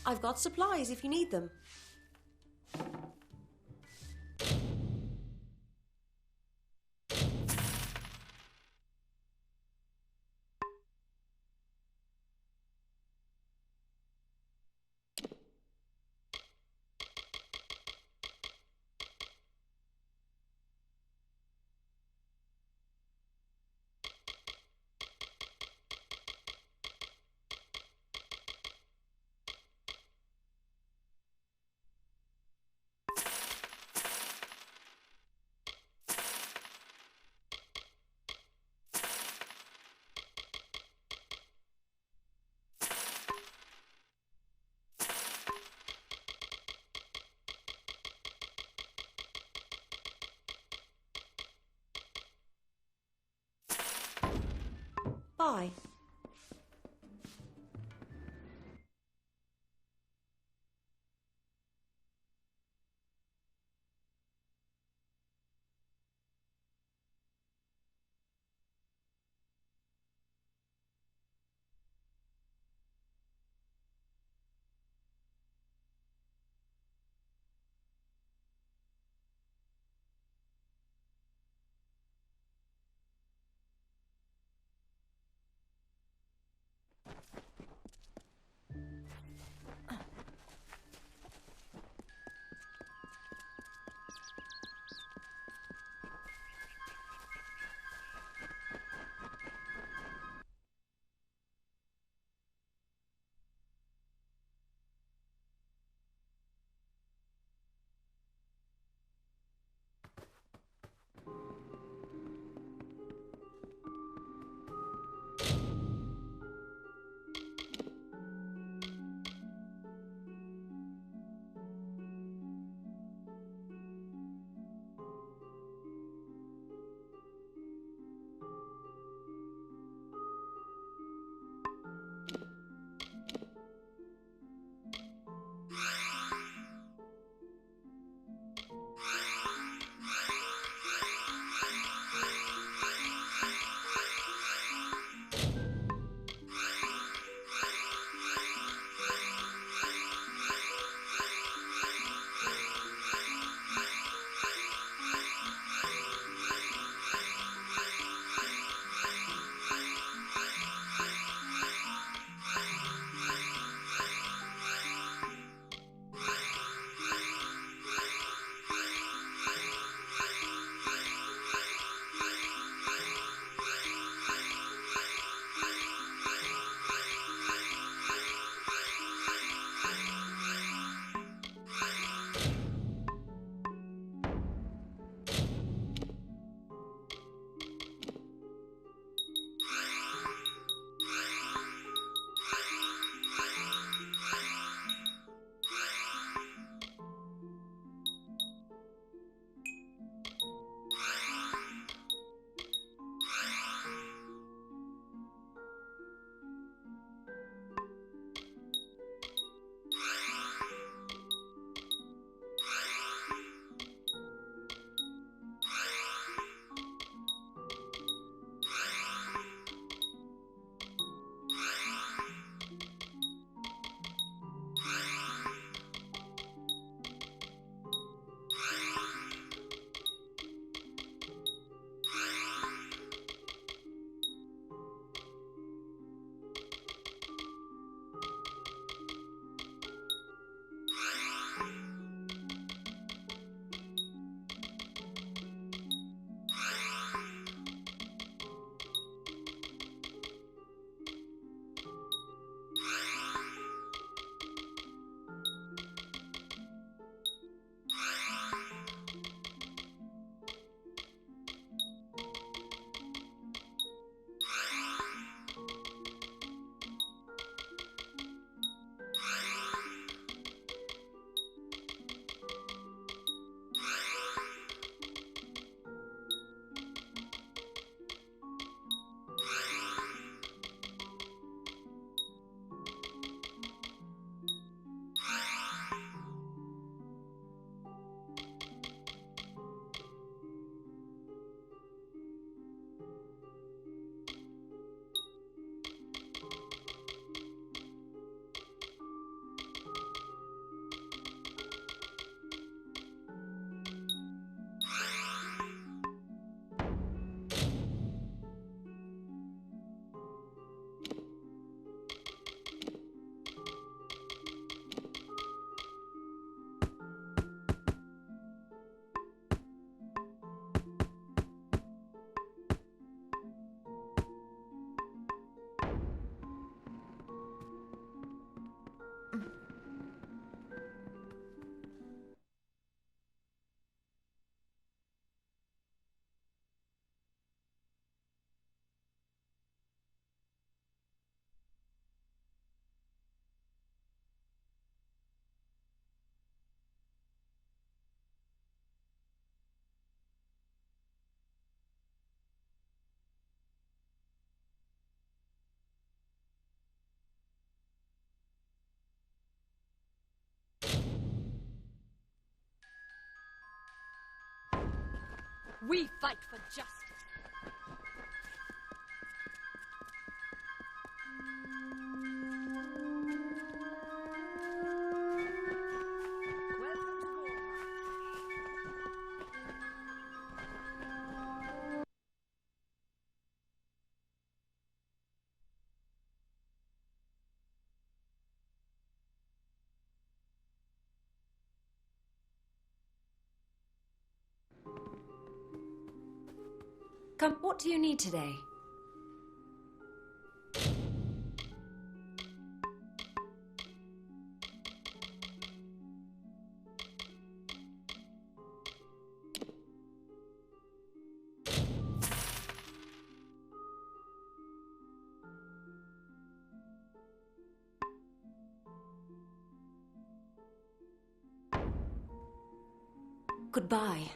I've got supplies if you need them. Bye.
We fight for justice.
Come, what do you need today? Goodbye.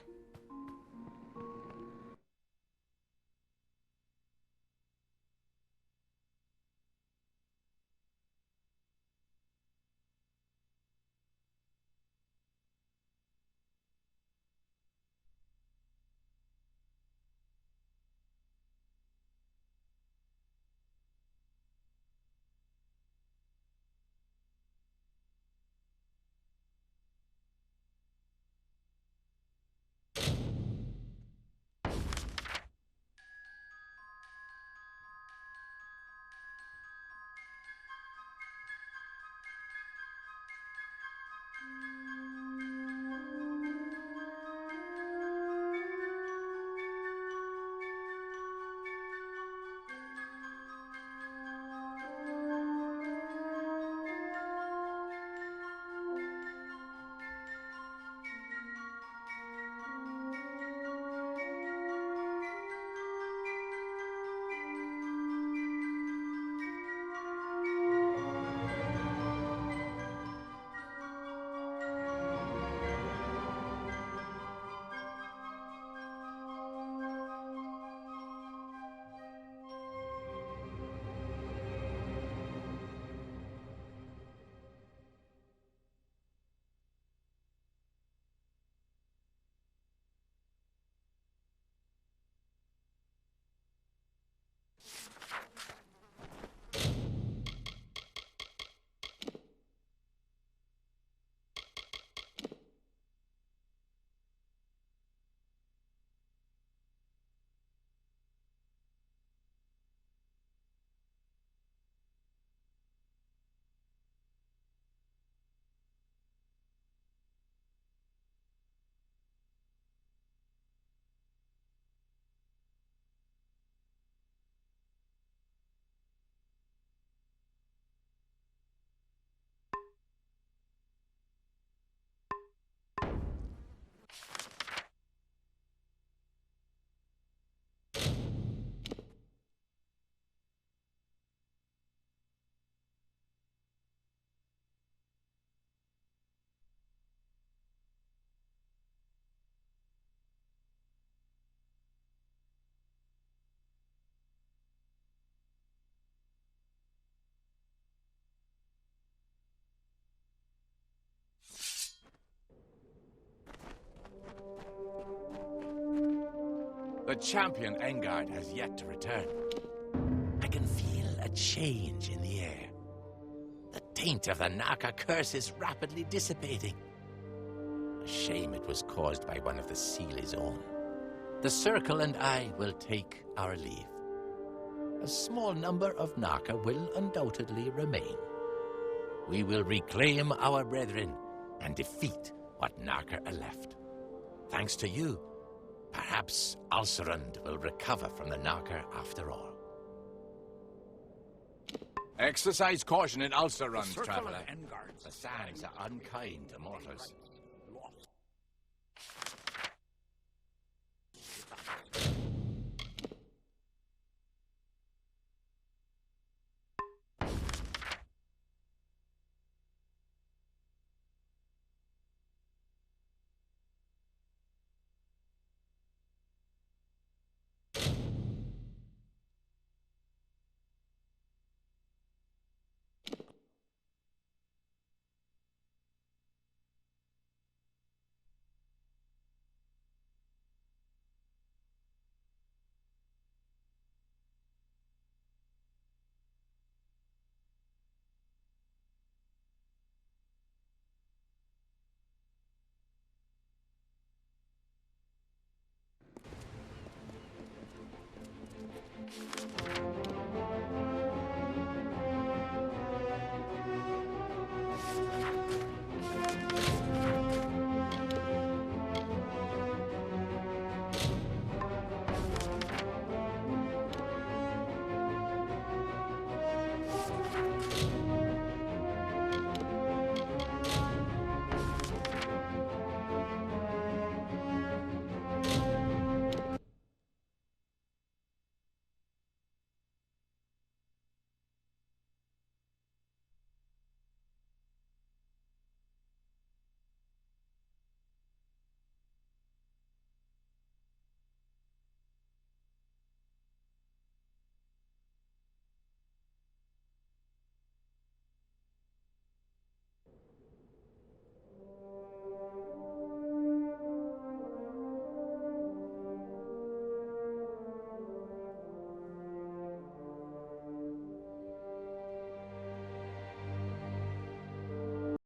The champion Engard has yet to return. I can feel a change in the air. The taint of the Naka curse is rapidly dissipating. A shame it was caused by one of the Sealy's own. The Circle and I will take our leave. A small number of Naka will undoubtedly remain. We will reclaim our brethren and defeat what Naka are left. Thanks to you, perhaps Alcerund will recover from the Naka after all.
Exercise caution in Alcerund,
The
traveler.
sands are unkind to mortals.